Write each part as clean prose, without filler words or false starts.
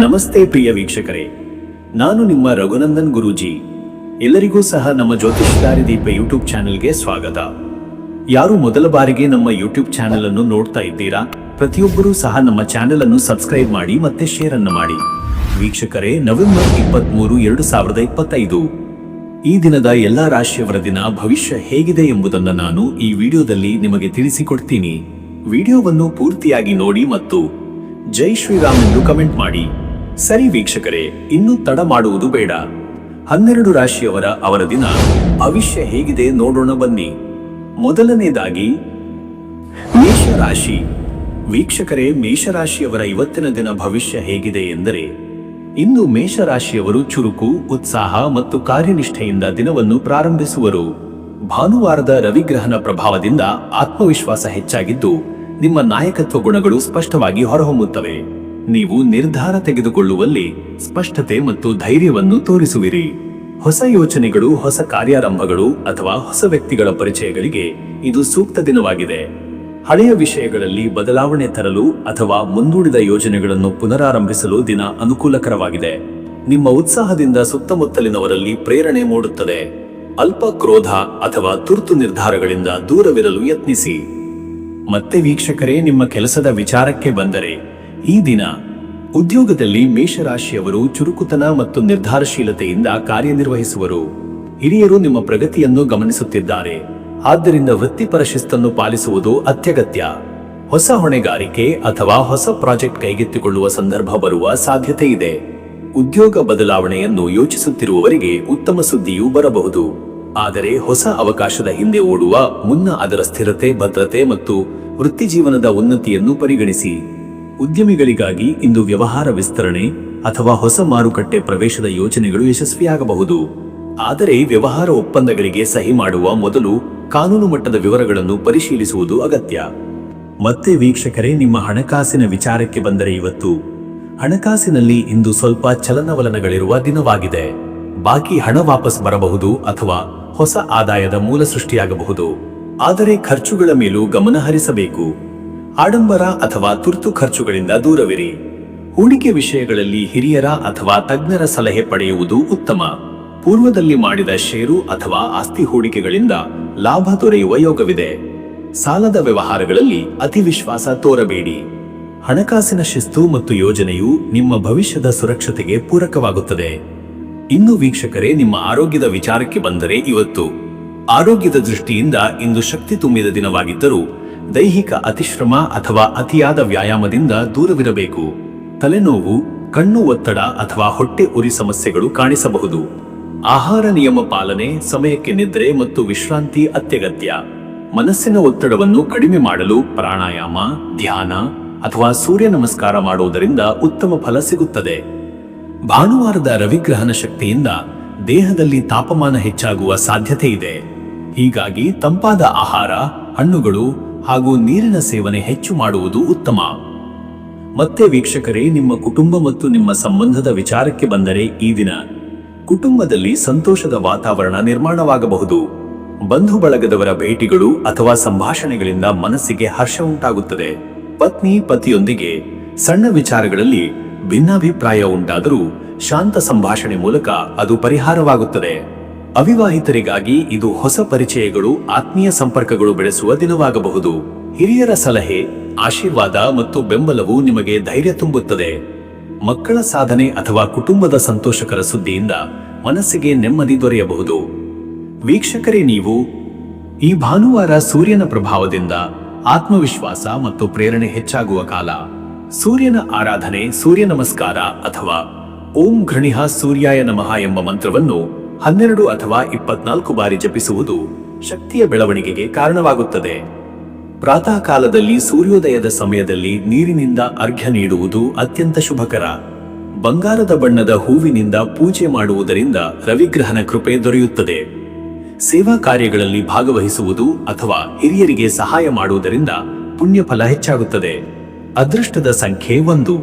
ನಮಸ್ತೆ ಪ್ರಿಯ ವೀಕ್ಷಕರೇ, ನಾನು ನಿಮ್ಮ ರಘುನಂದನ್ ಗುರೂಜಿ. ಎಲ್ಲರಿಗೂ ಸಹ ನಮ್ಮ ಜ್ಯೋತಿಷ್ ದಾರಿದೀಪ ಯೂಟ್ಯೂಬ್ ಚಾನೆಲ್ಗೆ ಸ್ವಾಗತ. ಯಾರು ಮೊದಲ ಬಾರಿಗೆ ನಮ್ಮ ಯೂಟ್ಯೂಬ್ ಚಾನೆಲ್ ಅನ್ನು ನೋಡ್ತಾ ಇದ್ದೀರಾ, ಪ್ರತಿಯೊಬ್ಬರೂ ಸಹ ನಮ್ಮ ಚಾನೆಲ್ ಅನ್ನು ಸಬ್ಸ್ಕ್ರೈಬ್ ಮಾಡಿ ಮತ್ತೆ ಶೇರ್ ಅನ್ನು ಮಾಡಿ. ವೀಕ್ಷಕರೇ, ನವೆಂಬರ್ 23, 2025 ಈ ದಿನದ ಎಲ್ಲಾ ರಾಶಿಯವರ ದಿನ ಭವಿಷ್ಯ ಹೇಗಿದೆ ಎಂಬುದನ್ನು ನಾನು ಈ ವಿಡಿಯೋದಲ್ಲಿ ನಿಮಗೆ ತಿಳಿಸಿಕೊಡ್ತೀನಿ. ವಿಡಿಯೋವನ್ನು ಪೂರ್ತಿಯಾಗಿ ನೋಡಿ ಮತ್ತು ಜೈ ಶ್ರೀರಾಮ್ ಎಂದು ಕಮೆಂಟ್ ಮಾಡಿ. ಸರಿ ವೀಕ್ಷಕರೇ, ಇನ್ನೂ ತಡ ಮಾಡುವುದು ಬೇಡ. 12 ರಾಶಿಯವರ ಅವರ ದಿನ ಭವಿಷ್ಯ ಹೇಗಿದೆ ನೋಡೋಣ ಬನ್ನಿ. ಮೊದಲನೇದಾಗಿ ಮೇಷರಾಶಿ. ವೀಕ್ಷಕರೇ, ಮೇಷರಾಶಿಯವರ ಇವತ್ತಿನ ದಿನ ಭವಿಷ್ಯ ಹೇಗಿದೆ ಎಂದರೆ, ಇಂದು ಮೇಷರಾಶಿಯವರು ಚುರುಕು, ಉತ್ಸಾಹ ಮತ್ತು ಕಾರ್ಯನಿಷ್ಠೆಯಿಂದ ದಿನವನ್ನು ಪ್ರಾರಂಭಿಸುವರು. ಭಾನುವಾರದ ರವಿಗ್ರಹಣ ಪ್ರಭಾವದಿಂದ ಆತ್ಮವಿಶ್ವಾಸ ಹೆಚ್ಚಾಗಿದ್ದು ನಿಮ್ಮ ನಾಯಕತ್ವ ಗುಣಗಳು ಸ್ಪಷ್ಟವಾಗಿ ಹೊರಹೊಮ್ಮುತ್ತವೆ. ನೀವು ನಿರ್ಧಾರ ತೆಗೆದುಕೊಳ್ಳುವಲ್ಲಿ ಸ್ಪಷ್ಟತೆ ಮತ್ತು ಧೈರ್ಯವನ್ನು ತೋರಿಸುವಿರಿ. ಹೊಸ ಯೋಚನೆಗಳು, ಹೊಸ ಕಾರ್ಯಾರಂಭಗಳು ಅಥವಾ ಹೊಸ ವ್ಯಕ್ತಿಗಳ ಪರಿಚಯಗಳಿಗೆ ಇದು ಸೂಕ್ತ ದಿನವಾಗಿದೆ. ಹಳೆಯ ವಿಷಯಗಳಲ್ಲಿ ಬದಲಾವಣೆ ತರಲು ಅಥವಾ ಮುಂದೂಡಿದ ಯೋಜನೆಗಳನ್ನು ಪುನರಾರಂಭಿಸಲು ದಿನ ಅನುಕೂಲಕರವಾಗಿದೆ. ನಿಮ್ಮ ಉತ್ಸಾಹದಿಂದ ಸುತ್ತಮುತ್ತಲಿನವರಲ್ಲಿ ಪ್ರೇರಣೆ ಮೂಡುತ್ತದೆ. ಅಲ್ಪ ಕ್ರೋಧ ಅಥವಾ ತುರ್ತು ನಿರ್ಧಾರಗಳಿಂದ ದೂರವಿರಲು ಯತ್ನಿಸಿ. ಮತ್ತೆ ವೀಕ್ಷಕರೇ, ನಿಮ್ಮ ಕೆಲಸದ ವಿಚಾರಕ್ಕೆ ಬಂದರೆ, ಈ ದಿನ ಉದ್ಯೋಗದಲ್ಲಿ ಮೇಷರಾಶಿಯವರು ಚುರುಕುತನ ಮತ್ತು ನಿರ್ಧಾರಶೀಲತೆಯಿಂದ ಕಾರ್ಯನಿರ್ವಹಿಸುವರು. ಹಿರಿಯರು ನಿಮ್ಮ ಪ್ರಗತಿಯನ್ನು ಗಮನಿಸುತ್ತಿದ್ದಾರೆ, ಆದ್ದರಿಂದ ವೃತ್ತಿಪರ ಶಿಸ್ತನ್ನು ಪಾಲಿಸುವುದು ಅತ್ಯಗತ್ಯ. ಹೊಸ ಹೊಣೆಗಾರಿಕೆ ಅಥವಾ ಹೊಸ ಪ್ರಾಜೆಕ್ಟ್ ಕೈಗೆತ್ತಿಕೊಳ್ಳುವ ಸಂದರ್ಭ ಬರುವ ಸಾಧ್ಯತೆ ಇದೆ. ಉದ್ಯೋಗ ಬದಲಾವಣೆಯನ್ನು ಯೋಚಿಸುತ್ತಿರುವವರಿಗೆ ಉತ್ತಮ ಸುದ್ದಿಯೂ ಬರಬಹುದು. ಆದರೆ ಹೊಸ ಅವಕಾಶದ ಹಿಂದೆ ಓಡುವ ಮುನ್ನ ಅದರ ಸ್ಥಿರತೆ, ಭದ್ರತೆ ಮತ್ತು ವೃತ್ತಿಜೀವನದ ಉನ್ನತಿಯನ್ನು ಪರಿಗಣಿಸಿ. ಉದ್ಯಮಿಗಳಿಗಾಗಿ ಇಂದು ವ್ಯವಹಾರ ವಿಸ್ತರಣೆ ಅಥವಾ ಹೊಸ ಮಾರುಕಟ್ಟೆ ಪ್ರವೇಶದ ಯೋಜನೆಗಳು ಯಶಸ್ವಿಯಾಗಬಹುದು. ಆದರೆ ವ್ಯವಹಾರ ಒಪ್ಪಂದಗಳಿಗೆ ಸಹಿ ಮಾಡುವ ಮೊದಲು ಕಾನೂನು ಮಟ್ಟದ ವಿವರಗಳನ್ನು ಪರಿಶೀಲಿಸುವುದು ಅಗತ್ಯ. ಮತ್ತೆ ವೀಕ್ಷಕರೇ, ನಿಮ್ಮ ಹಣಕಾಸಿನ ವಿಚಾರಕ್ಕೆ ಬಂದರೆ, ಇವತ್ತು ಹಣಕಾಸಿನಲ್ಲಿ ಇಂದು ಸ್ವಲ್ಪ ಚಲನವಲನಗಳಿರುವ ದಿನವಾಗಿದೆ. ಬಾಕಿ ಹಣ ವಾಪಸ್ ಬರಬಹುದು ಅಥವಾ ಹೊಸ ಆದಾಯದ ಮೂಲ ಸೃಷ್ಟಿಯಾಗಬಹುದು. ಆದರೆ ಖರ್ಚುಗಳ ಮೇಲೂ ಗಮನ ಹರಿಸಬೇಕು. ಆಡಂಬರ ಅಥವಾ ತುರ್ತು ಖರ್ಚುಗಳಿಂದ ದೂರವಿರಿ. ಹೂಡಿಕೆ ವಿಷಯಗಳಲ್ಲಿ ಹಿರಿಯರ ಅಥವಾ ತಜ್ಞರ ಸಲಹೆ ಪಡೆಯುವುದು ಉತ್ತಮ. ಪೂರ್ವದಲ್ಲಿ ಮಾಡಿದ ಷೇರು ಅಥವಾ ಆಸ್ತಿ ಹೂಡಿಕೆಗಳಿಂದ ಲಾಭ ದೊರೆಯುವ ಯೋಗವಿದೆ. ಸಾಲದ ವ್ಯವಹಾರಗಳಲ್ಲಿ ಅತಿ ವಿಶ್ವಾಸ ತೋರಬೇಡಿ. ಹಣಕಾಸಿನ ಶಿಸ್ತು ಮತ್ತು ಯೋಜನೆಯು ನಿಮ್ಮ ಭವಿಷ್ಯದ ಸುರಕ್ಷತೆಗೆ ಪೂರಕವಾಗುತ್ತದೆ. ಇನ್ನು ವೀಕ್ಷಕರೇ, ನಿಮ್ಮ ಆರೋಗ್ಯದ ವಿಚಾರಕ್ಕೆ ಬಂದರೆ, ಇವತ್ತು ಆರೋಗ್ಯದ ದೃಷ್ಟಿಯಿಂದ ಇಂದು ಶಕ್ತಿ ತುಂಬಿದ ದಿನವಾಗಿದ್ದರೂ ದೈಹಿಕ ಅತಿಶ್ರಮ ಅಥವಾ ಅತಿಯಾದ ವ್ಯಾಯಾಮದಿಂದ ದೂರವಿರಬೇಕು. ತಲೆನೋವು, ಕಣ್ಣು ಒತ್ತಡ ಅಥವಾ ಹೊಟ್ಟೆ ಉರಿ ಸಮಸ್ಯೆಗಳು ಕಾಣಿಸಬಹುದು. ಆಹಾರ ನಿಯಮ ಪಾಲನೆ, ಸಮಯಕ್ಕೆ ನಿದ್ರೆ ಮತ್ತು ವಿಶ್ರಾಂತಿ ಅತ್ಯಗತ್ಯ. ಮನಸ್ಸಿನ ಒತ್ತಡವನ್ನು ಕಡಿಮೆ ಮಾಡಲು ಪ್ರಾಣಾಯಾಮ, ಧ್ಯಾನ ಅಥವಾ ಸೂರ್ಯ ನಮಸ್ಕಾರ ಮಾಡುವುದರಿಂದ ಉತ್ತಮ ಫಲ ಸಿಗುತ್ತದೆ. ಭಾನುವಾರದ ರವಿಗ್ರಹಣ ಶಕ್ತಿಯಿಂದ ದೇಹದಲ್ಲಿ ತಾಪಮಾನ ಹೆಚ್ಚಾಗುವ ಸಾಧ್ಯತೆ ಇದೆ. ಹೀಗಾಗಿ ತಂಪಾದ ಆಹಾರ, ಹಣ್ಣುಗಳು ಹಾಗೂ ನೀರಿನ ಸೇವನೆ ಹೆಚ್ಚು ಮಾಡುವುದು ಉತ್ತಮ. ಮತ್ತೆ ವೀಕ್ಷಕರೇ, ನಿಮ್ಮ ಕುಟುಂಬ ಮತ್ತು ನಿಮ್ಮ ಸಂಬಂಧದ ವಿಚಾರಕ್ಕೆ ಬಂದರೆ, ಈ ದಿನ ಕುಟುಂಬದಲ್ಲಿ ಸಂತೋಷದ ವಾತಾವರಣ ನಿರ್ಮಾಣವಾಗಬಹುದು. ಬಂಧು ಬಳಗದವರ ಭೇಟಿಗಳು ಅಥವಾ ಸಂಭಾಷಣೆಗಳಿಂದ ಮನಸ್ಸಿಗೆ ಹರ್ಷ ಉಂಟಾಗುತ್ತದೆ. ಪತ್ನಿ ಪತಿಯೊಂದಿಗೆ ಸಣ್ಣ ವಿಚಾರಗಳಲ್ಲಿ ಭಿನ್ನಾಭಿಪ್ರಾಯ ಉಂಟಾದರೂ ಶಾಂತ ಸಂಭಾಷಣೆ ಮೂಲಕ ಅದು ಪರಿಹಾರವಾಗುತ್ತದೆ. ಅವಿವಾಹಿತರಿಗಾಗಿ ಇದು ಹೊಸ ಪರಿಚಯಗಳು, ಆತ್ಮೀಯ ಸಂಪರ್ಕಗಳು ಬೆಳೆಸುವ ದಿನವಾಗಬಹುದು. ಹಿರಿಯರ ಸಲಹೆ, ಆಶೀರ್ವಾದ ಮತ್ತು ಬೆಂಬಲವು ನಿಮಗೆ ಧೈರ್ಯ ತುಂಬುತ್ತದೆ. ಮಕ್ಕಳ ಸಾಧನೆ ಅಥವಾ ಕುಟುಂಬದ ಸಂತೋಷಕರ ಸುದ್ದಿಯಿಂದ ಮನಸ್ಸಿಗೆ ನೆಮ್ಮದಿ ದೊರೆಯಬಹುದು. ವೀಕ್ಷಕರೇ, ನೀವು ಈ ಭಾನುವಾರ ಸೂರ್ಯನ ಪ್ರಭಾವದಿಂದ ಆತ್ಮವಿಶ್ವಾಸ ಮತ್ತು ಪ್ರೇರಣೆ ಹೆಚ್ಚಾಗುವ ಕಾಲ. ಸೂರ್ಯನ ಆರಾಧನೆ, ಸೂರ್ಯ ನಮಸ್ಕಾರ ಅಥವಾ ಓಂ ಘೃಣಿಃ ಸೂರ್ಯಾಯ ನಮಃ ಎಂಬ ಮಂತ್ರವನ್ನು 12 ಅಥವಾ 24 ಬಾರಿ ಜಪಿಸುವುದು ಶಕ್ತಿಯ ಬೆಳವಣಿಗೆಗೆ ಕಾರಣವಾಗುತ್ತದೆ. ಪ್ರಾತಃ ಕಾಲದಲ್ಲಿ ಸೂರ್ಯೋದಯದ ಸಮಯದಲ್ಲಿ ನೀರಿನಿಂದ ಅರ್ಘ್ಯ ನೀಡುವುದು ಅತ್ಯಂತ ಶುಭಕರ. ಬಂಗಾರದ ಬಣ್ಣದ ಹೂವಿನಿಂದ ಪೂಜೆ ಮಾಡುವುದರಿಂದ ರವಿಗ್ರಹಣ ಕೃಪೆ ದೊರೆಯುತ್ತದೆ. ಸೇವಾ ಕಾರ್ಯಗಳಲ್ಲಿ ಭಾಗವಹಿಸುವುದು ಅಥವಾ ಹಿರಿಯರಿಗೆ ಸಹಾಯ ಮಾಡುವುದರಿಂದ ಪುಣ್ಯಫಲ ಹೆಚ್ಚಾಗುತ್ತದೆ. ಅದೃಷ್ಟದ ಸಂಖ್ಯೆ 1.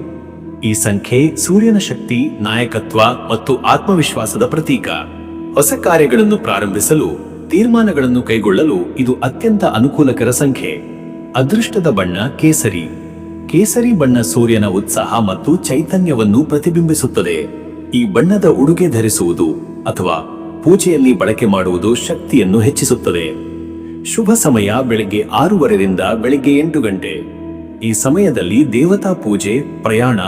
ಈ ಸಂಖ್ಯೆ ಸೂರ್ಯನ ಶಕ್ತಿ, ನಾಯಕತ್ವ ಮತ್ತು ಆತ್ಮವಿಶ್ವಾಸದ ಪ್ರತೀಕ. ಹೊಸ ಕಾರ್ಯಗಳನ್ನು ಪ್ರಾರಂಭಿಸಲು, ತೀರ್ಮಾನಗಳನ್ನು ಕೈಗೊಳ್ಳಲು ಇದು ಅತ್ಯಂತ ಅನುಕೂಲಕರ ಸಂಖ್ಯೆ. ಅದೃಷ್ಟದ ಬಣ್ಣ ಕೇಸರಿ. ಕೇಸರಿ ಬಣ್ಣ ಸೂರ್ಯನ ಉತ್ಸಾಹ ಮತ್ತು ಚೈತನ್ಯವನ್ನು ಪ್ರತಿಬಿಂಬಿಸುತ್ತದೆ. ಈ ಬಣ್ಣದ ಉಡುಗೆ ಧರಿಸುವುದು ಅಥವಾ ಪೂಜೆಯಲ್ಲಿ ಬಳಕೆ ಮಾಡುವುದು ಶಕ್ತಿಯನ್ನು ಹೆಚ್ಚಿಸುತ್ತದೆ. ಶುಭ ಸಮಯ ಬೆಳಗ್ಗೆ 6:30ರಿಂದ ಬೆಳಗ್ಗೆ 8 ಗಂಟೆ. ಈ ಸಮಯದಲ್ಲಿ ದೇವತಾ ಪೂಜೆ, ಪ್ರಯಾಣ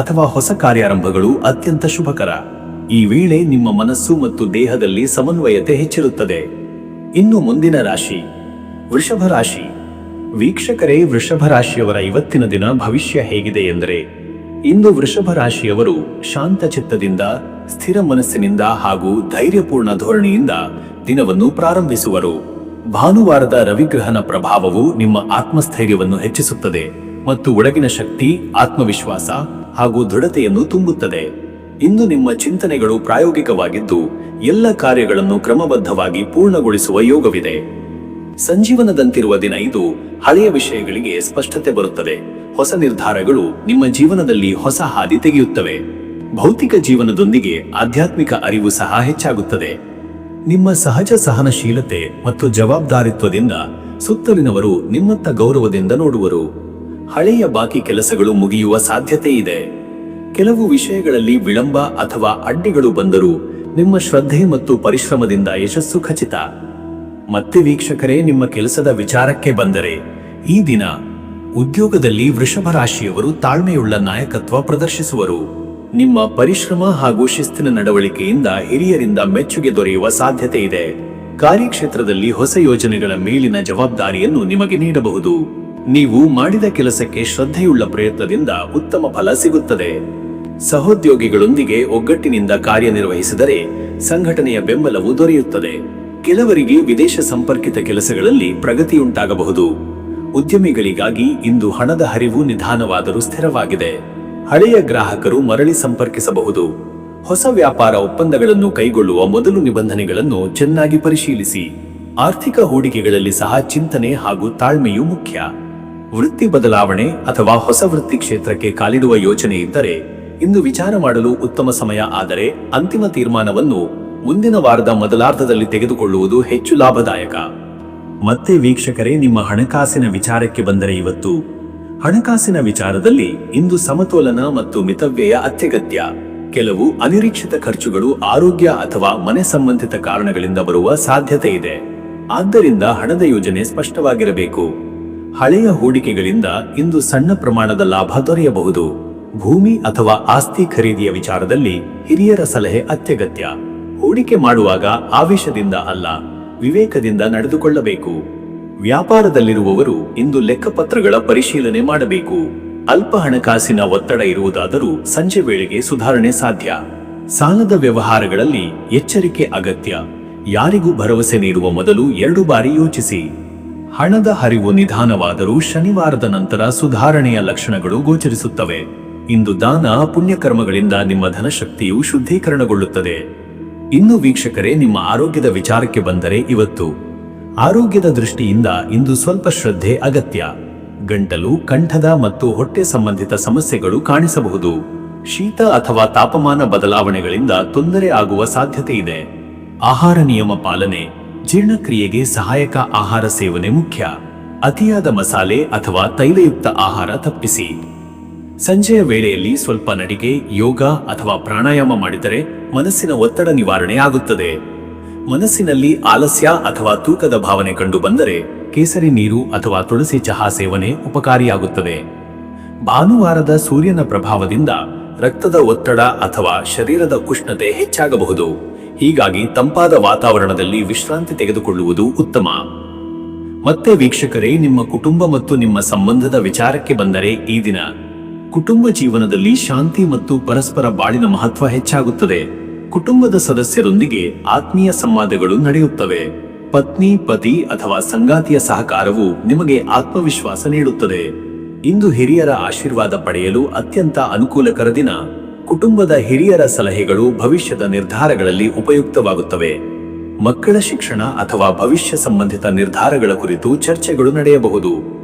ಅಥವಾ ಹೊಸ ಕಾರ್ಯಾರಂಭಗಳು ಅತ್ಯಂತ ಶುಭಕರ. ಈ ವೇಳೆ ನಿಮ್ಮ ಮನಸ್ಸು ಮತ್ತು ದೇಹದಲ್ಲಿ ಸಮನ್ವಯತೆ ಹೆಚ್ಚಿರುತ್ತದೆ. ಇನ್ನು ಮುಂದಿನ ರಾಶಿ ವೃಷಭ ರಾಶಿ. ವೀಕ್ಷಕರೇ, ವೃಷಭ ರಾಶಿಯವರ ಇವತ್ತಿನ ದಿನ ಭವಿಷ್ಯ ಹೇಗಿದೆ ಎಂದರೆ, ಇಂದು ವೃಷಭ ರಾಶಿಯವರು ಶಾಂತ ಚಿತ್ತದಿಂದ, ಸ್ಥಿರ ಮನಸ್ಸಿನಿಂದ ಹಾಗೂ ಧೈರ್ಯಪೂರ್ಣ ಧೋರಣೆಯಿಂದ ದಿನವನ್ನು ಪ್ರಾರಂಭಿಸುವರು. ಭಾನುವಾರದ ರವಿಗ್ರಹನ ಪ್ರಭಾವವು ನಿಮ್ಮ ಆತ್ಮಸ್ಥೈರ್ಯವನ್ನು ಹೆಚ್ಚಿಸುತ್ತದೆ ಮತ್ತು ಒಳಗಿನ ಶಕ್ತಿ, ಆತ್ಮವಿಶ್ವಾಸ ಹಾಗೂ ದೃಢತೆಯನ್ನು ತುಂಬುತ್ತದೆ. ಇಂದು ನಿಮ್ಮ ಚಿಂತನೆಗಳು ಪ್ರಾಯೋಗಿಕವಾಗಿದ್ದು, ಎಲ್ಲ ಕಾರ್ಯಗಳನ್ನು ಕ್ರಮಬದ್ಧವಾಗಿ ಪೂರ್ಣಗೊಳಿಸುವ ಯೋಗವಿದೆ. ಸಂಜೀವನದಂತಿರುವ ದಿನ ಇದು. ಹಳೆಯ ವಿಷಯಗಳಿಗೆ ಸ್ಪಷ್ಟತೆ ಬರುತ್ತದೆ. ಹೊಸ ನಿರ್ಧಾರಗಳು ನಿಮ್ಮ ಜೀವನದಲ್ಲಿ ಹೊಸ ಹಾದಿ ತೆಗೆಯುತ್ತವೆ. ಭೌತಿಕ ಜೀವನದೊಂದಿಗೆ ಆಧ್ಯಾತ್ಮಿಕ ಅರಿವು ಸಹ ಹೆಚ್ಚಾಗುತ್ತದೆ. ನಿಮ್ಮ ಸಹಜ ಸಹನಶೀಲತೆ ಮತ್ತು ಜವಾಬ್ದಾರಿತ್ವದಿಂದ ಸುತ್ತಲಿನವರು ನಿಮ್ಮತ್ತ ಗೌರವದಿಂದ ನೋಡುವರು. ಹಳೆಯ ಬಾಕಿ ಕೆಲಸಗಳು ಮುಗಿಯುವ ಸಾಧ್ಯತೆ ಇದೆ. ಕೆಲವು ವಿಷಯಗಳಲ್ಲಿ ವಿಳಂಬ ಅಥವಾ ಅಡ್ಡಿಗಳು ಬಂದರೂ ನಿಮ್ಮ ಶ್ರದ್ಧೆ ಮತ್ತು ಪರಿಶ್ರಮದಿಂದ ಯಶಸ್ಸು ಖಚಿತ. ಮತ್ತೆ ವೀಕ್ಷಕರೇ, ನಿಮ್ಮ ಕೆಲಸದ ವಿಚಾರಕ್ಕೆ ಬಂದರೆ, ಈ ದಿನ ಉದ್ಯೋಗದಲ್ಲಿ ವೃಷಭ ರಾಶಿಯವರು ತಾಳ್ಮೆಯುಳ್ಳ ನಾಯಕತ್ವ ಪ್ರದರ್ಶಿಸುವರು. ನಿಮ್ಮ ಪರಿಶ್ರಮ ಹಾಗೂ ಶಿಸ್ತಿನ ನಡವಳಿಕೆಯಿಂದ ಹಿರಿಯರಿಂದ ಮೆಚ್ಚುಗೆ ದೊರೆಯುವ ಸಾಧ್ಯತೆ ಇದೆ. ಕಾರ್ಯಕ್ಷೇತ್ರದಲ್ಲಿ ಹೊಸ ಯೋಜನೆಗಳ ಮೇಲಿನ ಜವಾಬ್ದಾರಿಯನ್ನು ನಿಮಗೆ ನೀಡಬಹುದು. ನೀವು ಮಾಡಿದ ಕೆಲಸಕ್ಕೆ ಶ್ರದ್ಧೆಯುಳ್ಳ ಪ್ರಯತ್ನದಿಂದ ಉತ್ತಮ ಫಲ ಸಿಗುತ್ತದೆ. ಸಹೋದ್ಯೋಗಿಗಳೊಂದಿಗೆ ಒಗ್ಗಟ್ಟಿನಿಂದ ಕಾರ್ಯನಿರ್ವಹಿಸಿದರೆ ಸಂಘಟನೆಯ ಬೆಂಬಲವು ದೊರೆಯುತ್ತದೆ. ಕೆಲವರಿಗೆ ವಿದೇಶ ಸಂಪರ್ಕಿತ ಕೆಲಸಗಳಲ್ಲಿ ಪ್ರಗತಿಯುಂಟಾಗಬಹುದು. ಉದ್ಯಮಿಗಳಿಗಾಗಿ ಇಂದು ಹಣದ ಹರಿವು ನಿಧಾನವಾದರೂ ಸ್ಥಿರವಾಗಿದೆ. ಹಳೆಯ ಗ್ರಾಹಕರು ಮರಳಿ ಸಂಪರ್ಕಿಸಬಹುದು. ಹೊಸ ವ್ಯಾಪಾರ ಒಪ್ಪಂದಗಳನ್ನು ಕೈಗೊಳ್ಳುವ ಮೊದಲು ನಿಬಂಧನೆಗಳನ್ನು ಚೆನ್ನಾಗಿ ಪರಿಶೀಲಿಸಿ. ಆರ್ಥಿಕ ಹೂಡಿಕೆಗಳಲ್ಲಿ ಸಹ ಚಿಂತನೆ ಹಾಗೂ ತಾಳ್ಮೆಯು ಮುಖ್ಯ. ವೃತ್ತಿ ಬದಲಾವಣೆ ಅಥವಾ ಹೊಸ ವೃತ್ತಿ ಕ್ಷೇತ್ರಕ್ಕೆ ಕಾಲಿಡುವ ಯೋಚನೆ ಇದ್ದರೆ ಇಂದು ವಿಚಾರ ಮಾಡಲು ಉತ್ತಮ ಸಮಯ. ಆದರೆ ಅಂತಿಮ ತೀರ್ಮಾನವನ್ನು ಮುಂದಿನ ವಾರದ ಮೊದಲಾರ್ಧದಲ್ಲಿ ತೆಗೆದುಕೊಳ್ಳುವುದು ಹೆಚ್ಚು ಲಾಭದಾಯಕ. ಮತ್ತೆ ವೀಕ್ಷಕರೇ, ನಿಮ್ಮ ಹಣಕಾಸಿನ ವಿಚಾರಕ್ಕೆ ಬಂದರೆ, ಇವತ್ತು ಹಣಕಾಸಿನ ವಿಚಾರದಲ್ಲಿ ಇಂದು ಸಮತೋಲನ ಮತ್ತು ಮಿತವ್ಯಯ ಅತ್ಯಗತ್ಯ. ಕೆಲವು ಅನಿರೀಕ್ಷಿತ ಖರ್ಚುಗಳು ಆರೋಗ್ಯ ಅಥವಾ ಮನೆ ಸಂಬಂಧಿತ ಕಾರಣಗಳಿಂದ ಬರುವ ಸಾಧ್ಯತೆ ಇದೆ. ಆದ್ದರಿಂದ ಹಣದ ಯೋಜನೆ ಸ್ಪಷ್ಟವಾಗಿರಬೇಕು. ಹಳೆಯ ಹೂಡಿಕೆಗಳಿಂದ ಇಂದು ಸಣ್ಣ ಪ್ರಮಾಣದ ಲಾಭ ದೊರೆಯಬಹುದು. ಭೂಮಿ ಅಥವಾ ಆಸ್ತಿ ಖರೀದಿಯ ವಿಚಾರದಲ್ಲಿ ಹಿರಿಯರ ಸಲಹೆ ಅತ್ಯಗತ್ಯ. ಹೂಡಿಕೆ ಮಾಡುವಾಗ ಆವೇಶದಿಂದ ಅಲ್ಲ, ವಿವೇಕದಿಂದ ನಡೆದುಕೊಳ್ಳಬೇಕು. ವ್ಯಾಪಾರದಲ್ಲಿರುವವರು ಇಂದು ಲೆಕ್ಕಪತ್ರಗಳ ಪರಿಶೀಲನೆ ಮಾಡಬೇಕು. ಅಲ್ಪ ಹಣಕಾಸಿನ ಒತ್ತಡ ಇರುವುದಾದರೂ ಸಂಜೆ ವೇಳೆಗೆ ಸುಧಾರಣೆ ಸಾಧ್ಯ. ಸಾಲದ ವ್ಯವಹಾರಗಳಲ್ಲಿ ಎಚ್ಚರಿಕೆ ಅಗತ್ಯ. ಯಾರಿಗೂ ಭರವಸೆ ನೀಡುವ ಮೊದಲು 2 ಬಾರಿ ಯೋಚಿಸಿ. ಹಣದ ಹರಿವು ನಿಧಾನವಾದರೂ ಶನಿವಾರದ ನಂತರ ಸುಧಾರಣೆಯ ಲಕ್ಷಣಗಳು ಗೋಚರಿಸುತ್ತವೆ. ಇಂದು ದಾನ ಪುಣ್ಯಕರ್ಮಗಳಿಂದ ನಿಮ್ಮ ಧನಶಕ್ತಿಯು ಶುದ್ಧೀಕರಣಗೊಳ್ಳುತ್ತದೆ. ಇನ್ನು ವೀಕ್ಷಕರೇ, ನಿಮ್ಮ ಆರೋಗ್ಯದ ವಿಚಾರಕ್ಕೆ ಬಂದರೆ, ಇವತ್ತು ಆರೋಗ್ಯದ ದೃಷ್ಟಿಯಿಂದ ಇಂದು ಸ್ವಲ್ಪ ಶ್ರದ್ಧೆ ಅಗತ್ಯ. ಗಂಟಲು, ಕಂಠದ ಮತ್ತು ಹೊಟ್ಟೆ ಸಂಬಂಧಿತ ಸಮಸ್ಯೆಗಳು ಕಾಣಿಸಬಹುದು. ಶೀತ ಅಥವಾ ತಾಪಮಾನ ಬದಲಾವಣೆಗಳಿಂದ ತೊಂದರೆ ಆಗುವ ಸಾಧ್ಯತೆ ಇದೆ. ಆಹಾರ ನಿಯಮ ಪಾಲನೆ, ಜೀರ್ಣಕ್ರಿಯೆಗೆ ಸಹಾಯಕ ಆಹಾರ ಸೇವನೆ ಮುಖ್ಯ. ಅತಿಯಾದ ಮಸಾಲೆ ಅಥವಾ ತೈಲಯುಕ್ತ ಆಹಾರ ತಪ್ಪಿಸಿ. ಸಂಜೆಯ ವೇಳೆಯಲ್ಲಿ ಸ್ವಲ್ಪ ನಡಿಗೆ, ಯೋಗ ಅಥವಾ ಪ್ರಾಣಾಯಾಮ ಮಾಡಿದರೆ ಮನಸ್ಸಿನ ಒತ್ತಡ ನಿವಾರಣೆ ಆಗುತ್ತದೆ. ಮನಸ್ಸಿನಲ್ಲಿ ಆಲಸ್ಯ ಅಥವಾ ತೂಕದ ಭಾವನೆ ಕಂಡು ಬಂದರೆ ಕೇಸರಿ ನೀರು ಅಥವಾ ತುಳಸಿ ಚಹಾ ಸೇವನೆ ಉಪಕಾರಿಯಾಗುತ್ತದೆ. ಭಾನುವಾರದ ಸೂರ್ಯನ ಪ್ರಭಾವದಿಂದ ರಕ್ತದ ಒತ್ತಡ ಅಥವಾ ಶರೀರದ ಉಷ್ಣತೆ ಹೆಚ್ಚಾಗಬಹುದು. ಹೀಗಾಗಿ ತಂಪಾದ ವಾತಾವರಣದಲ್ಲಿ ವಿಶ್ರಾಂತಿ ತೆಗೆದುಕೊಳ್ಳುವುದು ಉತ್ತಮ. ಮತ್ತೆ ವೀಕ್ಷಕರೇ, ನಿಮ್ಮ ಕುಟುಂಬ ಮತ್ತು ನಿಮ್ಮ ಸಂಬಂಧದ ವಿಚಾರಕ್ಕೆ ಬಂದರೆ, ಈ ದಿನ ಕುಟುಂಬ ಜೀವನದಲ್ಲಿ ಶಾಂತಿ ಮತ್ತು ಪರಸ್ಪರ ಬಾಳಿನ ಮಹತ್ವ ಹೆಚ್ಚಾಗುತ್ತದೆ. ಕುಟುಂಬದ ಸದಸ್ಯರೊಂದಿಗೆ ಆತ್ಮೀಯ ಸಂವಾದಗಳು ನಡೆಯುತ್ತವೆ. ಪತ್ನಿ, ಪತಿ ಅಥವಾ ಸಂಗಾತಿಯ ಸಹಕಾರವು ನಿಮಗೆ ಆತ್ಮವಿಶ್ವಾಸ ನೀಡುತ್ತದೆ. ಇಂದು ಹಿರಿಯರ ಆಶೀರ್ವಾದ ಪಡೆಯಲು ಅತ್ಯಂತ ಅನುಕೂಲಕರ ದಿನ. ಕುಟುಂಬದ ಹಿರಿಯರ ಸಲಹೆಗಳು ಭವಿಷ್ಯದ ನಿರ್ಧಾರಗಳಲ್ಲಿ ಉಪಯುಕ್ತವಾಗುತ್ತವೆ. ಮಕ್ಕಳ ಶಿಕ್ಷಣ ಅಥವಾ ಭವಿಷ್ಯ ಸಂಬಂಧಿತ ನಿರ್ಧಾರಗಳ ಕುರಿತು ಚರ್ಚೆಗಳು ನಡೆಯಬಹುದು.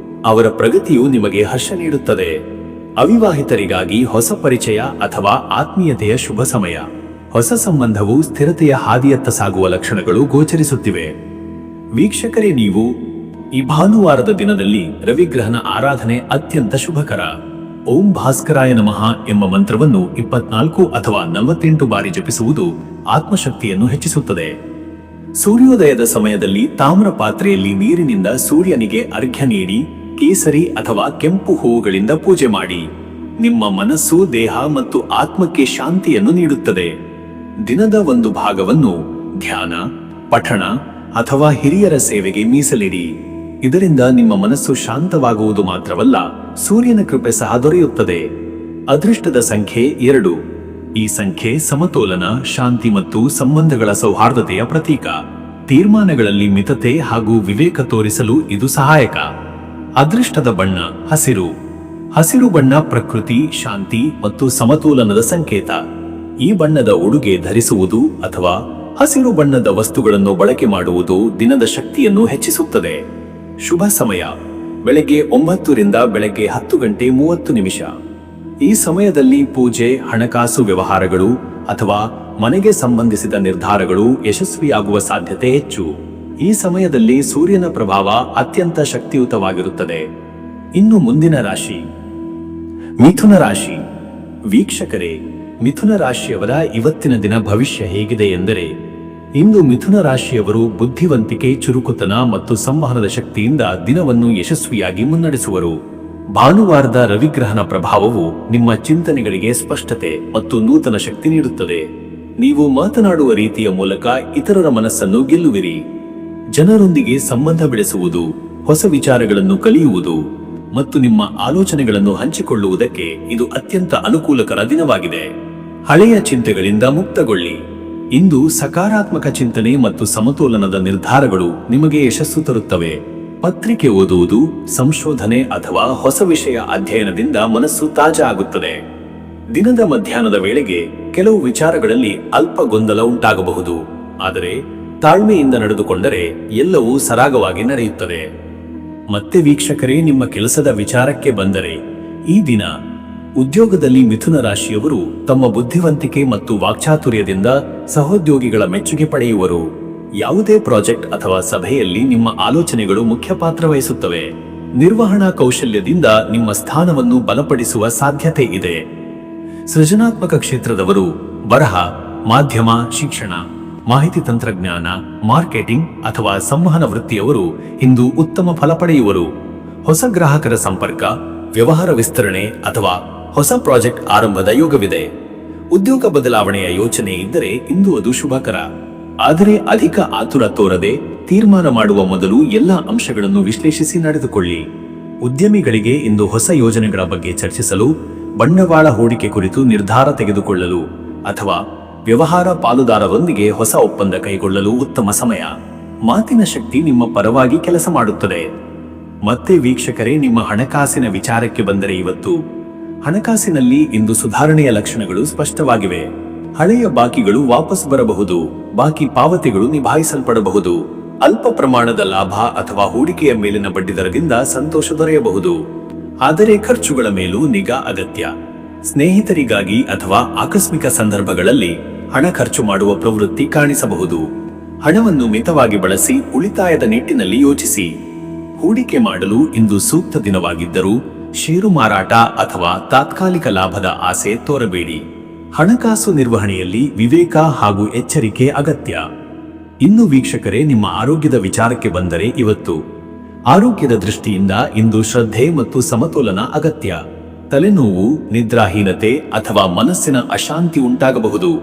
ಅವರ ಪ್ರಗತಿಯು ನಿಮಗೆ ಹರ್ಷ ನೀಡುತ್ತದೆ. ಅವಿವಾಹಿತರಿಗಾಗಿ ಹೊಸ ಪರಿಚಯ ಅಥವಾ ಆತ್ಮೀಯತೆಯ ಶುಭ ಸಮಯ. ಹೊಸ ಸಂಬಂಧವು ಸ್ಥಿರತೆಯ ಹಾದಿಯತ್ತ ಸಾಗುವ ಲಕ್ಷಣಗಳು ಗೋಚರಿಸುತ್ತಿವೆ. ವೀಕ್ಷಕರೇ, ನೀವು ಈ ಭಾನುವಾರದ ದಿನದಲ್ಲಿ ರವಿಗ್ರಹನ ಆರಾಧನೆ ಅತ್ಯಂತ ಶುಭಕರ. ಓಂ ಭಾಸ್ಕರಾಯ ನಮಃ ಎಂಬ ಮಂತ್ರವನ್ನು 24 ಅಥವಾ 48 ಬಾರಿ ಜಪಿಸುವುದು ಆತ್ಮಶಕ್ತಿಯನ್ನು ಹೆಚ್ಚಿಸುತ್ತದೆ. ಸೂರ್ಯೋದಯದ ಸಮಯದಲ್ಲಿ ತಾಮ್ರ ಪಾತ್ರೆಯಲ್ಲಿ ನೀರಿನಿಂದ ಸೂರ್ಯನಿಗೆ ಅರ್ಘ್ಯ ನೀಡಿ ಕೇಸರಿ ಅಥವಾ ಕೆಂಪು ಹೂವುಗಳಿಂದ ಪೂಜೆ ಮಾಡಿ. ನಿಮ್ಮ ಮನಸ್ಸು, ದೇಹ ಮತ್ತು ಆತ್ಮಕ್ಕೆ ಶಾಂತಿಯನ್ನು ನೀಡುತ್ತದೆ. ದಿನದ ಒಂದು ಭಾಗವನ್ನು ಧ್ಯಾನ, ಪಠಣ ಅಥವಾ ಹಿರಿಯರ ಸೇವೆಗೆ ಮೀಸಲಿಡಿ. ಇದರಿಂದ ನಿಮ್ಮ ಮನಸ್ಸು ಶಾಂತವಾಗುವುದು ಮಾತ್ರವಲ್ಲ, ಸೂರ್ಯನ ಕೃಪೆ ಸಹ ದೊರೆಯುತ್ತದೆ. ಅದೃಷ್ಟದ ಸಂಖ್ಯೆ 2. ಈ ಸಂಖ್ಯೆ ಸಮತೋಲನ, ಶಾಂತಿ ಮತ್ತು ಸಂಬಂಧಗಳ ಸೌಹಾರ್ದತೆಯ ಪ್ರತೀಕ. ತೀರ್ಮಾನಗಳಲ್ಲಿ ಮಿತತೆ ಹಾಗೂ ವಿವೇಕ ತೋರಿಸಲು ಇದು ಸಹಾಯಕ. ಅದೃಷ್ಟದ ಬಣ್ಣ ಹಸಿರು. ಹಸಿರು ಬಣ್ಣ ಪ್ರಕೃತಿ, ಶಾಂತಿ ಮತ್ತು ಸಮತೋಲನದ ಸಂಕೇತ. ಈ ಬಣ್ಣದ ಉಡುಗೆ ಧರಿಸುವುದು ಅಥವಾ ಹಸಿರು ಬಣ್ಣದ ವಸ್ತುಗಳನ್ನು ಬಳಕೆ ಮಾಡುವುದು ದಿನದ ಶಕ್ತಿಯನ್ನು ಹೆಚ್ಚಿಸುತ್ತದೆ. ಶುಭ ಸಮಯ ಬೆಳಗ್ಗೆ 9 ರಿಂದ ಬೆಳಗ್ಗೆ 10:30. ಈ ಸಮಯದಲ್ಲಿ ಪೂಜೆ, ಹಣಕಾಸು ವ್ಯವಹಾರಗಳು ಅಥವಾ ಮನೆಗೆ ಸಂಬಂಧಿಸಿದ ನಿರ್ಧಾರಗಳು ಯಶಸ್ವಿಯಾಗುವ ಸಾಧ್ಯತೆ ಹೆಚ್ಚು. ಈ ಸಮಯದಲ್ಲಿ ಸೂರ್ಯನ ಪ್ರಭಾವ ಅತ್ಯಂತ ಶಕ್ತಿಯುತವಾಗಿರುತ್ತದೆ. ಇನ್ನು ಮುಂದಿನ ರಾಶಿ ಮಿಥುನ ರಾಶಿ. ವೀಕ್ಷಕರೇ, ಮಿಥುನ ರಾಶಿಯವರ ಇವತ್ತಿನ ದಿನ ಭವಿಷ್ಯ ಹೇಗಿದೆ ಎಂದರೆ, ಇಂದು ಮಿಥುನ ರಾಶಿಯವರು ಬುದ್ಧಿವಂತಿಕೆ, ಚುರುಕುತನ ಮತ್ತು ಸಂವಹನದ ಶಕ್ತಿಯಿಂದ ದಿನವನ್ನು ಯಶಸ್ವಿಯಾಗಿ ಮುನ್ನಡೆಸುವರು. ಭಾನುವಾರದ ರವಿಗ್ರಹನ ಪ್ರಭಾವವು ನಿಮ್ಮ ಚಿಂತನೆಗಳಿಗೆ ಸ್ಪಷ್ಟತೆ ಮತ್ತು ನೂತನ ಶಕ್ತಿ ನೀಡುತ್ತದೆ. ನೀವು ಮಾತನಾಡುವ ರೀತಿಯ ಮೂಲಕ ಇತರರ ಮನಸ್ಸನ್ನು ಗೆಲ್ಲುವಿರಿ. ಜನರೊಂದಿಗೆ ಸಂಬಂಧ ಬೆಳೆಸುವುದು, ಹೊಸ ವಿಚಾರಗಳನ್ನು ಕಲಿಯುವುದು ಮತ್ತು ನಿಮ್ಮ ಆಲೋಚನೆಗಳನ್ನು ಹಂಚಿಕೊಳ್ಳುವುದಕ್ಕೆ ಇದು ಅತ್ಯಂತ ಅನುಕೂಲಕರ ದಿನವಾಗಿದೆ. ಹಳೆಯ ಚಿಂತೆಗಳಿಂದ ಮುಕ್ತಗೊಳ್ಳಿ. ಇಂದು ಸಕಾರಾತ್ಮಕ ಚಿಂತನೆ ಮತ್ತು ಸಮತೋಲನದ ನಿರ್ಧಾರಗಳು ನಿಮಗೆ ಯಶಸ್ಸು ತರುತ್ತವೆ. ಪತ್ರಿಕೆ ಓದುವುದು, ಸಂಶೋಧನೆ ಅಥವಾ ಹೊಸ ವಿಷಯ ಅಧ್ಯಯನದಿಂದ ಮನಸ್ಸು ತಾಜಾ ಆಗುತ್ತದೆ. ದಿನದ ಮಧ್ಯಾಹ್ನದ ವೇಳೆಗೆ ಕೆಲವು ವಿಚಾರಗಳಲ್ಲಿ ಅಲ್ಪ ಗೊಂದಲ ಉಂಟಾಗಬಹುದು, ಆದರೆ ತಾಳ್ಮೆಯಿಂದ ನಡೆದುಕೊಂಡರೆ ಎಲ್ಲವೂ ಸರಾಗವಾಗಿ ನಡೆಯುತ್ತದೆ. ಮತ್ತೆ ವೀಕ್ಷಕರೇ, ನಿಮ್ಮ ಕೆಲಸದ ವಿಚಾರಕ್ಕೆ ಬಂದರೆ, ಈ ದಿನ ಉದ್ಯೋಗದಲ್ಲಿ ಮಿಥುನ ರಾಶಿಯವರು ತಮ್ಮ ಬುದ್ಧಿವಂತಿಕೆ ಮತ್ತು ವಾಕ್ಚಾತುರ್ಯದಿಂದ ಸಹೋದ್ಯೋಗಿಗಳ ಮೆಚ್ಚುಗೆ ಪಡೆಯುವರು. ಯಾವುದೇ ಪ್ರಾಜೆಕ್ಟ್ ಅಥವಾ ಸಭೆಯಲ್ಲಿ ನಿಮ್ಮ ಆಲೋಚನೆಗಳು ಮುಖ್ಯ ಪಾತ್ರ ವಹಿಸುತ್ತವೆ. ನಿರ್ವಹಣಾ ಕೌಶಲ್ಯದಿಂದ ನಿಮ್ಮ ಸ್ಥಾನವನ್ನು ಬಲಪಡಿಸುವ ಸಾಧ್ಯತೆ ಇದೆ. ಸೃಜನಾತ್ಮಕ ಕ್ಷೇತ್ರದವರು ಬರಹ, ಮಾಧ್ಯಮ, ಶಿಕ್ಷಣ, ಮಾಹಿತಿ ತಂತ್ರಜ್ಞಾನ, ಮಾರ್ಕೆಟಿಂಗ್ ಅಥವಾ ಸಂವಹನ ವೃತ್ತಿಯವರು ಇಂದು ಉತ್ತಮ ಫಲ ಪಡೆಯುವರು. ಹೊಸ ಗ್ರಾಹಕರ ಸಂಪರ್ಕ, ವ್ಯವಹಾರ ವಿಸ್ತರಣೆ ಅಥವಾ ಹೊಸ ಪ್ರಾಜೆಕ್ಟ್ ಆರಂಭದ ಯೋಗವಿದೆ. ಉದ್ಯೋಗ ಬದಲಾವಣೆಯ ಯೋಚನೆ ಇದ್ದರೆ ಇಂದು ಅದು ಶುಭಕರ. ಆದರೆ ಅಧಿಕ ಆತುರ ತೋರದೆ ತೀರ್ಮಾನ ಮಾಡುವ ಮೊದಲು ಎಲ್ಲ ಅಂಶಗಳನ್ನು ವಿಶ್ಲೇಷಿಸಿ ನಡೆದುಕೊಳ್ಳಿ. ಉದ್ಯಮಿಗಳಿಗೆ ಇಂದು ಹೊಸ ಯೋಜನೆಗಳ ಬಗ್ಗೆ ಚರ್ಚಿಸಲು, ಬಂಡವಾಳ ಹೂಡಿಕೆ ಕುರಿತು ನಿರ್ಧಾರ ತೆಗೆದುಕೊಳ್ಳಲು ಅಥವಾ ವ್ಯವಹಾರ ಪಾಲುದಾರರೊಂದಿಗೆ ಹೊಸ ಒಪ್ಪಂದ ಕೈಗೊಳ್ಳಲು ಉತ್ತಮ ಸಮಯ. ಮಾತಿನ ಶಕ್ತಿ ನಿಮ್ಮ ಪರವಾಗಿ ಕೆಲಸ ಮಾಡುತ್ತದೆ. ಮತ್ತೆ ವೀಕ್ಷಕರೇ, ನಿಮ್ಮ ಹಣಕಾಸಿನ ವಿಚಾರಕ್ಕೆ ಬಂದರೆ, ಇವತ್ತು ಹಣಕಾಸಿನಲ್ಲಿ ಇಂದು ಸುಧಾರಣೆಯ ಲಕ್ಷಣಗಳು ಸ್ಪಷ್ಟವಾಗಿವೆ. ಹಳೆಯ ಬಾಕಿಗಳು ವಾಪಸ್ ಬರಬಹುದು, ಬಾಕಿ ಪಾವತಿಗಳು ನಿಭಾಯಿಸಲ್ಪಡಬಹುದು. ಅಲ್ಪ ಪ್ರಮಾಣದ ಲಾಭ ಅಥವಾ ಹೂಡಿಕೆಯ ಮೇಲಿನ ಬಡ್ಡಿದರದಿಂದ ಸಂತೋಷ ದೊರೆಯಬಹುದು. ಆದರೆ ಖರ್ಚುಗಳ ಮೇಲೂ ನಿಗಾ ಅಗತ್ಯ. ಸ್ನೇಹಿತರಿಗಾಗಿ ಅಥವಾ ಆಕಸ್ಮಿಕ ಸಂದರ್ಭಗಳಲ್ಲಿ ಹಣ ಖರ್ಚು ಮಾಡುವ ಪ್ರವೃತ್ತಿ ಕಾಣಿಸಬಹುದು. ಹಣವನ್ನು ಮಿತವಾಗಿ ಬಳಸಿ ಉಳಿತಾಯದ ನಿಟ್ಟಿನಲ್ಲಿ ಯೋಚಿಸಿ. ಹೂಡಿಕೆ ಮಾಡಲು ಇಂದು ಸೂಕ್ತ ದಿನವಾಗಿದ್ದರೂ ಷೇರು ಮಾರಾಟ ಅಥವಾ ತಾತ್ಕಾಲಿಕ ಲಾಭದ ಆಸೆ ತೋರಬೇಡಿ. ಹಣಕಾಸು ನಿರ್ವಹಣೆಯಲ್ಲಿ ವಿವೇಕ ಹಾಗೂ ಎಚ್ಚರಿಕೆ ಅಗತ್ಯ. ಇನ್ನು ವೀಕ್ಷಕರೇ, ನಿಮ್ಮ ಆರೋಗ್ಯದ ವಿಚಾರಕ್ಕೆ ಬಂದರೆ, ಇವತ್ತು ಆರೋಗ್ಯದ ದೃಷ್ಟಿಯಿಂದ ಇಂದು ಶ್ರದ್ಧೆ ಮತ್ತು ಸಮತೋಲನ ಅಗತ್ಯ. ತಲೆನೋವು, ನಿದ್ರಾಹೀನತೆ ಅಥವಾ ಮನಸ್ಸಿನ ಅಶಾಂತಿ ಉಂಟಾಗಬಹುದು.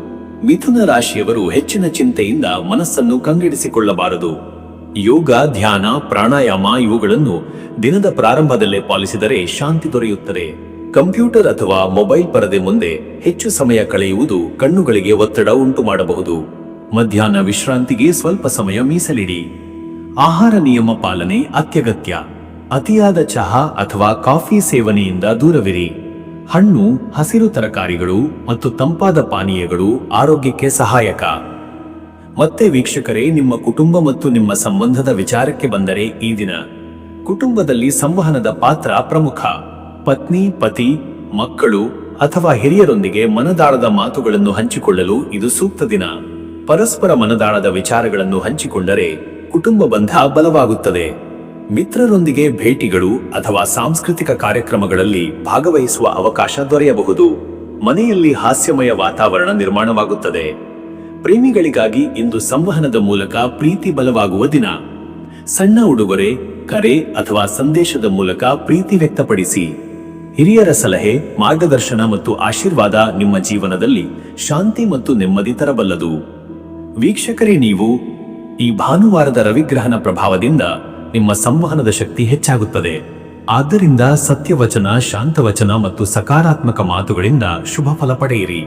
ಮಿಥುನ ರಾಶಿಯವರು ಹೆಚ್ಚಿನ ಚಿಂತೆಯಿಂದ ಮನಸ್ಸನ್ನು ಕಂಗೆಡಿಸಿಕೊಳ್ಳಬಾರದು. ಯೋಗ, ಧ್ಯಾನ, ಪ್ರಾಣಾಯಾಮ ಇವುಗಳನ್ನು ದಿನದ ಪ್ರಾರಂಭದಲ್ಲೇ ಪಾಲಿಸಿದರೆ ಶಾಂತಿ ದೊರೆಯುತ್ತದೆ. ಕಂಪ್ಯೂಟರ್ ಅಥವಾ ಮೊಬೈಲ್ ಪರದೆ ಮುಂದೆ ಹೆಚ್ಚು ಸಮಯ ಕಳೆಯುವುದು ಕಣ್ಣುಗಳಿಗೆ ಒತ್ತಡ ಉಂಟು ಮಾಡಬಹುದು. ಮಧ್ಯಾಹ್ನ ವಿಶ್ರಾಂತಿಗೆ ಸ್ವಲ್ಪ ಸಮಯ ಮೀಸಲಿಡಿ. ಆಹಾರ ನಿಯಮ ಪಾಲನೆ ಅತ್ಯಗತ್ಯ. ಅತಿಯಾದ ಚಹಾ ಅಥವಾ ಕಾಫಿ ಸೇವನೆಯಿಂದ ದೂರವಿರಿ. ಹಣ್ಣು, ಹಸಿರು ತರಕಾರಿಗಳು ಮತ್ತು ತಂಪಾದ ಪಾನೀಯಗಳು ಆರೋಗ್ಯಕ್ಕೆ ಸಹಾಯಕ. ಮತ್ತೆ ವೀಕ್ಷಕರೇ, ನಿಮ್ಮ ಕುಟುಂಬ ಮತ್ತು ನಿಮ್ಮ ಸಂಬಂಧದ ವಿಚಾರಕ್ಕೆ ಬಂದರೆ, ಈ ದಿನ ಕುಟುಂಬದಲ್ಲಿ ಸಂವಹನದ ಪಾತ್ರ ಪ್ರಮುಖ. ಪತ್ನಿ, ಪತಿ, ಮಕ್ಕಳು ಅಥವಾ ಹಿರಿಯರೊಂದಿಗೆ ಮನದಾಳದ ಮಾತುಗಳನ್ನು ಹಂಚಿಕೊಳ್ಳಲು ಇದು ಸೂಕ್ತ ದಿನ. ಪರಸ್ಪರ ಮನದಾಳದ ವಿಚಾರಗಳನ್ನು ಹಂಚಿಕೊಂಡರೆ ಕುಟುಂಬ ಬಂಧ ಬಲವಾಗುತ್ತದೆ. ಮಿತ್ರರೊಂದಿಗೆ ಭೇಟಿಗಳು ಅಥವಾ ಸಾಂಸ್ಕೃತಿಕ ಕಾರ್ಯಕ್ರಮಗಳಲ್ಲಿ ಭಾಗವಹಿಸುವ ಅವಕಾಶ ದೊರೆಯಬಹುದು. ಮನೆಯಲ್ಲಿ ಹಾಸ್ಯಮಯ ವಾತಾವರಣ ನಿರ್ಮಾಣವಾಗುತ್ತದೆ. ಪ್ರೇಮಿಗಳಿಗಾಗಿ ಇಂದು ಸಂವಹನದ ಮೂಲಕ ಪ್ರೀತಿ ಬಲವಾಗುವ ದಿನ. ಸಣ್ಣ ಉಡುಗೊರೆ, ಕರೆ ಅಥವಾ ಸಂದೇಶದ ಮೂಲಕ ಪ್ರೀತಿ ವ್ಯಕ್ತಪಡಿಸಿ. ಹಿರಿಯರ ಸಲಹೆ, ಮಾರ್ಗದರ್ಶನ ಮತ್ತು ಆಶೀರ್ವಾದ ನಿಮ್ಮ ಜೀವನದಲ್ಲಿ ಶಾಂತಿ ಮತ್ತು ನೆಮ್ಮದಿ ತರಬಲ್ಲದು. ವೀಕ್ಷಕರೇ, ನೀವು ಈ ಭಾನುವಾರದ ರವಿಗ್ರಹಣ ಪ್ರಭಾವದಿಂದ ನಿಮ್ಮ ಸಂವಹನದ ಶಕ್ತಿ ಹೆಚ್ಚಾಗುತ್ತದೆ. ಆದ್ದರಿಂದ ಸತ್ಯವಚನ, ಶಾಂತವಚನ ಮತ್ತು ಸಕಾರಾತ್ಮಕ ಮಾತುಗಳಿಂದ ಶುಭ ಫಲ ಪಡೆಯಿರಿ.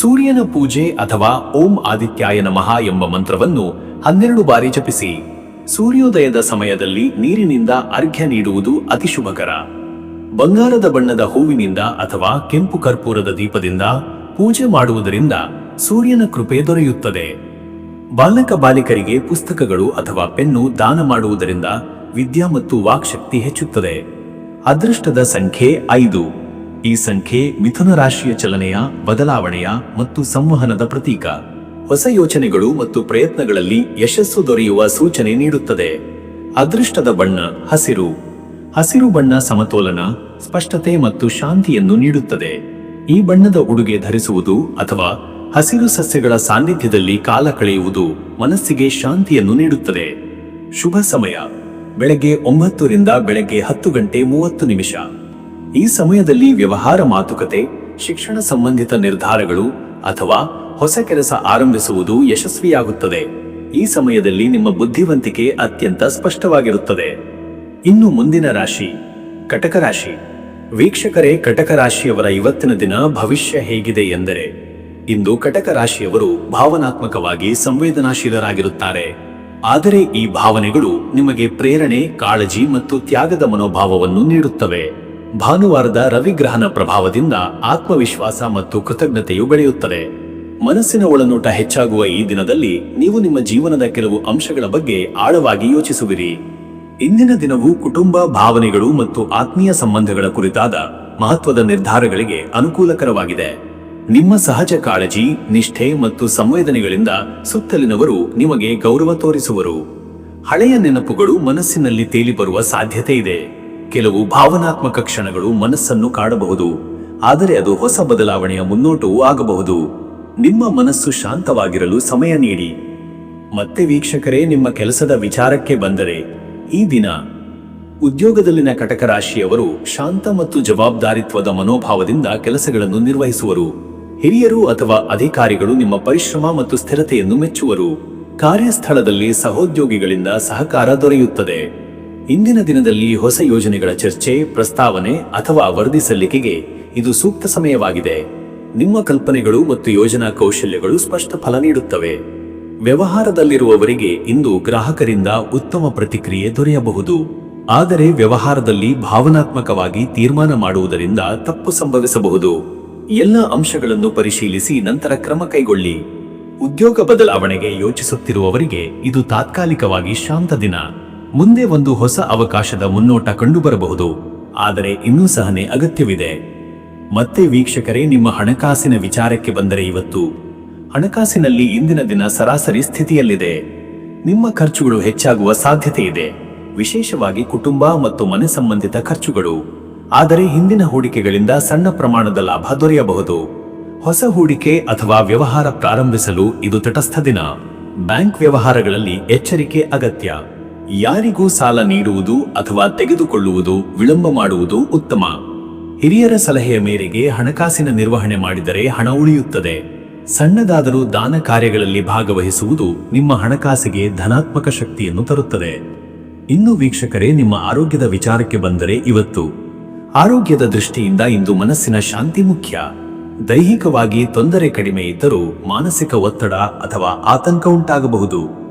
ಸೂರ್ಯನ ಪೂಜೆ ಅಥವಾ ಓಂ ಆದಿತ್ಯಾಯ ನಮಃ ಎಂಬ ಮಂತ್ರವನ್ನು 12 ಬಾರಿ ಜಪಿಸಿ. ಸೂರ್ಯೋದಯದ ಸಮಯದಲ್ಲಿ ನೀರಿನಿಂದ ಅರ್ಘ್ಯ ನೀಡುವುದು ಅತಿ ಶುಭಕರ. ಬಂಗಾರದ ಬಣ್ಣದ ಹೂವಿನಿಂದ ಅಥವಾ ಕೆಂಪು ಕರ್ಪೂರದ ದೀಪದಿಂದ ಪೂಜೆ ಮಾಡುವುದರಿಂದ ಸೂರ್ಯನ ಕೃಪೆ ದೊರೆಯುತ್ತದೆ. ಬಾಲಕ ಬಾಲಿಕರಿಗೆ ಪುಸ್ತಕಗಳು ಅಥವಾ ಪೆನ್ನು ದಾನ ಮಾಡುವುದರಿಂದ ವಿದ್ಯಾ ಮತ್ತು ವಾಕ್ಶಕ್ತಿ ಹೆಚ್ಚುತ್ತದೆ. ಅದೃಷ್ಟದ ಸಂಖ್ಯೆ 5. ಈ ಸಂಖ್ಯೆ ಮಿಥುನ ರಾಶಿಯ ಚಲನೆಯ, ಬದಲಾವಣೆಯ ಮತ್ತು ಸಂವಹನದ ಪ್ರತೀಕ. ಹೊಸ ಯೋಚನೆಗಳು ಮತ್ತು ಪ್ರಯತ್ನಗಳಲ್ಲಿ ಯಶಸ್ಸು ದೊರೆಯುವ ಸೂಚನೆ ನೀಡುತ್ತದೆ. ಅದೃಷ್ಟದ ಬಣ್ಣ ಹಸಿರು. ಹಸಿರು ಬಣ್ಣ ಸಮತೋಲನ, ಸ್ಪಷ್ಟತೆ ಮತ್ತು ಶಾಂತಿಯನ್ನು ನೀಡುತ್ತದೆ. ಈ ಬಣ್ಣದ ಉಡುಗೆ ಧರಿಸುವುದು ಅಥವಾ ಹಸಿರು ಸಸ್ಯಗಳ ಸಾನ್ನಿಧ್ಯದಲ್ಲಿ ಕಾಲ ಕಳೆಯುವುದು ಮನಸ್ಸಿಗೆ ಶಾಂತಿಯನ್ನು ನೀಡುತ್ತದೆ. ಶುಭ ಸಮಯ ಬೆಳಗ್ಗೆ 9 ರಿಂದ ಬೆಳಗ್ಗೆ 10:30. ಈ ಸಮಯದಲ್ಲಿ ವ್ಯವಹಾರ, ಮಾತುಕತೆ, ಶಿಕ್ಷಣ ಸಂಬಂಧಿತ ನಿರ್ಧಾರಗಳು ಅಥವಾ ಹೊಸ ಕೆಲಸ ಆರಂಭಿಸುವುದು ಯಶಸ್ವಿಯಾಗುತ್ತದೆ. ಈ ಸಮಯದಲ್ಲಿ ನಿಮ್ಮ ಬುದ್ಧಿವಂತಿಕೆ ಅತ್ಯಂತ ಸ್ಪಷ್ಟವಾಗಿರುತ್ತದೆ. ಇನ್ನು ಮುಂದಿನ ರಾಶಿ ಕಟಕ ರಾಶಿ. ವೀಕ್ಷಕರೇ, ಕಟಕ ರಾಶಿಯವರ ಇವತ್ತಿನ ದಿನ ಭವಿಷ್ಯ ಹೇಗಿದೆ ಎಂದರೆ, ಇಂದು ಕಟಕ ರಾಶಿಯವರು ಭಾವನಾತ್ಮಕವಾಗಿ ಸಂವೇದನಾಶೀಲರಾಗಿರುತ್ತಾರೆ. ಆದರೆ ಈ ಭಾವನೆಗಳು ನಿಮಗೆ ಪ್ರೇರಣೆ, ಕಾಳಜಿ ಮತ್ತು ತ್ಯಾಗದ ಮನೋಭಾವವನ್ನು ನೀಡುತ್ತವೆ. ಭಾನುವಾರದ ರವಿಗ್ರಹಣ ಪ್ರಭಾವದಿಂದ ಆತ್ಮವಿಶ್ವಾಸ ಮತ್ತು ಕೃತಜ್ಞತೆಯು ಬೆಳೆಯುತ್ತದೆ. ಮನಸ್ಸಿನ ಒಳನೋಟ ಹೆಚ್ಚಾಗುವ ಈ ದಿನದಲ್ಲಿ ನೀವು ನಿಮ್ಮ ಜೀವನದ ಕೆಲವು ಅಂಶಗಳ ಬಗ್ಗೆ ಆಳವಾಗಿ ಯೋಚಿಸುವಿರಿ. ಇಂದಿನ ದಿನವು ಕುಟುಂಬ, ಭಾವನೆಗಳು ಮತ್ತು ಆತ್ಮೀಯ ಸಂಬಂಧಗಳ ಕುರಿತಾದ ಮಹತ್ವದ ನಿರ್ಧಾರಗಳಿಗೆ ಅನುಕೂಲಕರವಾಗಿದೆ. ನಿಮ್ಮ ಸಹಜ ಕಾಳಜಿ, ನಿಷ್ಠೆ ಮತ್ತು ಸಂವೇದನೆಗಳಿಂದ ಸುತ್ತಲಿನವರು ನಿಮಗೆ ಗೌರವ ತೋರಿಸುವರು. ಹಳೆಯ ನೆನಪುಗಳು ಮನಸ್ಸಿನಲ್ಲಿ ತೇಲಿ ಬರುವ ಸಾಧ್ಯತೆ ಇದೆ. ಕೆಲವು ಭಾವನಾತ್ಮಕ ಕ್ಷಣಗಳು ಮನಸ್ಸನ್ನು ಕಾಡಬಹುದು, ಆದರೆ ಅದು ಹೊಸ ಬದಲಾವಣೆಯ ಮುನ್ನೋಟವೂ ಆಗಬಹುದು. ನಿಮ್ಮ ಮನಸ್ಸು ಶಾಂತವಾಗಿರಲು ಸಮಯ ನೀಡಿ. ಮತ್ತೆ ವೀಕ್ಷಕರೇ, ನಿಮ್ಮ ಕೆಲಸದ ವಿಚಾರಕ್ಕೆ ಬಂದರೆ, ಈ ದಿನ ಉದ್ಯೋಗದಲ್ಲಿನ ಕಟಕ ರಾಶಿಯವರು ಶಾಂತ ಮತ್ತು ಜವಾಬ್ದಾರಿತ್ವದ ಮನೋಭಾವದಿಂದ ಕೆಲಸಗಳನ್ನು ನಿರ್ವಹಿಸುವರು. ಹಿರಿಯರು ಅಥವಾ ಅಧಿಕಾರಿಗಳು ನಿಮ್ಮ ಪರಿಶ್ರಮ ಮತ್ತು ಸ್ಥಿರತೆಯನ್ನು ಮೆಚ್ಚುವರು. ಕಾರ್ಯಸ್ಥಳದಲ್ಲಿ ಸಹೋದ್ಯೋಗಿಗಳಿಂದ ಸಹಕಾರ ದೊರೆಯುತ್ತದೆ. ಇಂದಿನ ದಿನದಲ್ಲಿ ಹೊಸ ಯೋಜನೆಗಳ ಚರ್ಚೆ, ಪ್ರಸ್ತಾವನೆ ಅಥವಾ ವರದಿ ಸಲ್ಲಿಕೆಗೆ ಇದು ಸೂಕ್ತ ಸಮಯವಾಗಿದೆ. ನಿಮ್ಮ ಕಲ್ಪನೆಗಳು ಮತ್ತು ಯೋಜನಾ ಕೌಶಲ್ಯಗಳು ಸ್ಪಷ್ಟ ಫಲ ನೀಡುತ್ತವೆ. ವ್ಯವಹಾರದಲ್ಲಿರುವವರಿಗೆ ಇಂದು ಗ್ರಾಹಕರಿಂದ ಉತ್ತಮ ಪ್ರತಿಕ್ರಿಯೆ ದೊರೆಯಬಹುದು. ಆದರೆ ವ್ಯವಹಾರದಲ್ಲಿ ಭಾವನಾತ್ಮಕವಾಗಿ ತೀರ್ಮಾನ ಮಾಡುವುದರಿಂದ ತಪ್ಪು ಸಂಭವಿಸಬಹುದು. ಎಲ್ಲ ಅಂಶಗಳನ್ನು ಪರಿಶೀಲಿಸಿ ನಂತರ ಕ್ರಮ ಕೈಗೊಳ್ಳಿ. ಉದ್ಯೋಗ ಬದಲಾವಣೆಗೆ ಯೋಚಿಸುತ್ತಿರುವವರಿಗೆ ಇದು ತಾತ್ಕಾಲಿಕವಾಗಿ ಶಾಂತ ದಿನ. ಮುಂದೆ ಒಂದು ಹೊಸ ಅವಕಾಶದ ಮುನ್ನೋಟ ಕಂಡುಬರಬಹುದು, ಆದರೆ ಇನ್ನೂ ಸಹನೆ ಅಗತ್ಯವಿದೆ. ಮತ್ತೆ ವೀಕ್ಷಕರೇ, ನಿಮ್ಮ ಹಣಕಾಸಿನ ವಿಚಾರಕ್ಕೆ ಬಂದರೆ, ಇವತ್ತು ಹಣಕಾಸಿನಲ್ಲಿ ಇಂದಿನ ದಿನ ಸರಾಸರಿ ಸ್ಥಿತಿಯಲ್ಲಿದೆ. ನಿಮ್ಮ ಖರ್ಚುಗಳು ಹೆಚ್ಚಾಗುವ ಸಾಧ್ಯತೆ ಇದೆ, ವಿಶೇಷವಾಗಿ ಕುಟುಂಬ ಮತ್ತು ಮನೆ ಸಂಬಂಧಿತ ಖರ್ಚುಗಳು. ಆದರೆ ಹಿಂದಿನ ಹೂಡಿಕೆಗಳಿಂದ ಸಣ್ಣ ಪ್ರಮಾಣದ ಲಾಭ ದೊರೆಯಬಹುದು. ಹೊಸ ಹೂಡಿಕೆ ಅಥವಾ ವ್ಯವಹಾರ ಪ್ರಾರಂಭಿಸಲು ಇದು ತಟಸ್ಥ ದಿನ. ಬ್ಯಾಂಕ್ ವ್ಯವಹಾರಗಳಲ್ಲಿ ಎಚ್ಚರಿಕೆ ಅಗತ್ಯ. ಯಾರಿಗೂ ಸಾಲ ನೀಡುವುದು ಅಥವಾ ತೆಗೆದುಕೊಳ್ಳುವುದು ವಿಳಂಬ ಮಾಡುವುದು ಉತ್ತಮ. ಹಿರಿಯರ ಸಲಹೆಯ ಮೇರೆಗೆ ಹಣಕಾಸಿನ ನಿರ್ವಹಣೆ ಮಾಡಿದರೆ ಹಣ ಉಳಿಯುತ್ತದೆ. ಸಣ್ಣದಾದರೂ ದಾನ ಕಾರ್ಯಗಳಲ್ಲಿ ಭಾಗವಹಿಸುವುದು ನಿಮ್ಮ ಹಣಕಾಸಿಗೆ ಧನಾತ್ಮಕ ಶಕ್ತಿಯನ್ನು ತರುತ್ತದೆ. ಇನ್ನು ವೀಕ್ಷಕರೇ, ನಿಮ್ಮ ಆರೋಗ್ಯದ ವಿಚಾರಕ್ಕೆ ಬಂದರೆ, ಇವತ್ತು ಆರೋಗ್ಯದ ದೃಷ್ಟಿಯಿಂದ ಇಂದು ಮನಸ್ಸಿನ ಶಾಂತಿ ಮುಖ್ಯ. ದೈಹಿಕವಾಗಿ ತೊಂದರೆ ಕಡಿಮೆ ಇದ್ದರೂ ಮಾನಸಿಕ ಒತ್ತಡ ಅಥವಾ ಆತಂಕ ಉಂಟಾಗಬಹುದು.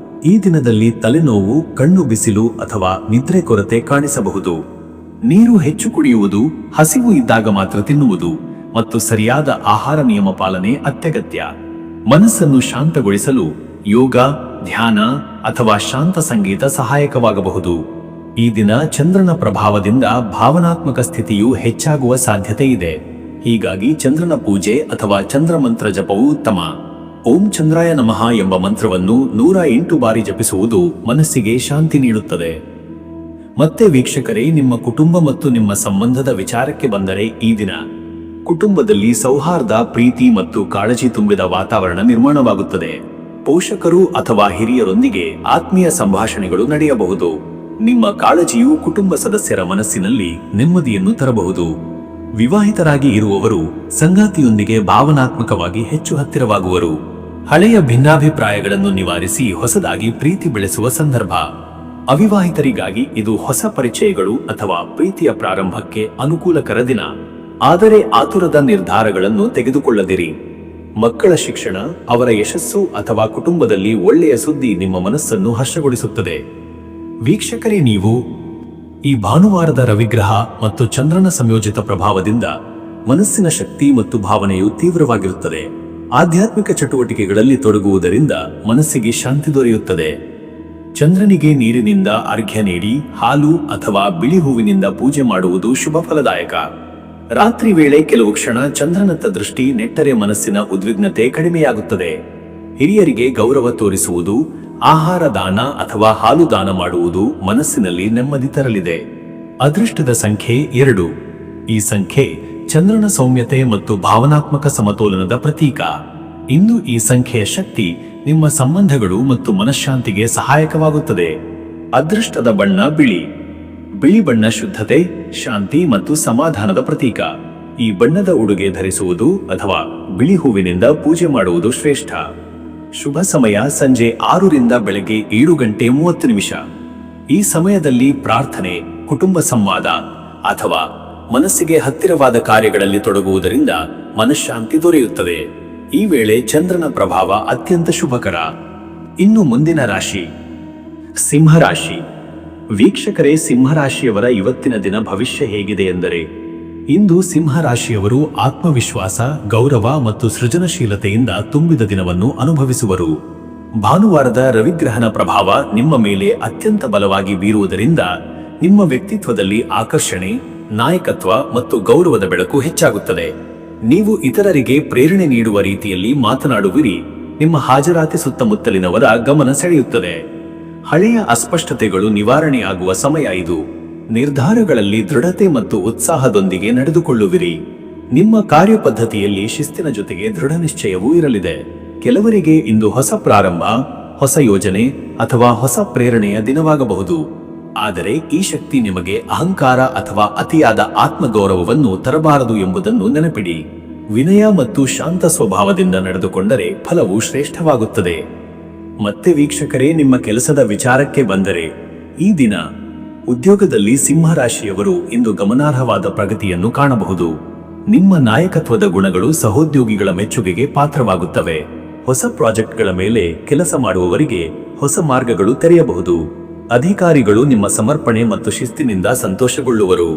ಈ ದಿನದಲ್ಲಿ ತಲೆನೋವು, ಕಣ್ಣು ಬಿಸಿಲು ಅಥವಾ ನಿದ್ರೆ ಕೊರತೆ ಕಾಣಿಸಬಹುದು. ನೀರು ಹೆಚ್ಚು ಕುಡಿಯುವುದು, ಹಸಿವು ಇದ್ದಾಗ ಮಾತ್ರ ತಿನ್ನುವುದು ಮತ್ತು ಸರಿಯಾದ ಆಹಾರ ನಿಯಮ ಪಾಲನೆ ಅತ್ಯಗತ್ಯ. ಮನಸ್ಸನ್ನು ಶಾಂತಗೊಳಿಸಲು ಯೋಗ, ಧ್ಯಾನ ಅಥವಾ ಶಾಂತ ಸಂಗೀತ ಸಹಾಯಕವಾಗಬಹುದು. ಈ ದಿನ ಚಂದ್ರನ ಪ್ರಭಾವದಿಂದ ಭಾವನಾತ್ಮಕ ಸ್ಥಿತಿಯು ಹೆಚ್ಚಾಗುವ ಸಾಧ್ಯತೆ ಇದೆ. ಹೀಗಾಗಿ ಚಂದ್ರನ ಪೂಜೆ ಅಥವಾ ಚಂದ್ರಮಂತ್ರ ಜಪವು ಉತ್ತಮ. ಓಂ ಚಂದ್ರಾಯ ನಮಃ ಎಂಬ ಮಂತ್ರವನ್ನು 108 ಬಾರಿ ಜಪಿಸುವುದು ಮನಸ್ಸಿಗೆ ಶಾಂತಿ ನೀಡುತ್ತದೆ. ಮತ್ತೆ ವೀಕ್ಷಕರೇ, ನಿಮ್ಮ ಕುಟುಂಬ ಮತ್ತು ನಿಮ್ಮ ಸಂಬಂಧದ ವಿಚಾರಕ್ಕೆ ಬಂದರೆ ಈ ದಿನ ಕುಟುಂಬದಲ್ಲಿ ಸೌಹಾರ್ದ, ಪ್ರೀತಿ ಮತ್ತು ಕಾಳಜಿ ತುಂಬಿದ ವಾತಾವರಣ ನಿರ್ಮಾಣವಾಗುತ್ತದೆ. ಪೋಷಕರು ಅಥವಾ ಹಿರಿಯರೊಂದಿಗೆ ಆತ್ಮೀಯ ಸಂಭಾಷಣೆಗಳು ನಡೆಯಬಹುದು. ನಿಮ್ಮ ಕಾಳಜಿಯು ಕುಟುಂಬ ಸದಸ್ಯರ ಮನಸ್ಸಿನಲ್ಲಿ ನೆಮ್ಮದಿಯನ್ನು ತರಬಹುದು. ವಿವಾಹಿತರಾಗಿ ಇರುವವರು ಸಂಗಾತಿಯೊಂದಿಗೆ ಭಾವನಾತ್ಮಕವಾಗಿ ಹೆಚ್ಚು ಹತ್ತಿರವಾಗುವರು. ಹಳೆಯ ಭಿನ್ನಾಭಿಪ್ರಾಯಗಳನ್ನು ನಿವಾರಿಸಿ ಹೊಸದಾಗಿ ಪ್ರೀತಿ ಬೆಳೆಸುವ ಸಂದರ್ಭ. ಅವಿವಾಹಿತರಿಗಾಗಿ ಇದು ಹೊಸ ಪರಿಚಯಗಳು ಅಥವಾ ಪ್ರೀತಿಯ ಪ್ರಾರಂಭಕ್ಕೆ ಅನುಕೂಲಕರ ದಿನ. ಆದರೆ ಆತುರದ ನಿರ್ಧಾರಗಳನ್ನು ತೆಗೆದುಕೊಳ್ಳದಿರಿ. ಮಕ್ಕಳ ಶಿಕ್ಷಣ, ಅವರ ಯಶಸ್ಸು ಅಥವಾ ಕುಟುಂಬದಲ್ಲಿ ಒಳ್ಳೆಯ ಸುದ್ದಿ ನಿಮ್ಮ ಮನಸ್ಸನ್ನು ಹರ್ಷಗೊಳಿಸುತ್ತದೆ. ವೀಕ್ಷಕರೇ, ನೀವು ಈ ಭಾನುವಾರದ ರವಿಗ್ರಹ ಮತ್ತು ಚಂದ್ರನ ಸಂಯೋಜಿತ ಪ್ರಭಾವದಿಂದ ಮನಸ್ಸಿನ ಶಕ್ತಿ ಮತ್ತು ಭಾವನೆಯು ತೀವ್ರವಾಗಿರುತ್ತದೆ. ಆಧ್ಯಾತ್ಮಿಕ ಚಟುವಟಿಕೆಗಳಲ್ಲಿ ತೊಡಗುವುದರಿಂದ ಮನಸ್ಸಿಗೆ ಶಾಂತಿ ದೊರೆಯುತ್ತದೆ. ಚಂದ್ರನಿಗೆ ನೀರಿನಿಂದ ಅರ್ಘ್ಯ ನೀಡಿ ಹಾಲು ಅಥವಾ ಬಿಳಿ ಹೂವಿನಿಂದ ಪೂಜೆ ಮಾಡುವುದು ಶುಭ ಫಲದಾಯಕ. ರಾತ್ರಿ ವೇಳೆ ಕೆಲವು ಕ್ಷಣ ಚಂದ್ರನತ್ತ ದೃಷ್ಟಿ ನೆಟ್ಟರೆ ಮನಸ್ಸಿನ ಉದ್ವಿಗ್ನತೆ ಕಡಿಮೆಯಾಗುತ್ತದೆ. ಹಿರಿಯರಿಗೆ ಗೌರವ ತೋರಿಸುವುದು, ಆಹಾರ ದಾನ ಅಥವಾ ಹಾಲು ದಾನ ಮಾಡುವುದು ಮನಸ್ಸಿನಲ್ಲಿ ನೆಮ್ಮದಿ ತರಲಿದೆ. ಅದೃಷ್ಟದ ಸಂಖ್ಯೆ 2. ಈ ಸಂಖ್ಯೆ ಚಂದ್ರನ ಸೌಮ್ಯತೆ ಮತ್ತು ಭಾವನಾತ್ಮಕ ಸಮತೋಲನದ ಪ್ರತೀಕ. ಇಂದು ಈ ಸಂಖ್ಯೆಯ ಶಕ್ತಿ ನಿಮ್ಮ ಸಂಬಂಧಗಳು ಮತ್ತು ಮನಃಶಾಂತಿಗೆ ಸಹಾಯಕವಾಗುತ್ತದೆ. ಅದೃಷ್ಟದ ಬಣ್ಣ ಬಿಳಿ. ಬಿಳಿ ಬಣ್ಣ ಶುದ್ಧತೆ, ಶಾಂತಿ ಮತ್ತು ಸಮಾಧಾನದ ಪ್ರತೀಕ. ಈ ಬಣ್ಣದ ಉಡುಗೆ ಧರಿಸುವುದು ಅಥವಾ ಬಿಳಿ ಹೂವಿನಿಂದ ಪೂಜೆ ಮಾಡುವುದು ಶ್ರೇಷ್ಠ. ಶುಭ ಸಮಯ ಸಂಜೆ 6 ರಿಂದ ಬೆಳಗ್ಗೆ 7:30. ಈ ಸಮಯದಲ್ಲಿ ಪ್ರಾರ್ಥನೆ, ಕುಟುಂಬ ಸಂವಾದ ಅಥವಾ ಮನಸ್ಸಿಗೆ ಹತ್ತಿರವಾದ ಕಾರ್ಯಗಳಲ್ಲಿ ತೊಡಗುವುದರಿಂದ ಮನಃಶಾಂತಿ ದೊರೆಯುತ್ತದೆ. ಈ ವೇಳೆ ಚಂದ್ರನ ಪ್ರಭಾವ ಅತ್ಯಂತ ಶುಭಕರ. ಇನ್ನು ಮುಂದಿನ ರಾಶಿ ಸಿಂಹರಾಶಿ. ವೀಕ್ಷಕರೇ, ಸಿಂಹರಾಶಿಯವರ ಇವತ್ತಿನ ದಿನ ಭವಿಷ್ಯ ಹೇಗಿದೆ ಎಂದರೆ, ಇಂದು ಸಿಂಹರಾಶಿಯವರು ಆತ್ಮವಿಶ್ವಾಸ, ಗೌರವ ಮತ್ತು ಸೃಜನಶೀಲತೆಯಿಂದ ತುಂಬಿದ ದಿನವನ್ನು ಅನುಭವಿಸುವರು. ಭಾನುವಾರದ ರವಿಗ್ರಹನ ಪ್ರಭಾವ ನಿಮ್ಮ ಮೇಲೆ ಅತ್ಯಂತ ಬಲವಾಗಿ ಬೀರುವುದರಿಂದ ನಿಮ್ಮ ವ್ಯಕ್ತಿತ್ವದಲ್ಲಿ ಆಕರ್ಷಣೆ, ನಾಯಕತ್ವ ಮತ್ತು ಗೌರವದ ಬೆಳಕು ಹೆಚ್ಚಾಗುತ್ತದೆ. ನೀವು ಇತರರಿಗೆ ಪ್ರೇರಣೆ ನೀಡುವ ರೀತಿಯಲ್ಲಿ ಮಾತನಾಡುವಿರಿ. ನಿಮ್ಮ ಹಾಜರಾತಿ ಸುತ್ತಮುತ್ತಲಿನವರ ಗಮನ ಸೆಳೆಯುತ್ತದೆ. ಹಳೆಯ ಅಸ್ಪಷ್ಟತೆಗಳು ನಿವಾರಣೆಯಾಗುವ ಸಮಯ ಇದು. ನಿರ್ಧಾರಗಳಲ್ಲಿ ದೃಢತೆ ಮತ್ತು ಉತ್ಸಾಹದೊಂದಿಗೆ ನಡೆದುಕೊಳ್ಳುವಿರಿ. ನಿಮ್ಮ ಕಾರ್ಯಪದ್ಧತಿಯಲ್ಲಿ ಶಿಸ್ತಿನ ಜೊತೆಗೆ ದೃಢ ನಿಶ್ಚಯವೂ ಇರಲಿದೆ. ಕೆಲವರಿಗೆ ಇಂದು ಹೊಸ ಪ್ರಾರಂಭ, ಹೊಸ ಯೋಜನೆ ಅಥವಾ ಹೊಸ ಪ್ರೇರಣೆಯ ದಿನವಾಗಬಹುದು. ಆದರೆ ಈ ಶಕ್ತಿ ನಿಮಗೆ ಅಹಂಕಾರ ಅಥವಾ ಅತಿಯಾದ ಆತ್ಮಗೌರವವನ್ನು ತರಬಾರದು ಎಂಬುದನ್ನು ನೆನಪಿಡಿ. ವಿನಯ ಮತ್ತು ಶಾಂತ ಸ್ವಭಾವದಿಂದ ನಡೆದುಕೊಂಡರೆ ಫಲವು ಶ್ರೇಷ್ಠವಾಗುತ್ತದೆ. ಮತ್ತೆ ವೀಕ್ಷಕರೇ, ನಿಮ್ಮ ಕೆಲಸದ ವಿಚಾರಕ್ಕೆ ಬಂದರೆ, ಈ ದಿನ ಉದ್ಯೋಗದಲ್ಲಿ ಸಿಂಹರಾಶಿಯವರು ಇಂದು ಗಮನಾರ್ಹವಾದ ಪ್ರಗತಿಯನ್ನು ಕಾಣಬಹುದು. ನಿಮ್ಮ ನಾಯಕತ್ವದ ಗುಣಗಳು ಸಹೋದ್ಯೋಗಿಗಳ ಮೆಚ್ಚುಗೆಗೆ ಪಾತ್ರವಾಗುತ್ತವೆ. ಹೊಸ ಪ್ರಾಜೆಕ್ಟ್ಗಳ ಮೇಲೆ ಕೆಲಸ ಮಾಡುವವರಿಗೆ ಹೊಸ ಮಾರ್ಗಗಳು ತೆರೆಯಬಹುದು. ಅಧಿಕಾರಿಗಳು ನಿಮ್ಮ ಸಮರ್ಪಣೆ ಮತ್ತು ಶಿಸ್ತಿನಿಂದ ಸಂತೋಷಗೊಳ್ಳುವರು.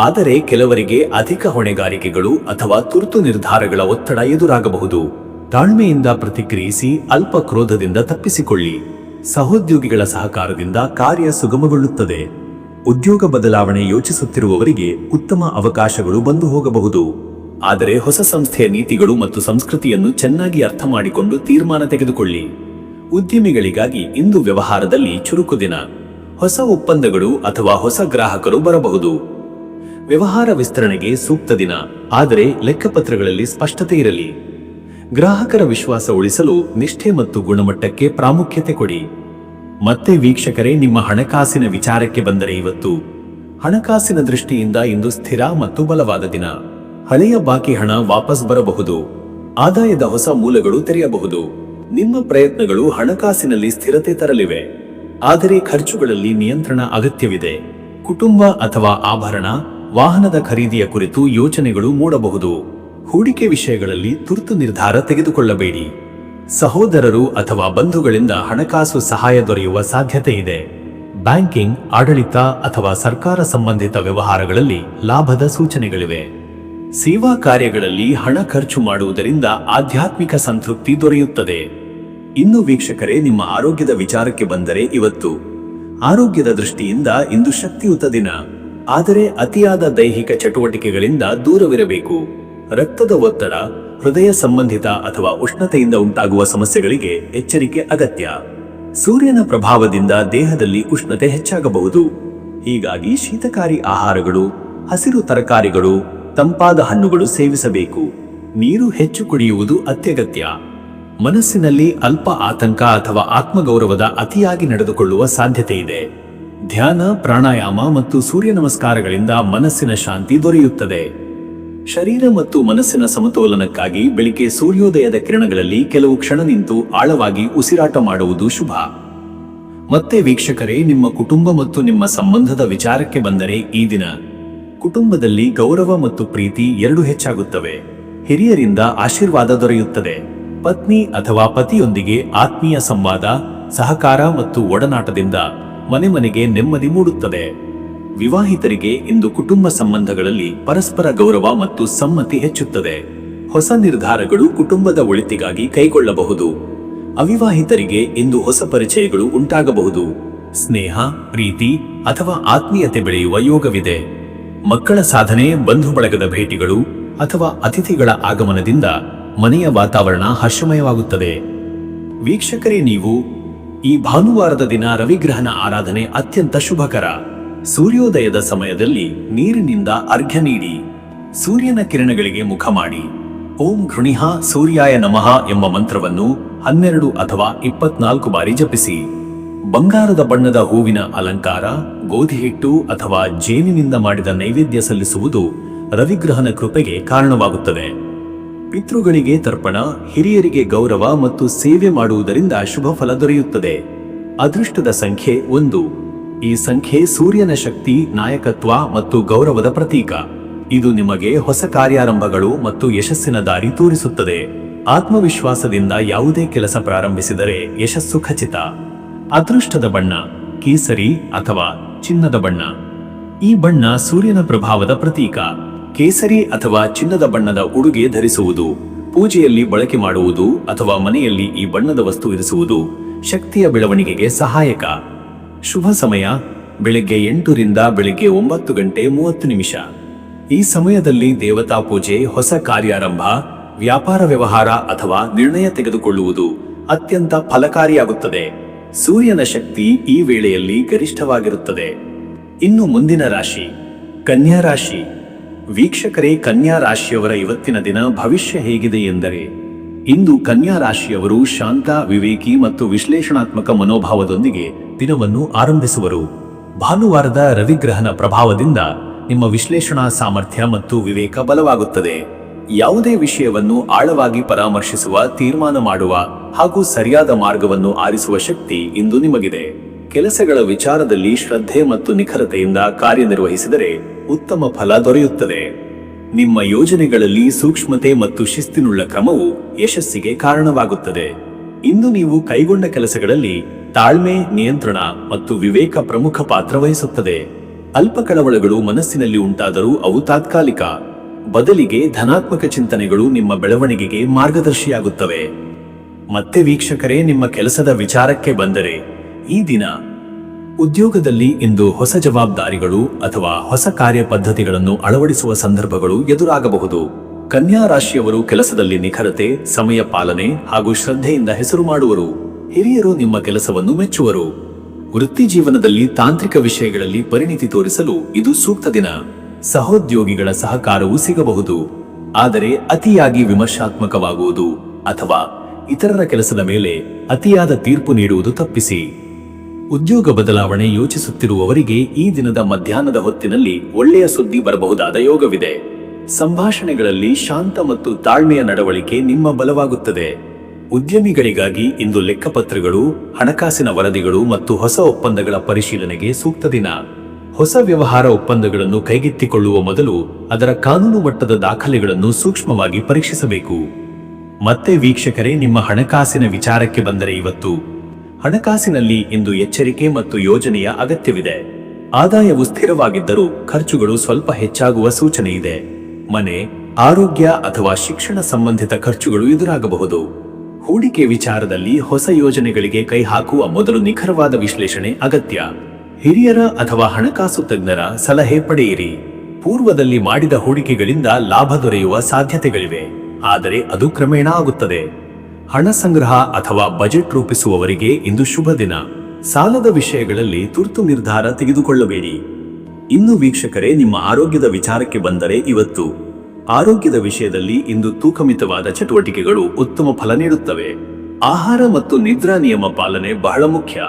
ಆದರೆ ಕೆಲವರಿಗೆ ಅಧಿಕ ಹೊಣೆಗಾರಿಕೆಗಳು ಅಥವಾ ತುರ್ತು ನಿರ್ಧಾರಗಳ ಒತ್ತಡ ಎದುರಾಗಬಹುದು. ತಾಳ್ಮೆಯಿಂದ ಪ್ರತಿಕ್ರಿಯಿಸಿ, ಅಲ್ಪ ಕ್ರೋಧದಿಂದ ತಪ್ಪಿಸಿಕೊಳ್ಳಿ. ಸಹೋದ್ಯೋಗಿಗಳ ಸಹಕಾರದಿಂದ ಕಾರ್ಯ ಸುಗಮಗೊಳ್ಳುತ್ತದೆ. ಉದ್ಯೋಗ ಬದಲಾವಣೆ ಯೋಚಿಸುತ್ತಿರುವವರಿಗೆ ಉತ್ತಮ ಅವಕಾಶಗಳು ಬಂದು ಹೋಗಬಹುದು. ಆದರೆ ಹೊಸ ಸಂಸ್ಥೆಯ ನೀತಿಗಳು ಮತ್ತು ಸಂಸ್ಕೃತಿಯನ್ನು ಚೆನ್ನಾಗಿ ಅರ್ಥ ಮಾಡಿಕೊಂಡು ತೀರ್ಮಾನ ತೆಗೆದುಕೊಳ್ಳಿ. ಉದ್ಯಮಿಗಳಿಗಾಗಿ ಇಂದು ವ್ಯವಹಾರದಲ್ಲಿ ಚುರುಕು ದಿನ. ಹೊಸ ಒಪ್ಪಂದಗಳು ಅಥವಾ ಹೊಸ ಗ್ರಾಹಕರು ಬರಬಹುದು. ವ್ಯವಹಾರ ವಿಸ್ತರಣೆಗೆ ಸೂಕ್ತ ದಿನ, ಆದರೆ ಲೆಕ್ಕಪತ್ರಗಳಲ್ಲಿ ಸ್ಪಷ್ಟತೆ ಇರಲಿ. ಗ್ರಾಹಕರ ವಿಶ್ವಾಸ ಉಳಿಸಲು ನಿಷ್ಠೆ ಮತ್ತು ಗುಣಮಟ್ಟಕ್ಕೆ ಪ್ರಾಮುಖ್ಯತೆ ಕೊಡಿ. ಮತ್ತೆ ವೀಕ್ಷಕರೇ, ನಿಮ್ಮ ಹಣಕಾಸಿನ ವಿಚಾರಕ್ಕೆ ಬಂದರೆ, ಇವತ್ತು ಹಣಕಾಸಿನ ದೃಷ್ಟಿಯಿಂದ ಇಂದು ಸ್ಥಿರ ಮತ್ತು ಬಲವಾದ ದಿನ. ಹಳೆಯ ಬಾಕಿ ಹಣ ವಾಪಸ್ ಬರಬಹುದು. ಆದಾಯದ ಹೊಸ ಮೂಲಗಳು ತೆರೆಯಬಹುದು. ನಿಮ್ಮ ಪ್ರಯತ್ನಗಳು ಹಣಕಾಸಿನಲ್ಲಿ ಸ್ಥಿರತೆ ತರಲಿವೆ. ಆದರೆ ಖರ್ಚುಗಳಲ್ಲಿ ನಿಯಂತ್ರಣ ಅಗತ್ಯವಿದೆ. ಕುಟುಂಬ ಅಥವಾ ಆಭರಣ, ವಾಹನದ ಖರೀದಿಯ ಕುರಿತು ಯೋಚನೆಗಳು ಮೂಡಬಹುದು. ಹೂಡಿಕೆ ವಿಷಯಗಳಲ್ಲಿ ತುರ್ತು ನಿರ್ಧಾರ ತೆಗೆದುಕೊಳ್ಳಬೇಡಿ. ಸಹೋದರರು ಅಥವಾ ಬಂಧುಗಳಿಂದ ಹಣಕಾಸು ಸಹಾಯ ದೊರೆಯುವ ಸಾಧ್ಯತೆ ಇದೆ. ಬ್ಯಾಂಕಿಂಗ್, ಆಡಳಿತ ಅಥವಾ ಸರ್ಕಾರ ಸಂಬಂಧಿತ ವ್ಯವಹಾರಗಳಲ್ಲಿ ಲಾಭದ ಸೂಚನೆಗಳಿವೆ. ಸೇವಾ ಕಾರ್ಯಗಳಲ್ಲಿ ಹಣ ಖರ್ಚು ಮಾಡುವುದರಿಂದ ಆಧ್ಯಾತ್ಮಿಕ ಸಂತೃಪ್ತಿ ದೊರೆಯುತ್ತದೆ. ಇನ್ನು ವೀಕ್ಷಕರೇ, ನಿಮ್ಮ ಆರೋಗ್ಯದ ವಿಚಾರಕ್ಕೆ ಬಂದರೆ, ಇವತ್ತು ಆರೋಗ್ಯದ ದೃಷ್ಟಿಯಿಂದ ಇಂದು ಶಕ್ತಿಯುತ ದಿನ. ಆದರೆ ಅತಿಯಾದ ದೈಹಿಕ ಚಟುವಟಿಕೆಗಳಿಂದ ದೂರವಿರಬೇಕು. ರಕ್ತದ ಒತ್ತಡ, ಹೃದಯ ಸಂಬಂಧಿತ ಅಥವಾ ಉಷ್ಣತೆಯಿಂದ ಉಂಟಾಗುವ ಸಮಸ್ಯೆಗಳಿಗೆ ಎಚ್ಚರಿಕೆ ಅಗತ್ಯ. ಸೂರ್ಯನ ಪ್ರಭಾವದಿಂದ ದೇಹದಲ್ಲಿ ಉಷ್ಣತೆ ಹೆಚ್ಚಾಗಬಹುದು. ಹೀಗಾಗಿ ಶೀತಕಾರಿ ಆಹಾರಗಳು, ಹಸಿರು ತರಕಾರಿಗಳು, ತಂಪಾದ ಹಣ್ಣುಗಳು ಸೇವಿಸಬೇಕು. ನೀರು ಹೆಚ್ಚು ಕುಡಿಯುವುದು ಅತ್ಯಗತ್ಯ. ಮನಸ್ಸಿನಲ್ಲಿ ಅಲ್ಪ ಆತಂಕ ಅಥವಾ ಆತ್ಮಗೌರವದ ಅತಿಯಾಗಿ ನಡೆದುಕೊಳ್ಳುವ ಸಾಧ್ಯತೆ ಇದೆ. ಧ್ಯಾನ, ಪ್ರಾಣಾಯಾಮ ಮತ್ತು ಸೂರ್ಯ ನಮಸ್ಕಾರಗಳಿಂದ ಮನಸ್ಸಿನ ಶಾಂತಿ ದೊರೆಯುತ್ತದೆ. ಶರೀರ ಮತ್ತು ಮನಸ್ಸಿನ ಸಮತೋಲನಕ್ಕಾಗಿ ಬೆಳಿಗ್ಗೆ ಸೂರ್ಯೋದಯದ ಕಿರಣಗಳಲ್ಲಿ ಕೆಲವು ಕ್ಷಣ ನಿಂತು ಆಳವಾಗಿ ಉಸಿರಾಟ ಮಾಡುವುದು ಶುಭ. ಮತ್ತೆ ವೀಕ್ಷಕರೇ, ನಿಮ್ಮ ಕುಟುಂಬ ಮತ್ತು ನಿಮ್ಮ ಸಂಬಂಧದ ವಿಚಾರಕ್ಕೆ ಬಂದರೆ ಈ ದಿನ ಕುಟುಂಬದಲ್ಲಿ ಗೌರವ ಮತ್ತು ಪ್ರೀತಿ ಎರಡೂ ಹೆಚ್ಚಾಗುತ್ತವೆ. ಹಿರಿಯರಿಂದ ಆಶೀರ್ವಾದ ದೊರೆಯುತ್ತದೆ. ಪತ್ನಿ ಅಥವಾ ಪತಿಯೊಂದಿಗೆ ಆತ್ಮೀಯ ಸಂವಾದ, ಸಹಕಾರ ಮತ್ತು ಒಡನಾಟದಿಂದ ಮನೆಗೆ ನೆಮ್ಮದಿ ಮೂಡುತ್ತದೆ. ವಿವಾಹಿತರಿಗೆ ಇಂದು ಕುಟುಂಬ ಸಂಬಂಧಗಳಲ್ಲಿ ಪರಸ್ಪರ ಗೌರವ ಮತ್ತು ಸಮ್ಮತಿ ಹೆಚ್ಚುತ್ತದೆ. ಹೊಸ ನಿರ್ಧಾರಗಳು ಕುಟುಂಬದ ಒಳಿತಿಗಾಗಿ ಕೈಗೊಳ್ಳಬಹುದು. ಅವಿವಾಹಿತರಿಗೆ ಇಂದು ಹೊಸ ಪರಿಚಯಗಳು ಉಂಟಾಗಬಹುದು. ಸ್ನೇಹ, ಪ್ರೀತಿ ಅಥವಾ ಆತ್ಮೀಯತೆ ಬೆಳೆಯುವ ಯೋಗವಿದೆ. ಮಕ್ಕಳ ಸಾಧನೆ, ಬಂಧು ಬಳಗದ ಭೇಟಿಗಳು ಅಥವಾ ಅತಿಥಿಗಳ ಆಗಮನದಿಂದ ಮನೆಯ ವಾತಾವರಣ ಹರ್ಷಮಯವಾಗುತ್ತದೆ. ವೀಕ್ಷಕರೇ, ನೀವು ಈ ಭಾನುವಾರದ ದಿನ ರವಿಗ್ರಹನ ಆರಾಧನೆ ಅತ್ಯಂತ ಶುಭಕರ. ಸೂರ್ಯೋದಯದ ಸಮಯದಲ್ಲಿ ನೀರಿನಿಂದ ಅರ್ಘ್ಯ ನೀಡಿ ಸೂರ್ಯನ ಕಿರಣಗಳಿಗೆ ಮುಖ ಮಾಡಿ ಓಂ ಘೃಣಿಃ ಸೂರ್ಯಾಯ ನಮಃ ಎಂಬ ಮಂತ್ರವನ್ನು 12 ಅಥವಾ 24 ಬಾರಿ ಜಪಿಸಿ. ಬಂಗಾರದ ಬಣ್ಣದ ಹೂವಿನ ಅಲಂಕಾರ, ಗೋಧಿ ಹಿಟ್ಟು ಅಥವಾ ಜೇನಿನಿಂದ ಮಾಡಿದ ನೈವೇದ್ಯ ಸಲ್ಲಿಸುವುದು ರವಿಗ್ರಹನ ಕೃಪೆಗೆ ಕಾರಣವಾಗುತ್ತದೆ. ಪಿತೃಗಳಿಗೆ ತರ್ಪಣ, ಹಿರಿಯರಿಗೆ ಗೌರವ ಮತ್ತು ಸೇವೆ ಮಾಡುವುದರಿಂದ ಶುಭ ಫಲ ದೊರೆಯುತ್ತದೆ. ಅದೃಷ್ಟದ ಸಂಖ್ಯೆ 1. ಈ ಸಂಖ್ಯೆ ಸೂರ್ಯನ ಶಕ್ತಿ, ನಾಯಕತ್ವ ಮತ್ತು ಗೌರವದ ಪ್ರತೀಕ. ಇದು ನಿಮಗೆ ಹೊಸ ಕಾರ್ಯಾರಂಭಗಳು ಮತ್ತು ಯಶಸ್ಸಿನ ದಾರಿ ತೋರಿಸುತ್ತದೆ. ಆತ್ಮವಿಶ್ವಾಸದಿಂದ ಯಾವುದೇ ಕೆಲಸ ಪ್ರಾರಂಭಿಸಿದರೆ ಯಶಸ್ಸು ಖಚಿತ. ಅದೃಷ್ಟದ ಬಣ್ಣ ಕೇಸರಿ ಅಥವಾ ಚಿನ್ನದ ಬಣ್ಣ. ಈ ಬಣ್ಣ ಸೂರ್ಯನ ಪ್ರಭಾವದ ಪ್ರತೀಕ. ಕೇಸರಿ ಅಥವಾ ಚಿನ್ನದ ಬಣ್ಣದ ಉಡುಗೆ ಧರಿಸುವುದು, ಪೂಜೆಯಲ್ಲಿ ಬಳಕೆ ಮಾಡುವುದು ಅಥವಾ ಮನೆಯಲ್ಲಿ ಈ ಬಣ್ಣದ ವಸ್ತು ಇರಿಸುವುದು ಶಕ್ತಿಯ ಬೆಳವಣಿಗೆಗೆ ಸಹಾಯಕ. ಶುಭ ಸಮಯ ಬೆಳಗ್ಗೆ 8 ರಿಂದ ಬೆಳಗ್ಗೆ 9:30. ಈ ಸಮಯದಲ್ಲಿ ದೇವತಾ ಪೂಜೆ, ಹೊಸ ಕಾರ್ಯಾರಂಭ, ವ್ಯಾಪಾರ ವ್ಯವಹಾರ ಅಥವಾ ನಿರ್ಣಯ ತೆಗೆದುಕೊಳ್ಳುವುದು ಅತ್ಯಂತ ಫಲಕಾರಿಯಾಗುತ್ತದೆ. ಸೂರ್ಯನ ಶಕ್ತಿ ಈ ವೇಳೆಯಲ್ಲಿ ಗರಿಷ್ಠವಾಗಿರುತ್ತದೆ. ಇನ್ನು ಮುಂದಿನ ರಾಶಿ ಕನ್ಯಾ ರಾಶಿ. ವೀಕ್ಷಕರೇ, ಕನ್ಯಾ ರಾಶಿಯವರ ಇವತ್ತಿನ ದಿನ ಭವಿಷ್ಯ ಹೇಗಿದೆ ಎಂದರೆ, ಇಂದು ಕನ್ಯಾ ರಾಶಿಯವರು ಶಾಂತ, ವಿವೇಕಿ ಮತ್ತು ವಿಶ್ಲೇಷಣಾತ್ಮಕ ಮನೋಭಾವದೊಂದಿಗೆ ದಿನವನ್ನು ಆರಂಭಿಸುವರು. ಭಾನುವಾರದ ರವಿಗ್ರಹನ ಪ್ರಭಾವದಿಂದ ನಿಮ್ಮ ವಿಶ್ಲೇಷಣಾ ಸಾಮರ್ಥ್ಯ ಮತ್ತು ವಿವೇಕ ಬಲವಾಗುತ್ತದೆ. ಯಾವುದೇ ವಿಷಯವನ್ನು ಆಳವಾಗಿ ಪರಾಮರ್ಶಿಸುವ, ತೀರ್ಮಾನ ಮಾಡುವ ಹಾಗೂ ಸರಿಯಾದ ಮಾರ್ಗವನ್ನು ಆರಿಸುವ ಶಕ್ತಿ ಇಂದು ನಿಮಗಿದೆ. ಕೆಲಸಗಳ ವಿಚಾರದಲ್ಲಿ ಶ್ರದ್ಧೆ ಮತ್ತು ನಿಖರತೆಯಿಂದ ಕಾರ್ಯನಿರ್ವಹಿಸಿದರೆ ಉತ್ತಮ ಫಲ ದೊರೆಯುತ್ತದೆ. ನಿಮ್ಮ ಯೋಜನೆಗಳಲ್ಲಿ ಸೂಕ್ಷ್ಮತೆ ಮತ್ತು ಶಿಸ್ತಿನುಳ್ಳ ಕ್ರಮವು ಯಶಸ್ಸಿಗೆ ಕಾರಣವಾಗುತ್ತದೆ. ಇಂದು ನೀವು ಕೈಗೊಂಡ ಕೆಲಸಗಳಲ್ಲಿ ತಾಳ್ಮೆ, ನಿಯಂತ್ರಣ ಮತ್ತು ವಿವೇಕ ಪ್ರಮುಖ ಪಾತ್ರ ವಹಿಸುತ್ತದೆ. ಅಲ್ಪ ಕಳವಳಗಳು ಮನಸ್ಸಿನಲ್ಲಿ ಉಂಟಾದರೂ ಅವು ತಾತ್ಕಾಲಿಕ. ಬದಲಿಗೆ ಧನಾತ್ಮಕ ಚಿಂತನೆಗಳು ನಿಮ್ಮ ಬೆಳವಣಿಗೆಗೆ ಮಾರ್ಗದರ್ಶಿಯಾಗುತ್ತವೆ. ಮತ್ತೆ ವೀಕ್ಷಕರೇ, ನಿಮ್ಮ ಕೆಲಸದ ವಿಚಾರಕ್ಕೆ ಬಂದರೆ, ಈ ದಿನ ಉದ್ಯೋಗದಲ್ಲಿ ಇಂದು ಹೊಸ ಜವಾಬ್ದಾರಿಗಳು ಅಥವಾ ಹೊಸ ಕಾರ್ಯ ಪದ್ಧತಿಗಳನ್ನು ಅಳವಡಿಸುವ ಸಂದರ್ಭಗಳು ಎದುರಾಗಬಹುದು. ಕನ್ಯಾ ರಾಶಿಯವರು ಕೆಲಸದಲ್ಲಿ ನಿಖರತೆ, ಸಮಯ ಪಾಲನೆ ಹಾಗೂ ಶ್ರದ್ಧೆಯಿಂದ ಹೆಸರು ಮಾಡುವರು. ಹಿರಿಯರು ನಿಮ್ಮ ಕೆಲಸವನ್ನು ಮೆಚ್ಚುವರು. ವೃತ್ತಿ ಜೀವನದಲ್ಲಿ ತಾಂತ್ರಿಕ ವಿಷಯಗಳಲ್ಲಿ ಪರಿಣಿತಿ ತೋರಿಸಲು ಇದು ಸೂಕ್ತ ದಿನ. ಸಹೋದ್ಯೋಗಿಗಳ ಸಹಕಾರವೂ ಸಿಗಬಹುದು. ಆದರೆ ಅತಿಯಾಗಿ ವಿಮರ್ಶಾತ್ಮಕವಾಗುವುದು ಅಥವಾ ಇತರರ ಕೆಲಸದ ಮೇಲೆ ಅತಿಯಾದ ತೀರ್ಪು ನೀಡುವುದು ತಪ್ಪಿಸಿ. ಉದ್ಯೋಗ ಬದಲಾವಣೆ ಯೋಚಿಸುತ್ತಿರುವವರಿಗೆ ಈ ದಿನದ ಮಧ್ಯಾಹ್ನದ ಹೊತ್ತಿನಲ್ಲಿ ಒಳ್ಳೆಯ ಸುದ್ದಿ ಬರಬಹುದಾದ ಯೋಗವಿದೆ. ಸಂಭಾಷಣೆಗಳಲ್ಲಿ ಶಾಂತ ಮತ್ತು ತಾಳ್ಮೆಯ ನಡವಳಿಕೆ ನಿಮ್ಮ ಬಲವಾಗುತ್ತದೆ. ಉದ್ಯಮಿಗಳಿಗಾಗಿ ಇಂದು ಲೆಕ್ಕಪತ್ರಗಳು, ಹಣಕಾಸಿನ ವರದಿಗಳು ಮತ್ತು ಹೊಸ ಒಪ್ಪಂದಗಳ ಪರಿಶೀಲನೆಗೆ ಸೂಕ್ತ ದಿನ. ಹೊಸ ವ್ಯವಹಾರ ಒಪ್ಪಂದಗಳನ್ನು ಕೈಗೆತ್ತಿಕೊಳ್ಳುವ ಮೊದಲು ಅದರ ಕಾನೂನು ಮಟ್ಟದ ದಾಖಲೆಗಳನ್ನು ಸೂಕ್ಷ್ಮವಾಗಿ ಪರೀಕ್ಷಿಸಬೇಕು. ಮತ್ತೆ ವೀಕ್ಷಕರೇ, ನಿಮ್ಮ ಹಣಕಾಸಿನ ವಿಚಾರಕ್ಕೆ ಬಂದರೆ, ಇವತ್ತು ಹಣಕಾಸಿನಲ್ಲಿ ಇಂದು ಎಚ್ಚರಿಕೆ ಮತ್ತು ಯೋಜನೆಯ ಅಗತ್ಯವಿದೆ. ಆದಾಯವು ಸ್ಥಿರವಾಗಿದ್ದರೂ ಖರ್ಚುಗಳು ಸ್ವಲ್ಪ ಹೆಚ್ಚಾಗುವ ಸೂಚನೆ ಇದೆ. ಮನೆ, ಆರೋಗ್ಯ ಅಥವಾ ಶಿಕ್ಷಣ ಸಂಬಂಧಿತ ಖರ್ಚುಗಳು ಎದುರಾಗಬಹುದು. ಹೂಡಿಕೆ ವಿಚಾರದಲ್ಲಿ ಹೊಸ ಯೋಜನೆಗಳಿಗೆ ಕೈ ಹಾಕುವ ಮೊದಲು ನಿಖರವಾದ ವಿಶ್ಲೇಷಣೆ ಅಗತ್ಯ. ಹಿರಿಯರ ಅಥವಾ ಹಣಕಾಸು ತಜ್ಞರ ಸಲಹೆ ಪಡೆಯಿರಿ. ಪೂರ್ವದಲ್ಲಿ ಮಾಡಿದ ಹೂಡಿಕೆಗಳಿಂದ ಲಾಭ ದೊರೆಯುವ ಸಾಧ್ಯತೆಗಳಿವೆ, ಆದರೆ ಅದು ಕ್ರಮೇಣ ಆಗುತ್ತದೆ. ಹಣ ಸಂಗ್ರಹ ಅಥವಾ ಬಜೆಟ್ ರೂಪಿಸುವವರಿಗೆ ಇಂದು ಶುಭ ದಿನ. ಸಾಲದ ವಿಷಯಗಳಲ್ಲಿ ತುರ್ತು ನಿರ್ಧಾರ ತೆಗೆದುಕೊಳ್ಳಬೇಡಿ. ಇನ್ನು ವೀಕ್ಷಕರೇ, ನಿಮ್ಮ ಆರೋಗ್ಯದ ವಿಚಾರಕ್ಕೆ ಬಂದರೆ ಇವತ್ತು ಆರೋಗ್ಯದ ವಿಷಯದಲ್ಲಿ ಇಂದು ತೂಕಮಿತವಾದ ಚಟುವಟಿಕೆಗಳು ಉತ್ತಮ ಫಲ ನೀಡುತ್ತವೆ. ಆಹಾರ ಮತ್ತು ನಿದ್ರಾ ನಿಯಮ ಪಾಲನೆ ಬಹಳ ಮುಖ್ಯ.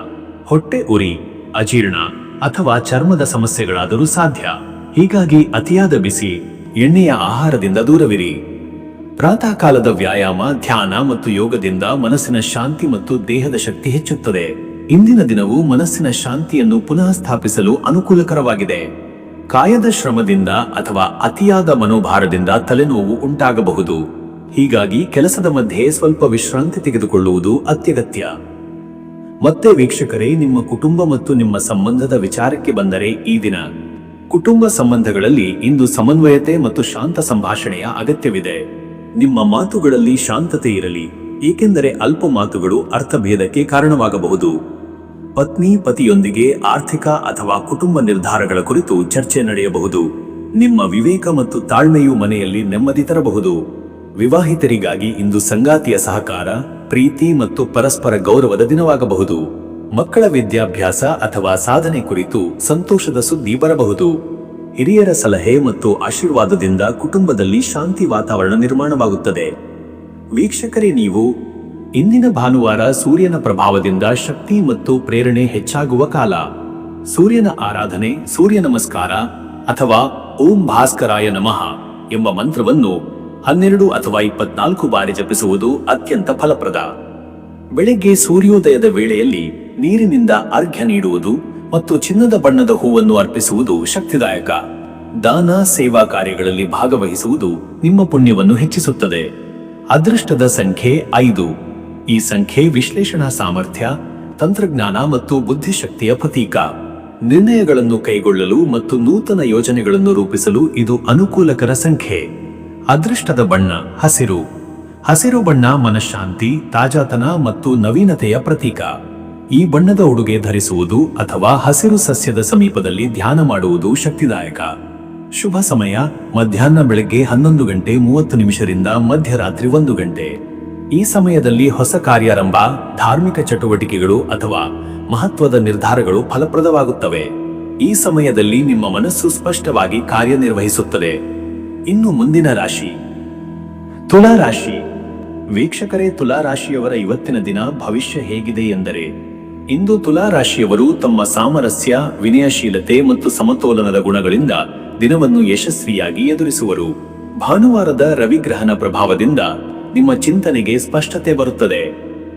ಹೊಟ್ಟೆ ಉರಿ, ಅಜೀರ್ಣ ಅಥವಾ ಚರ್ಮದ ಸಮಸ್ಯೆಗಳಾದರೂ ಸಾಧ್ಯ. ಹೀಗಾಗಿ ಅತಿಯಾದ ಬಿಸಿ, ಎಣ್ಣೆಯ ಆಹಾರದಿಂದ ದೂರವಿರಿ. ಪ್ರಾತಃ ಕಾಲದ ವ್ಯಾಯಾಮ, ಧ್ಯಾನ ಮತ್ತು ಯೋಗದಿಂದ ಮನಸ್ಸಿನ ಶಾಂತಿ ಮತ್ತು ದೇಹದ ಶಕ್ತಿ ಹೆಚ್ಚುತ್ತದೆ. ಇಂದಿನ ದಿನವು ಮನಸ್ಸಿನ ಶಾಂತಿಯನ್ನು ಪುನಃ ಸ್ಥಾಪಿಸಲು ಅನುಕೂಲಕರವಾಗಿದೆ. ಕಾಯದ ಶ್ರಮದಿಂದ ಅಥವಾ ಅತಿಯಾದ ಮನೋಭಾರದಿಂದ ತಲೆನೋವು ಉಂಟಾಗಬಹುದು. ಹೀಗಾಗಿ ಕೆಲಸದ ಮಧ್ಯೆ ಸ್ವಲ್ಪ ವಿಶ್ರಾಂತಿ ತೆಗೆದುಕೊಳ್ಳುವುದು ಅತ್ಯಗತ್ಯ. ಮತ್ತೆ ವೀಕ್ಷಕರೇ, ನಿಮ್ಮ ಕುಟುಂಬ ಮತ್ತು ನಿಮ್ಮ ಸಂಬಂಧದ ವಿಚಾರಕ್ಕೆ ಬಂದರೆ ಈ ದಿನ ಕುಟುಂಬ ಸಂಬಂಧಗಳಲ್ಲಿ ಇಂದು ಸಮನ್ವಯತೆ ಮತ್ತು ಶಾಂತ ಸಂಭಾಷಣೆಯ ಅಗತ್ಯವಿದೆ. ನಿಮ್ಮ ಮಾತುಗಳಲ್ಲಿ ಶಾಂತತೆ ಇರಲಿ, ಏಕೆಂದರೆ ಅಲ್ಪ ಮಾತುಗಳು ಅರ್ಥಭೇದಕ್ಕೆ ಕಾರಣವಾಗಬಹುದು. ಪತ್ನಿ ಪತಿಯೊಂದಿಗೆ ಆರ್ಥಿಕ ಅಥವಾ ಕುಟುಂಬ ನಿರ್ಧಾರಗಳ ಕುರಿತು ಚರ್ಚೆ ನಡೆಯಬಹುದು. ನಿಮ್ಮ ವಿವೇಕ ಮತ್ತು ತಾಳ್ಮೆಯು ಮನೆಯಲ್ಲಿ ನೆಮ್ಮದಿ ತರಬಹುದು. ವಿವಾಹಿತರಿಗಾಗಿ ಇಂದು ಸಂಗಾತಿಯ ಸಹಕಾರ, ಪ್ರೀತಿ ಮತ್ತು ಪರಸ್ಪರ ಗೌರವದ ದಿನವಾಗಬಹುದು. ಮಕ್ಕಳ ವಿದ್ಯಾಭ್ಯಾಸ ಅಥವಾ ಸಾಧನೆ ಕುರಿತು ಸಂತೋಷದ ಸುದ್ದಿ ಬರಬಹುದು. ಹಿರಿಯರ ಸಲಹೆ ಮತ್ತು ಆಶೀರ್ವಾದದಿಂದ ಕುಟುಂಬದಲ್ಲಿ ಶಾಂತಿ ವಾತಾವರಣ ನಿರ್ಮಾಣವಾಗುತ್ತದೆ. ವೀಕ್ಷಕರೇ, ನೀವು ಇಂದಿನ ಭಾನುವಾರ ಸೂರ್ಯನ ಪ್ರಭಾವದಿಂದ ಶಕ್ತಿ ಮತ್ತು ಪ್ರೇರಣೆ ಹೆಚ್ಚಾಗುವ ಕಾಲ. ಸೂರ್ಯನ ಆರಾಧನೆ, ಸೂರ್ಯ ನಮಸ್ಕಾರ ಅಥವಾ ಓಂ ಭಾಸ್ಕರಾಯ ನಮಃ ಎಂಬ ಮಂತ್ರವನ್ನು 12 ಅಥವಾ 24 ಬಾರಿ ಜಪಿಸುವುದು ಅತ್ಯಂತ ಫಲಪ್ರದ. ಬೆಳಗ್ಗೆ ಸೂರ್ಯೋದಯದ ವೇಳೆಯಲ್ಲಿ ನೀರಿನಿಂದ ಅರ್ಘ್ಯ ನೀಡುವುದು ಮತ್ತು ಚಿನ್ನದ ಬಣ್ಣದ ಹೂವನ್ನು ಅರ್ಪಿಸುವುದು ಶಕ್ತಿದಾಯಕ. ದಾನ, ಸೇವಾ ಕಾರ್ಯಗಳಲ್ಲಿ ಭಾಗವಹಿಸುವುದು ನಿಮ್ಮ ಪುಣ್ಯವನ್ನು ಹೆಚ್ಚಿಸುತ್ತದೆ. ಅದೃಷ್ಟದ ಸಂಖ್ಯೆ 5. ಈ ಸಂಖ್ಯೆ ವಿಶ್ಲೇಷಣಾ ಸಾಮರ್ಥ್ಯ, ತಂತ್ರಜ್ಞಾನ ಮತ್ತು ಬುದ್ಧಿಶಕ್ತಿಯ ಪ್ರತೀಕ. ನಿರ್ಣಯಗಳನ್ನು ಕೈಗೊಳ್ಳಲು ಮತ್ತು ನೂತನ ಯೋಜನೆಗಳನ್ನು ರೂಪಿಸಲು ಇದು ಅನುಕೂಲಕರ ಸಂಖ್ಯೆ. ಅದೃಷ್ಟದ ಬಣ್ಣ ಹಸಿರು. ಹಸಿರು ಬಣ್ಣ ಮನಃಶಾಂತಿ, ತಾಜಾತನ ಮತ್ತು ನವೀನತೆಯ ಪ್ರತೀಕ. ಈ ಬಣ್ಣದ ಉಡುಗೆ ಧರಿಸುವುದು ಅಥವಾ ಹಸಿರು ಸಸ್ಯದ ಸಮೀಪದಲ್ಲಿ ಧ್ಯಾನ ಮಾಡುವುದು ಶಕ್ತಿದಾಯಕ. ಶುಭ ಸಮಯ ಮಧ್ಯಾಹ್ನ ಬೆಳಗ್ಗೆ 11 ಗಂಟೆ 30 ನಿಮಿಷದಿಂದ ಮಧ್ಯರಾತ್ರಿ 1 ಗಂಟೆ. ಈ ಸಮಯದಲ್ಲಿ ಹೊಸ ಕಾರ್ಯಾರಂಭ, ಧಾರ್ಮಿಕ ಚಟುವಟಿಕೆಗಳು ಅಥವಾ ಮಹತ್ವದ ನಿರ್ಧಾರಗಳು ಫಲಪ್ರದವಾಗುತ್ತವೆ. ಈ ಸಮಯದಲ್ಲಿ ನಿಮ್ಮ ಮನಸ್ಸು ಸ್ಪಷ್ಟವಾಗಿ ಕಾರ್ಯನಿರ್ವಹಿಸುತ್ತದೆ. ಇನ್ನು ಮುಂದಿನ ರಾಶಿ ತುಲಾ ರಾಶಿ. ವೀಕ್ಷಕರೇ, ತುಲಾ ರಾಶಿಯವರ ಇವತ್ತಿನ ದಿನ ಭವಿಷ್ಯ ಹೇಗಿದೆ ಎಂದರೆ, ಇಂದು ತುಲಾ ರಾಶಿಯವರು ತಮ್ಮ ಸಾಮರಸ್ಯ, ವಿನಯಶೀಲತೆ ಮತ್ತು ಸಮತೋಲನದ ಗುಣಗಳಿಂದ ದಿನವನ್ನು ಯಶಸ್ವಿಯಾಗಿ ಎದುರಿಸುವರು. ಭಾನುವಾರದ ರವಿಗ್ರಹನ ಪ್ರಭಾವದಿಂದ ನಿಮ್ಮ ಚಿಂತನೆಗೆ ಸ್ಪಷ್ಟತೆ ಬರುತ್ತದೆ.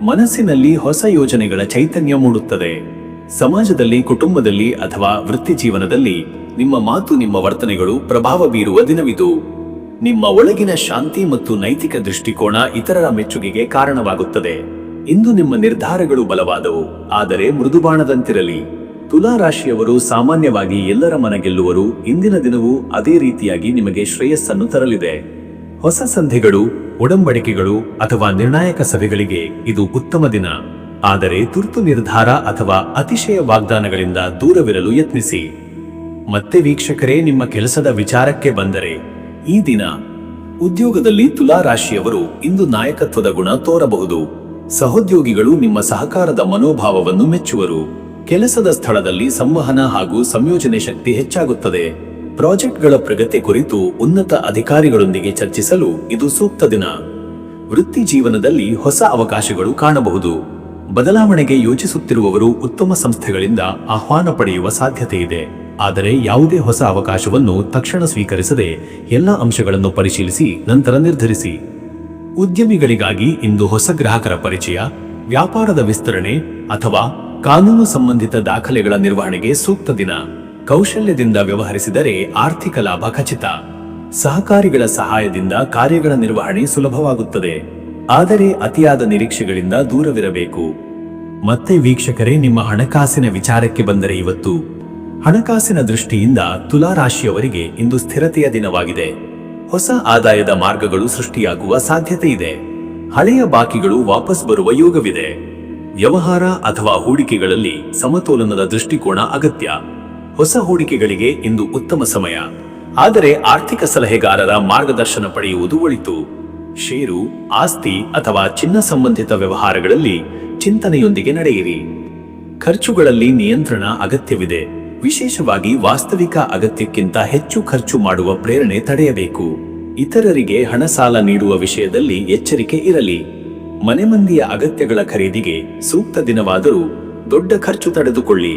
ಮನಸ್ಸಿನಲ್ಲಿ ಹೊಸ ಯೋಜನೆಗಳ ಚೈತನ್ಯ ಮೂಡುತ್ತದೆ. ಸಮಾಜದಲ್ಲಿ, ಕುಟುಂಬದಲ್ಲಿ ಅಥವಾ ವೃತ್ತಿ ಜೀವನದಲ್ಲಿ ನಿಮ್ಮ ಮಾತು, ನಿಮ್ಮ ವರ್ತನೆಗಳು ಪ್ರಭಾವ ಬೀರುವ ದಿನವಿದು. ನಿಮ್ಮ ಒಳಗಿನ ಶಾಂತಿ ಮತ್ತು ನೈತಿಕ ದೃಷ್ಟಿಕೋನ ಇತರರ ಮೆಚ್ಚುಗೆಗೆ ಕಾರಣವಾಗುತ್ತದೆ. ಇಂದು ನಿಮ್ಮ ನಿರ್ಧಾರಗಳು ಬಲವಾದವು, ಆದರೆ ಮೃದುಬಾಣದಂತಿರಲಿ. ತುಲಾ ರಾಶಿಯವರು ಸಾಮಾನ್ಯವಾಗಿ ಎಲ್ಲರ ಮನ ಗೆಲ್ಲುವರು. ಇಂದಿನ ದಿನವೂ ಅದೇ ರೀತಿಯಾಗಿ ನಿಮಗೆ ಶ್ರೇಯಸ್ಸನ್ನು ತರಲಿದೆ. ಹೊಸ ಸಂಧಿಗಳು, ಒಡಂಬಡಿಕೆಗಳು ಅಥವಾ ನಿರ್ಣಾಯಕ ಸಭೆಗಳಿಗೆ ಇದು ಉತ್ತಮ ದಿನ. ಆದರೆ ತುರ್ತು ನಿರ್ಧಾರ ಅಥವಾ ಅತಿಶಯ ವಾಗ್ದಾನಗಳಿಂದ ದೂರವಿರಲು ಯತ್ನಿಸಿ. ಮತ್ತೆ ವೀಕ್ಷಕರೇ, ನಿಮ್ಮ ಕೆಲಸದ ವಿಚಾರಕ್ಕೆ ಬಂದರೆ ಈ ದಿನ ಉದ್ಯೋಗದಲ್ಲಿ ತುಲಾ ರಾಶಿಯವರು ಇಂದು ನಾಯಕತ್ವದ ಗುಣ ತೋರಬಹುದು. ಸಹೋದ್ಯೋಗಿಗಳು ನಿಮ್ಮ ಸಹಕಾರದ ಮನೋಭಾವವನ್ನು ಮೆಚ್ಚುವರು. ಕೆಲಸದ ಸ್ಥಳದಲ್ಲಿ ಸಂವಹನ ಹಾಗೂ ಸಂಯೋಜನೆ ಶಕ್ತಿ ಹೆಚ್ಚಾಗುತ್ತದೆ. ಪ್ರಾಜೆಕ್ಟ್ಗಳ ಪ್ರಗತಿ ಕುರಿತು ಉನ್ನತ ಅಧಿಕಾರಿಗಳೊಂದಿಗೆ ಚರ್ಚಿಸಲು ಇದು ಸೂಕ್ತ ದಿನ. ವೃತ್ತಿ ಜೀವನದಲ್ಲಿ ಹೊಸ ಅವಕಾಶಗಳು ಕಾಣಬಹುದು. ಬದಲಾವಣೆಗೆ ಯೋಚಿಸುತ್ತಿರುವವರು ಉತ್ತಮ ಸಂಸ್ಥೆಗಳಿಂದ ಆಹ್ವಾನ ಪಡೆಯುವ ಸಾಧ್ಯತೆ ಇದೆ. ಆದರೆ ಯಾವುದೇ ಹೊಸ ಅವಕಾಶವನ್ನು ತಕ್ಷಣ ಸ್ವೀಕರಿಸದೆ ಎಲ್ಲ ಅಂಶಗಳನ್ನು ಪರಿಶೀಲಿಸಿ ನಂತರ ನಿರ್ಧರಿಸಿ. ಉದ್ಯಮಿಗಳಿಗಾಗಿ ಇಂದು ಹೊಸ ಗ್ರಾಹಕರ ಪರಿಚಯ, ವ್ಯಾಪಾರದ ವಿಸ್ತರಣೆ ಅಥವಾ ಕಾನೂನು ಸಂಬಂಧಿತ ದಾಖಲೆಗಳ ನಿರ್ವಹಣೆಗೆ ಸೂಕ್ತ ದಿನ. ಕೌಶಲ್ಯದಿಂದ ವ್ಯವಹರಿಸಿದರೆ ಆರ್ಥಿಕ ಲಾಭ ಖಚಿತ. ಸಹಕಾರಿಗಳ ಸಹಾಯದಿಂದ ಕಾರ್ಯಗಳ ನಿರ್ವಹಣೆ ಸುಲಭವಾಗುತ್ತದೆ. ಆದರೆ ಅತಿಯಾದ ನಿರೀಕ್ಷೆಗಳಿಂದ ದೂರವಿರಬೇಕು. ಮತ್ತೆ ವೀಕ್ಷಕರೇ, ನಿಮ್ಮ ಹಣಕಾಸಿನ ವಿಚಾರಕ್ಕೆ ಬಂದರೆ ಇವತ್ತು ಹಣಕಾಸಿನ ದೃಷ್ಟಿಯಿಂದ ತುಲಾ ರಾಶಿಯವರಿಗೆ ಇಂದು ಸ್ಥಿರತೆಯ ದಿನವಾಗಿದೆ. ಹೊಸ ಆದಾಯದ ಮಾರ್ಗಗಳು ಸೃಷ್ಟಿಯಾಗುವ ಸಾಧ್ಯತೆ ಇದೆ. ಹಳೆಯ ಬಾಕಿಗಳು ವಾಪಸ್ ಬರುವ ಯೋಗವಿದೆ. ವ್ಯವಹಾರ ಅಥವಾ ಹೂಡಿಕೆಗಳಲ್ಲಿ ಸಮತೋಲನದ ದೃಷ್ಟಿಕೋನ ಅಗತ್ಯ. ಹೊಸ ಹೂಡಿಕೆಗಳಿಗೆ ಇಂದು ಉತ್ತಮ ಸಮಯ. ಆದರೆ ಆರ್ಥಿಕ ಸಲಹೆಗಾರರ ಮಾರ್ಗದರ್ಶನ ಪಡೆಯುವುದು ಒಳಿತು. ಷೇರು, ಆಸ್ತಿ ಅಥವಾ ಚಿನ್ನ ಸಂಬಂಧಿತ ವ್ಯವಹಾರಗಳಲ್ಲಿ ಚಿಂತನೆಯೊಂದಿಗೆ ನಡೆಯಿರಿ. ಖರ್ಚುಗಳಲ್ಲಿ ನಿಯಂತ್ರಣ ಅಗತ್ಯವಿದೆ. ವಿಶೇಷವಾಗಿ ವಾಸ್ತವಿಕ ಅಗತ್ಯಕ್ಕಿಂತ ಹೆಚ್ಚು ಖರ್ಚು ಮಾಡುವ ಪ್ರೇರಣೆ ತಡೆಯಬೇಕು. ಇತರರಿಗೆ ಹಣ ಸಾಲ ನೀಡುವ ವಿಷಯದಲ್ಲಿ ಎಚ್ಚರಿಕೆ ಇರಲಿ. ಮನೆ ಮಂದಿಯ ಅಗತ್ಯಗಳ ಖರೀದಿಗೆ ಸೂಕ್ತ ದಿನವಾದರೂ ದೊಡ್ಡ ಖರ್ಚು ತಡೆದುಕೊಳ್ಳಿ.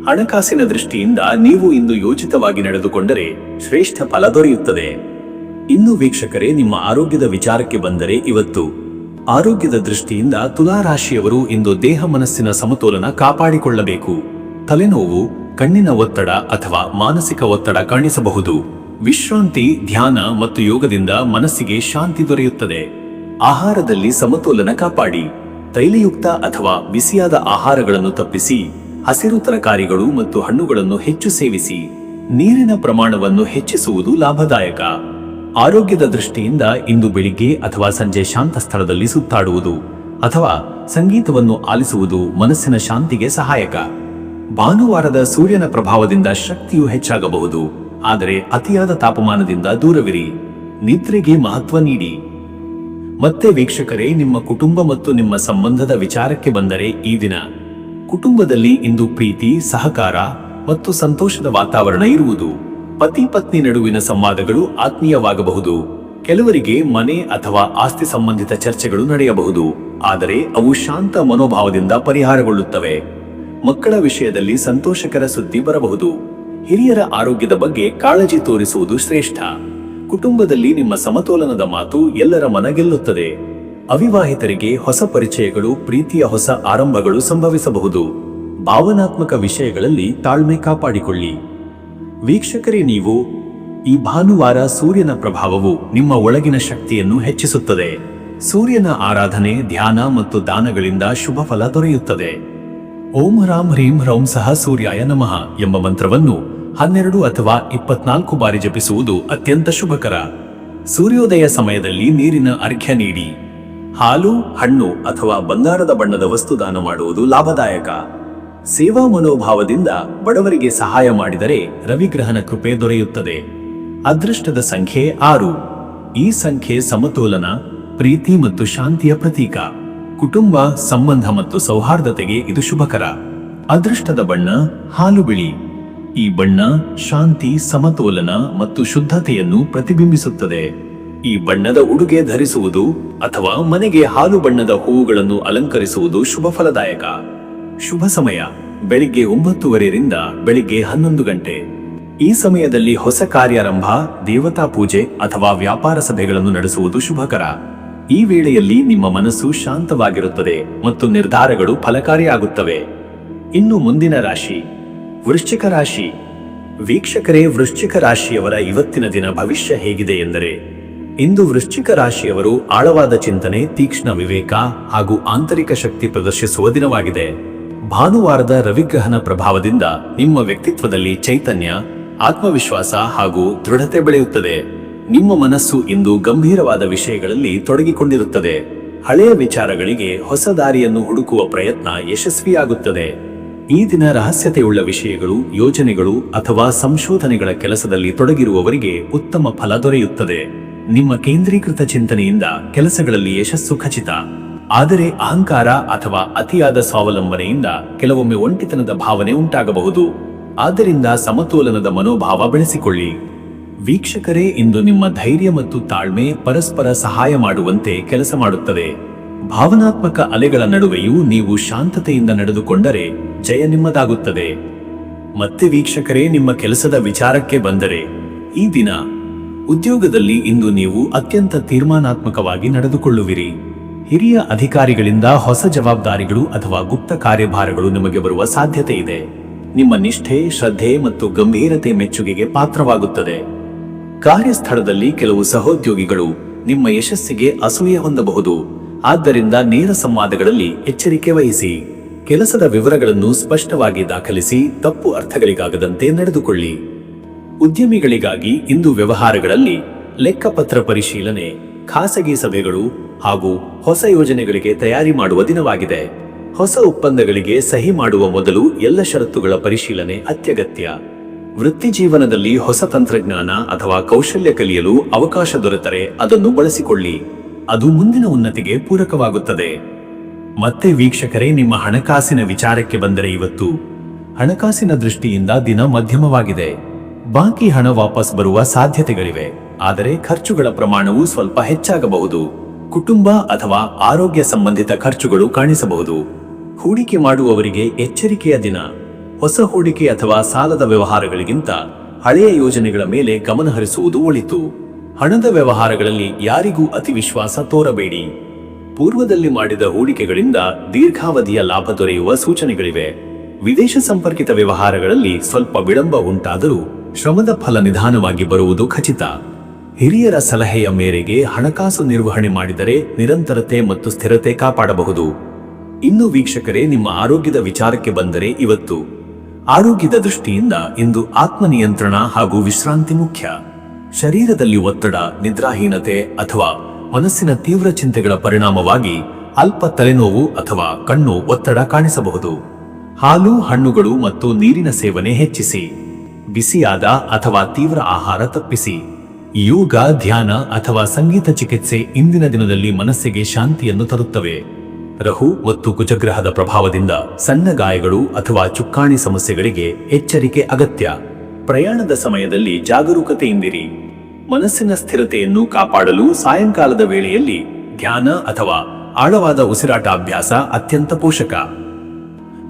ಹಣಕಾಸಿನ ದೃಷ್ಟಿಯಿಂದ ನೀವು ಇಂದು ಯೋಚಿತವಾಗಿ ನಡೆದುಕೊಂಡರೆ ಶ್ರೇಷ್ಠ ಫಲ ದೊರೆಯುತ್ತದೆ. ಇನ್ನು ವೀಕ್ಷಕರೇ, ನಿಮ್ಮ ಆರೋಗ್ಯದ ವಿಚಾರಕ್ಕೆ ಬಂದರೆ ಇವತ್ತು ಆರೋಗ್ಯದ ದೃಷ್ಟಿಯಿಂದ ತುಲಾ ರಾಶಿಯವರು ಇಂದು ದೇಹ ಮನಸ್ಸಿನ ಸಮತೋಲನ ಕಾಪಾಡಿಕೊಳ್ಳಬೇಕು. ತಲೆನೋವು, ಕಣ್ಣಿನ ಒತ್ತಡ ಅಥವಾ ಮಾನಸಿಕ ಒತ್ತಡ ಕಾಣಿಸಬಹುದು. ವಿಶ್ರಾಂತಿ, ಧ್ಯಾನ ಮತ್ತು ಯೋಗದಿಂದ ಮನಸ್ಸಿಗೆ ಶಾಂತಿ ದೊರೆಯುತ್ತದೆ. ಆಹಾರದಲ್ಲಿ ಸಮತೋಲನ ಕಾಪಾಡಿ. ತೈಲಯುಕ್ತ ಅಥವಾ ಬಿಸಿಯಾದ ಆಹಾರಗಳನ್ನು ತಪ್ಪಿಸಿ ಹಸಿರು ತರಕಾರಿಗಳು ಮತ್ತು ಹಣ್ಣುಗಳನ್ನು ಹೆಚ್ಚು ಸೇವಿಸಿ. ನೀರಿನ ಪ್ರಮಾಣವನ್ನು ಹೆಚ್ಚಿಸುವುದು ಲಾಭದಾಯಕ. ಆರೋಗ್ಯದ ದೃಷ್ಟಿಯಿಂದ ಇಂದು ಬೆಳಿಗ್ಗೆ ಅಥವಾ ಸಂಜೆ ಶಾಂತ ಸ್ಥಳದಲ್ಲಿ ಸುತ್ತಾಡುವುದು ಅಥವಾ ಸಂಗೀತವನ್ನು ಆಲಿಸುವುದು ಮನಸ್ಸಿನ ಶಾಂತಿಗೆ ಸಹಾಯಕ. ಭಾನುವಾರದ ಸೂರ್ಯನ ಪ್ರಭಾವದಿಂದ ಶಕ್ತಿಯು ಹೆಚ್ಚಾಗಬಹುದು, ಆದರೆ ಅತಿಯಾದ ತಾಪಮಾನದಿಂದ ದೂರವಿರಿ. ನಿದ್ರೆಗೆ ಮಹತ್ವ ನೀಡಿ. ಮತ್ತೆ ವೀಕ್ಷಕರೇ, ನಿಮ್ಮ ಕುಟುಂಬ ಮತ್ತು ನಿಮ್ಮ ಸಂಬಂಧದ ವಿಚಾರಕ್ಕೆ ಬಂದರೆ ಈ ದಿನ ಕುಟುಂಬದಲ್ಲಿ ಇಂದು ಪ್ರೀತಿ, ಸಹಕಾರ ಮತ್ತು ಸಂತೋಷದ ವಾತಾವರಣ ಇರುವುದು. ಪತಿ ಪತ್ನಿ ನಡುವಿನ ಸಂವಾದಗಳು ಆತ್ಮೀಯವಾಗಬಹುದು. ಕೆಲವರಿಗೆ ಮನೆ ಅಥವಾ ಆಸ್ತಿ ಸಂಬಂಧಿತ ಚರ್ಚೆಗಳು ನಡೆಯಬಹುದು, ಆದರೆ ಅವು ಶಾಂತ ಮನೋಭಾವದಿಂದ ಪರಿಹಾರಗೊಳ್ಳುತ್ತವೆ. ಮಕ್ಕಳ ವಿಷಯದಲ್ಲಿ ಸಂತೋಷಕರ ಸುದ್ದಿ ಬರಬಹುದು. ಹಿರಿಯರ ಆರೋಗ್ಯದ ಬಗ್ಗೆ ಕಾಳಜಿ ತೋರಿಸುವುದು ಶ್ರೇಷ್ಠ. ಕುಟುಂಬದಲ್ಲಿ ನಿಮ್ಮ ಸಮತೋಲನದ ಮಾತು ಎಲ್ಲರ ಮನ ಗೆಲ್ಲುತ್ತದೆ. ಅವಿವಾಹಿತರಿಗೆ ಹೊಸ ಪರಿಚಯಗಳು, ಪ್ರೀತಿಯ ಹೊಸ ಆರಂಭಗಳು ಸಂಭವಿಸಬಹುದು. ಭಾವನಾತ್ಮಕ ವಿಷಯಗಳಲ್ಲಿ ತಾಳ್ಮೆ ಕಾಪಾಡಿಕೊಳ್ಳಿ. ವೀಕ್ಷಕರೇ, ನೀವು ಈ ಭಾನುವಾರ ಸೂರ್ಯನ ಪ್ರಭಾವವು ನಿಮ್ಮ ಒಳಗಿನ ಶಕ್ತಿಯನ್ನು ಹೆಚ್ಚಿಸುತ್ತದೆ. ಸೂರ್ಯನ ಆರಾಧನೆ, ಧ್ಯಾನ ಮತ್ತು ದಾನಗಳಿಂದ ಶುಭ ಫಲ ದೊರೆಯುತ್ತದೆ. ಓಂ ಹ್ರಾಂ ಹ್ರೀಂ ಹ್ರೌಂ ಸಹ ಸೂರ್ಯಾಯ ನಮಃ ಎಂಬ ಮಂತ್ರವನ್ನು 12 ಅಥವಾ 24 ಬಾರಿ ಜಪಿಸುವುದು ಅತ್ಯಂತ ಶುಭಕರ. ಸೂರ್ಯೋದಯ ಸಮಯದಲ್ಲಿ ನೀರಿನ ಅರ್ಘ್ಯ ನೀಡಿ. ಹಾಲು, ಹಣ್ಣು ಅಥವಾ ಬಂಗಾರದ ಬಣ್ಣದ ವಸ್ತು ದಾನ ಮಾಡುವುದು ಲಾಭದಾಯಕ. ಸೇವಾ ಮನೋಭಾವದಿಂದ ಬಡವರಿಗೆ ಸಹಾಯ ಮಾಡಿದರೆ ರವಿಗ್ರಹನ ಕೃಪೆ ದೊರೆಯುತ್ತದೆ. ಅದೃಷ್ಟದ ಸಂಖ್ಯೆ 6. ಈ ಸಂಖ್ಯೆ ಸಮತೋಲನ, ಪ್ರೀತಿ ಮತ್ತು ಶಾಂತಿಯ ಪ್ರತೀಕ. ಕುಟುಂಬ, ಸಂಬಂಧ ಮತ್ತು ಸೌಹಾರ್ದತೆಗೆ ಇದು ಶುಭಕರ. ಅದೃಷ್ಟದ ಬಣ್ಣ ಹಾಲು ಬಿಳಿ. ಈ ಬಣ್ಣ ಶಾಂತಿ, ಸಮತೋಲನ ಮತ್ತು ಶುದ್ಧತೆಯನ್ನು ಪ್ರತಿಬಿಂಬಿಸುತ್ತದೆ. ಈ ಬಣ್ಣದ ಉಡುಗೆ ಧರಿಸುವುದು ಅಥವಾ ಮನೆಗೆ ಹಾಲು ಬಣ್ಣದ ಹೂವುಗಳನ್ನು ಅಲಂಕರಿಸುವುದು ಶುಭ ಫಲದಾಯಕ. ಶುಭ ಸಮಯ ಬೆಳಿಗ್ಗೆ 9:30 ರಿಂದ ಬೆಳಿಗ್ಗೆ 11 ಗಂಟೆ. ಈ ಸಮಯದಲ್ಲಿ ಹೊಸ ಕಾರ್ಯಾರಂಭ, ದೇವತಾ ಪೂಜೆ ಅಥವಾ ವ್ಯಾಪಾರ ಸಭೆಗಳನ್ನು ನಡೆಸುವುದು ಶುಭಕರ. ಈ ವೇಳೆಯಲ್ಲಿ ನಿಮ್ಮ ಮನಸ್ಸು ಶಾಂತವಾಗಿರುತ್ತದೆ ಮತ್ತು ನಿರ್ಧಾರಗಳು ಫಲಕಾರಿಯಾಗುತ್ತವೆ. ಇನ್ನು ಮುಂದಿನ ರಾಶಿ ವೃಶ್ಚಿಕ ರಾಶಿ. ವೀಕ್ಷಕರೇ, ವೃಶ್ಚಿಕ ರಾಶಿಯವರ ಇವತ್ತಿನ ದಿನ ಭವಿಷ್ಯ ಹೇಗಿದೆ ಎಂದರೆ, ಇಂದು ವೃಶ್ಚಿಕ ರಾಶಿಯವರು ಆಳವಾದ ಚಿಂತನೆ, ತೀಕ್ಷ್ಣ ವಿವೇಕ ಹಾಗೂ ಆಂತರಿಕ ಶಕ್ತಿ ಪ್ರದರ್ಶಿಸುವ ದಿನವಾಗಿದೆ. ಭಾನುವಾರದ ರವಿಗ್ರಹನ ಪ್ರಭಾವದಿಂದ ನಿಮ್ಮ ವ್ಯಕ್ತಿತ್ವದಲ್ಲಿ ಚೈತನ್ಯ, ಆತ್ಮವಿಶ್ವಾಸ ಹಾಗೂ ದೃಢತೆ ಬೆಳೆಯುತ್ತದೆ. ನಿಮ್ಮ ಮನಸ್ಸು ಇಂದು ಗಂಭೀರವಾದ ವಿಷಯಗಳಲ್ಲಿ ತೊಡಗಿಕೊಂಡಿರುತ್ತದೆ. ಹಳೆಯ ವಿಚಾರಗಳಿಗೆ ಹೊಸ ದಾರಿಯನ್ನು ಹುಡುಕುವ ಪ್ರಯತ್ನ ಯಶಸ್ವಿಯಾಗುತ್ತದೆ. ಈ ದಿನ ರಹಸ್ಯತೆಯುಳ್ಳ ವಿಷಯಗಳು, ಯೋಜನೆಗಳು ಅಥವಾ ಸಂಶೋಧನೆಗಳ ಕೆಲಸದಲ್ಲಿ ತೊಡಗಿರುವವರಿಗೆ ಉತ್ತಮ ಫಲ ದೊರೆಯುತ್ತದೆ. ನಿಮ್ಮ ಕೇಂದ್ರೀಕೃತ ಚಿಂತನೆಯಿಂದ ಕೆಲಸಗಳಲ್ಲಿ ಯಶಸ್ಸು ಖಚಿತ. ಆದರೆ ಅಹಂಕಾರ ಅಥವಾ ಅತಿಯಾದ ಸ್ವಾವಲಂಬನೆಯಿಂದ ಕೆಲವೊಮ್ಮೆ ಒಂಟಿತನದ ಭಾವನೆ ಉಂಟಾಗಬಹುದು. ಆದ್ದರಿಂದ ಸಮತೋಲನದ ಮನೋಭಾವ ಬೆಳೆಸಿಕೊಳ್ಳಿ. ವೀಕ್ಷಕರೇ, ಇಂದು ನಿಮ್ಮ ಧೈರ್ಯ ಮತ್ತು ತಾಳ್ಮೆ ಪರಸ್ಪರ ಸಹಾಯ ಮಾಡುವಂತೆ ಕೆಲಸ ಮಾಡುತ್ತದೆ. ಭಾವನಾತ್ಮಕ ಅಲೆಗಳ ನಡುವೆಯೂ ನೀವು ಶಾಂತತೆಯಿಂದ ನಡೆದುಕೊಂಡರೆ ಜಯ ನಿಮ್ಮದಾಗುತ್ತದೆ. ಮತ್ತೆ ವೀಕ್ಷಕರೇ, ನಿಮ್ಮ ಕೆಲಸದ ವಿಚಾರಕ್ಕೆ ಬಂದರೆ, ಈ ದಿನ ಉದ್ಯೋಗದಲ್ಲಿ ಇಂದು ನೀವು ಅತ್ಯಂತ ತೀರ್ಮಾನಾತ್ಮಕವಾಗಿ ನಡೆದುಕೊಳ್ಳುವಿರಿ. ಹಿರಿಯ ಅಧಿಕಾರಿಗಳಿಂದ ಹೊಸ ಜವಾಬ್ದಾರಿಗಳು ಅಥವಾ ಗುಪ್ತ ಕಾರ್ಯಭಾರಗಳು ನಿಮಗೆ ಬರುವ ಸಾಧ್ಯತೆ ಇದೆ. ನಿಮ್ಮ ನಿಷ್ಠೆ, ಶ್ರದ್ಧೆ ಮತ್ತು ಗಂಭೀರತೆ ಮೆಚ್ಚುಗೆಗೆ ಪಾತ್ರವಾಗುತ್ತದೆ. ಕಾರ್ಯಸ್ಥಳದಲ್ಲಿ ಕೆಲವು ಸಹೋದ್ಯೋಗಿಗಳು ನಿಮ್ಮ ಯಶಸ್ಸಿಗೆ ಅಸೂಯೆ ಹೊಂದಬಹುದು. ಆದ್ದರಿಂದ ನೇರ ಸಂವಾದಗಳಲ್ಲಿ ಎಚ್ಚರಿಕೆ ವಹಿಸಿ. ಕೆಲಸದ ವಿವರಗಳನ್ನು ಸ್ಪಷ್ಟವಾಗಿ ದಾಖಲಿಸಿ ತಪ್ಪು ಅರ್ಥಗಳಿಗಾಗದಂತೆ ನಡೆದುಕೊಳ್ಳಿ. ಉದ್ಯಮಿಗಳಿಗಾಗಿ ಇಂದು ವ್ಯವಹಾರಗಳಲ್ಲಿ ಲೆಕ್ಕಪತ್ರ ಪರಿಶೀಲನೆ, ಖಾಸಗಿ ಸಭೆಗಳು ಹಾಗೂ ಹೊಸ ಯೋಜನೆಗಳಿಗೆ ತಯಾರಿ ಮಾಡುವ ದಿನವಾಗಿದೆ. ಹೊಸ ಒಪ್ಪಂದಗಳಿಗೆ ಸಹಿ ಮಾಡುವ ಮೊದಲು ಎಲ್ಲ ಷರತ್ತುಗಳ ಪರಿಶೀಲನೆ ಅತ್ಯಗತ್ಯ. ವೃತ್ತಿ ಜೀವನದಲ್ಲಿ ಹೊಸ ತಂತ್ರಜ್ಞಾನ ಅಥವಾ ಕೌಶಲ್ಯ ಕಲಿಯಲು ಅವಕಾಶ ದೊರೆತರೆ ಅದನ್ನು ಬಳಸಿಕೊಳ್ಳಿ. ಅದು ಮುಂದಿನ ಉನ್ನತಿಗೆ ಪೂರಕವಾಗುತ್ತದೆ. ಮತ್ತೆ ವೀಕ್ಷಕರೇ, ನಿಮ್ಮ ಹಣಕಾಸಿನ ವಿಚಾರಕ್ಕೆ ಬಂದರೆ ಇವತ್ತು ಹಣಕಾಸಿನ ದೃಷ್ಟಿಯಿಂದ ದಿನ ಮಧ್ಯಮವಾಗಿದೆ. ಬಾಕಿ ಹಣ ವಾಪಸ್ ಬರುವ ಸಾಧ್ಯತೆಗಳಿವೆ, ಆದರೆ ಖರ್ಚುಗಳ ಪ್ರಮಾಣವು ಸ್ವಲ್ಪ ಹೆಚ್ಚಾಗಬಹುದು. ಕುಟುಂಬ ಅಥವಾ ಆರೋಗ್ಯ ಸಂಬಂಧಿತ ಖರ್ಚುಗಳು ಕಾಣಿಸಬಹುದು. ಹೂಡಿಕೆ ಮಾಡುವವರಿಗೆ ಎಚ್ಚರಿಕೆಯ ದಿನ. ಹೊಸ ಹೂಡಿಕೆ ಅಥವಾ ಸಾಲದ ವ್ಯವಹಾರಗಳಿಗಿಂತ ಹಳೆಯ ಯೋಜನೆಗಳ ಮೇಲೆ ಗಮನ ಹರಿಸುವುದು ಒಳಿತು. ಹಣದ ವ್ಯವಹಾರಗಳಲ್ಲಿ ಯಾರಿಗೂ ಅತಿ ವಿಶ್ವಾಸ ತೋರಬೇಡಿ. ಪೂರ್ವದಲ್ಲಿ ಮಾಡಿದ ಹೂಡಿಕೆಗಳಿಂದ ದೀರ್ಘಾವಧಿಯ ಲಾಭ ದೊರೆಯುವ ಸೂಚನೆಗಳಿವೆ. ವಿದೇಶ ಸಂಪರ್ಕಿತ ವ್ಯವಹಾರಗಳಲ್ಲಿ ಸ್ವಲ್ಪ ವಿಳಂಬ ಉಂಟಾದರೂ ಶ್ರಮದ ಫಲ ನಿಧಾನವಾಗಿ ಬರುವುದು ಖಚಿತ. ಹಿರಿಯರ ಸಲಹೆಯ ಮೇರೆಗೆ ಹಣಕಾಸು ನಿರ್ವಹಣೆ ಮಾಡಿದರೆ ನಿರಂತರತೆ ಮತ್ತು ಸ್ಥಿರತೆ ಕಾಪಾಡಬಹುದು. ಇನ್ನು ವೀಕ್ಷಕರೇ, ನಿಮ್ಮ ಆರೋಗ್ಯದ ವಿಚಾರಕ್ಕೆ ಬಂದರೆ ಇವತ್ತು ಆರೋಗ್ಯದ ದೃಷ್ಟಿಯಿಂದ ಇಂದು ಆತ್ಮನಿಯಂತ್ರಣ ಹಾಗೂ ವಿಶ್ರಾಂತಿ ಮುಖ್ಯ. ಶರೀರದಲ್ಲಿ ಒತ್ತಡ, ನಿದ್ರಾಹೀನತೆ ಅಥವಾ ಮನಸ್ಸಿನ ತೀವ್ರ ಚಿಂತೆಗಳ ಪರಿಣಾಮವಾಗಿ ಅಲ್ಪ ತಲೆನೋವು ಅಥವಾ ಕಣ್ಣು ಒತ್ತಡ ಕಾಣಿಸಬಹುದು. ಹಾಲು, ಹಣ್ಣುಗಳು ಮತ್ತು ನೀರಿನ ಸೇವನೆ ಹೆಚ್ಚಿಸಿ. ಬಿಸಿಯಾದ ಅಥವಾ ತೀವ್ರ ಆಹಾರ ತಪ್ಪಿಸಿ. ಯೋಗ, ಧ್ಯಾನ ಅಥವಾ ಸಂಗೀತ ಚಿಕಿತ್ಸೆ ಇಂದಿನ ದಿನದಲ್ಲಿ ಮನಸ್ಸಿಗೆ ಶಾಂತಿಯನ್ನು ತರುತ್ತವೆ. ರಹು ಮತ್ತು ಕುಜಗ್ರಹದ ಪ್ರಭಾವದಿಂದ ಸಣ್ಣ ಗಾಯಗಳು ಅಥವಾ ಚುಕ್ಕಾಣಿ ಸಮಸ್ಯೆಗಳಿಗೆ ಎಚ್ಚರಿಕೆ ಅಗತ್ಯ. ಪ್ರಯಾಣದ ಸಮಯದಲ್ಲಿ ಜಾಗರೂಕತೆಯಿಂದಿರಿ. ಮನಸ್ಸಿನ ಸ್ಥಿರತೆಯನ್ನು ಕಾಪಾಡಲು ಸಾಯಂಕಾಲದ ವೇಳೆಯಲ್ಲಿ ಧ್ಯಾನ ಅಥವಾ ಆಳವಾದ ಉಸಿರಾಟ ಅಭ್ಯಾಸ ಅತ್ಯಂತ ಪೋಷಕ.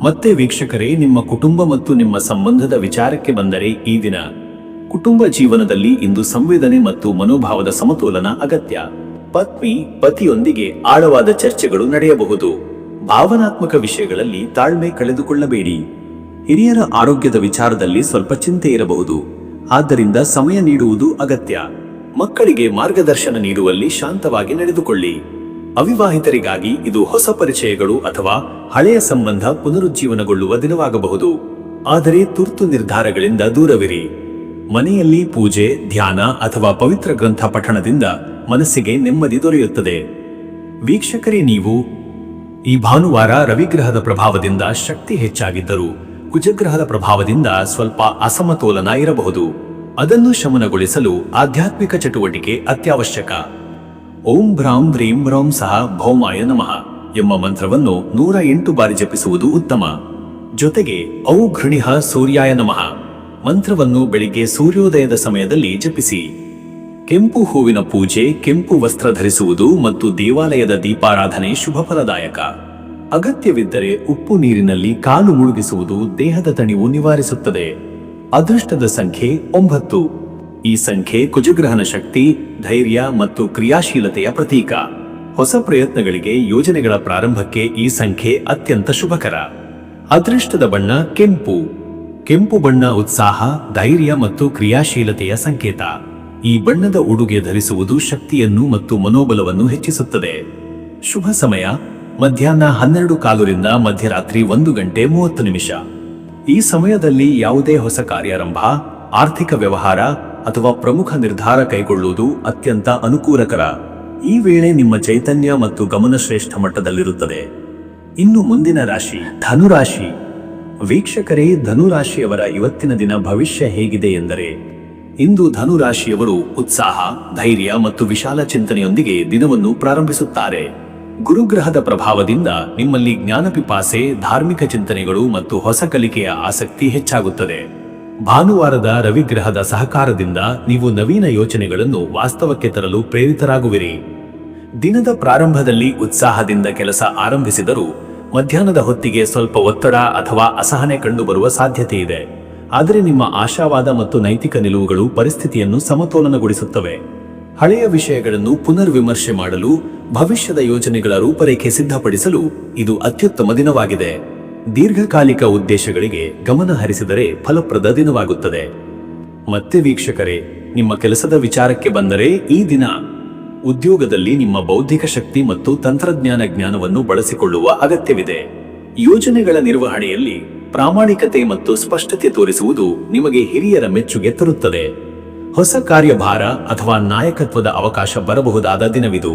ಮತ್ತೆ ವೀಕ್ಷಕರೇ, ನಿಮ್ಮ ಕುಟುಂಬ ಮತ್ತು ನಿಮ್ಮ ಸಂಬಂಧದ ವಿಚಾರಕ್ಕೆ ಬಂದರೆ ಈ ದಿನ ಕುಟುಂಬ ಜೀವನದಲ್ಲಿ ಇಂದು ಸಂವೇದನೆ ಮತ್ತು ಮನೋಭಾವದ ಸಮತೋಲನ ಅಗತ್ಯ. ಪತ್ನಿ, ಪತಿಯೊಂದಿಗೆ ಆಳವಾದ ಚರ್ಚೆಗಳು ನಡೆಯಬಹುದು. ಭಾವನಾತ್ಮಕ ವಿಷಯಗಳಲ್ಲಿ ತಾಳ್ಮೆ ಕಳೆದುಕೊಳ್ಳಬೇಡಿ. ಹಿರಿಯರ ಆರೋಗ್ಯದ ವಿಚಾರದಲ್ಲಿ ಸ್ವಲ್ಪ ಚಿಂತೆ ಇರಬಹುದು, ಆದ್ದರಿಂದ ಸಮಯ ನೀಡುವುದು ಅಗತ್ಯ. ಮಕ್ಕಳಿಗೆ ಮಾರ್ಗದರ್ಶನ ನೀಡುವಲ್ಲಿ ಶಾಂತವಾಗಿ ನಡೆದುಕೊಳ್ಳಿ. ಅವಿವಾಹಿತರಿಗಾಗಿ ಇದು ಹೊಸ ಪರಿಚಯಗಳು ಅಥವಾ ಹಳೆಯ ಸಂಬಂಧ ಪುನರುಜ್ಜೀವನಗೊಳ್ಳುವ ದಿನವಾಗಬಹುದು, ಆದರೆ ತುರ್ತು ನಿರ್ಧಾರಗಳಿಂದ ದೂರವಿರಿ. ಮನೆಯಲ್ಲಿ ಪೂಜೆ, ಧ್ಯಾನ ಅಥವಾ ಪವಿತ್ರ ಗ್ರಂಥ ಪಠಣದಿಂದ ಮನಸ್ಸಿಗೆ ನೆಮ್ಮದಿ ದೊರೆಯುತ್ತದೆ. ವೀಕ್ಷಕರೇ, ನೀವು ಈ ಭಾನುವಾರ ರವಿಗ್ರಹದ ಪ್ರಭಾವದಿಂದ ಶಕ್ತಿ ಹೆಚ್ಚಾಗಿದ್ದರೂ ಕುಜಗ್ರಹದ ಪ್ರಭಾವದಿಂದ ಸ್ವಲ್ಪ ಅಸಮತೋಲನ ಇರಬಹುದು. ಅದನ್ನು ಶಮನಗೊಳಿಸಲು ಆಧ್ಯಾತ್ಮಿಕ ಚಟುವಟಿಕೆ ಅತ್ಯವಶ್ಯಕ. ಓಂ ಭ್ರಾಂ ಹ್ರೀಂ ಹ್ರೌಂ ಸಹ ಭೌಮಾಯ ನಮಃ ಎಂಬ ಮಂತ್ರವನ್ನು 108 ಬಾರಿ ಜಪಿಸುವುದು ಉತ್ತಮ. ಜೊತೆಗೆ ಔ ಘೃಣಿಃ ಸೂರ್ಯಾಯ ನಮಃ ಮಂತ್ರವನ್ನು ಬೆಳಿಗ್ಗೆ ಸೂರ್ಯೋದಯದ ಸಮಯದಲ್ಲಿ ಜಪಿಸಿ. ಕೆಂಪು ಹೂವಿನ ಪೂಜೆ, ಕೆಂಪು ವಸ್ತ್ರ ಧರಿಸುವುದು ಮತ್ತು ದೇವಾಲಯದ ದೀಪಾರಾಧನೆ ಶುಭ ಫಲದಾಯಕ. ಅಗತ್ಯವಿದ್ದರೆ ಉಪ್ಪು ನೀರಿನಲ್ಲಿ ಕಾಲು ಮುಳುಗಿಸುವುದು ದೇಹದ ತಣಿವು ನಿವಾರಿಸುತ್ತದೆ. ಅದೃಷ್ಟದ ಸಂಖ್ಯೆ 9. ಈ ಸಂಖ್ಯೆ ಕುಜಗ್ರಹಣ ಶಕ್ತಿ, ಧೈರ್ಯ ಮತ್ತು ಕ್ರಿಯಾಶೀಲತೆಯ ಪ್ರತೀಕ. ಹೊಸ ಪ್ರಯತ್ನಗಳಿಗೆ, ಯೋಜನೆಗಳ ಪ್ರಾರಂಭಕ್ಕೆ ಈ ಸಂಖ್ಯೆ ಅತ್ಯಂತ ಶುಭಕರ. ಅದೃಷ್ಟದ ಬಣ್ಣ ಕೆಂಪು. ಕೆಂಪು ಬಣ್ಣ ಉತ್ಸಾಹ, ಧೈರ್ಯ ಮತ್ತು ಕ್ರಿಯಾಶೀಲತೆಯ ಸಂಕೇತ. ಈ ಬಣ್ಣದ ಉಡುಗೆ ಧರಿಸುವುದು ಶಕ್ತಿಯನ್ನು ಮತ್ತು ಮನೋಬಲವನ್ನು ಹೆಚ್ಚಿಸುತ್ತದೆ. ಶುಭ ಸಮಯ ಮಧ್ಯಾಹ್ನ 12:15 ಮಧ್ಯರಾತ್ರಿ 1:30. ಈ ಸಮಯದಲ್ಲಿ ಯಾವುದೇ ಹೊಸ ಕಾರ್ಯಾರಂಭ, ಆರ್ಥಿಕ ವ್ಯವಹಾರ ಅಥವಾ ಪ್ರಮುಖ ನಿರ್ಧಾರ ಕೈಗೊಳ್ಳುವುದು ಅತ್ಯಂತ ಅನುಕೂಲಕರ. ಈ ವೇಳೆ ನಿಮ್ಮ ಚೈತನ್ಯ ಮತ್ತು ಗಮನ ಶ್ರೇಷ್ಠ ಮಟ್ಟದಲ್ಲಿರುತ್ತದೆ. ಇನ್ನು ಮುಂದಿನ ರಾಶಿ ಧನುರಾಶಿ. ವೀಕ್ಷಕರೇ, ಧನುರಾಶಿಯವರ ಇವತ್ತಿನ ದಿನ ಭವಿಷ್ಯ ಹೇಗಿದೆ ಎಂದರೆ, ಇಂದು ಧನುರಾಶಿಯವರು ಉತ್ಸಾಹ, ಧೈರ್ಯ ಮತ್ತು ವಿಶಾಲ ಚಿಂತನೆಯೊಂದಿಗೆ ದಿನವನ್ನು ಪ್ರಾರಂಭಿಸುತ್ತಾರೆ. ಗುರುಗ್ರಹದ ಪ್ರಭಾವದಿಂದ ನಿಮ್ಮಲ್ಲಿ ಜ್ಞಾನಪಿಪಾಸೆ, ಧಾರ್ಮಿಕ ಚಿಂತನೆಗಳು ಮತ್ತು ಹೊಸ ಕಲಿಕೆಯ ಆಸಕ್ತಿ ಹೆಚ್ಚಾಗುತ್ತದೆ. ಭಾನುವಾರದ ರವಿಗ್ರಹದ ಸಹಕಾರದಿಂದ ನೀವು ನವೀನ ಯೋಚನೆಗಳನ್ನು ವಾಸ್ತವಕ್ಕೆ ತರಲು ಪ್ರೇರಿತರಾಗುವಿರಿ. ದಿನದ ಪ್ರಾರಂಭದಲ್ಲಿ ಉತ್ಸಾಹದಿಂದ ಕೆಲಸ ಆರಂಭಿಸಿದರೂ ಮಧ್ಯಾಹ್ನದ ಹೊತ್ತಿಗೆ ಸ್ವಲ್ಪ ಒತ್ತಡ ಅಥವಾ ಅಸಹನೆ ಕಂಡುಬರುವ ಸಾಧ್ಯತೆ ಇದೆ. ಆದರೆ ನಿಮ್ಮ ಆಶಾವಾದ ಮತ್ತು ನೈತಿಕ ನಿಲುವುಗಳು ಪರಿಸ್ಥಿತಿಯನ್ನು ಸಮತೋಲನಗೊಳಿಸುತ್ತವೆ. ಹಳೆಯ ವಿಷಯಗಳನ್ನು ಪುನರ್ವಿಮರ್ಶೆ ಮಾಡಲು, ಭವಿಷ್ಯದ ಯೋಜನೆಗಳ ರೂಪರೇಖೆ ಸಿದ್ಧಪಡಿಸಲು ಇದು ಅತ್ಯುತ್ತಮ ದಿನವಾಗಿದೆ. ದೀರ್ಘಕಾಲಿಕ ಉದ್ದೇಶಗಳಿಗೆ ಗಮನ ಹರಿಸಿದರೆ ಫಲಪ್ರದ ದಿನವಾಗುತ್ತದೆ. ಮತ್ತೆ ವೀಕ್ಷಕರೇ, ನಿಮ್ಮ ಕೆಲಸದ ವಿಚಾರಕ್ಕೆ ಬಂದರೆ ಈ ದಿನ ಉದ್ಯೋಗದಲ್ಲಿ ನಿಮ್ಮ ಬೌದ್ಧಿಕ ಶಕ್ತಿ ಮತ್ತು ತಂತ್ರಜ್ಞಾನ ಜ್ಞಾನವನ್ನು ಬಳಸಿಕೊಳ್ಳುವ ಅಗತ್ಯವಿದೆ. ಯೋಜನೆಗಳ ನಿರ್ವಹಣೆಯಲ್ಲಿ ಪ್ರಾಮಾಣಿಕತೆ ಮತ್ತು ಸ್ಪಷ್ಟತೆ ತೋರಿಸುವುದು ನಿಮಗೆ ಹಿರಿಯರ ಮೆಚ್ಚುಗೆ ತರುತ್ತದೆ. ಹೊಸ ಕಾರ್ಯಭಾರ ಅಥವಾ ನಾಯಕತ್ವದ ಅವಕಾಶ ಬರಬಹುದಾದ ದಿನವಿದು.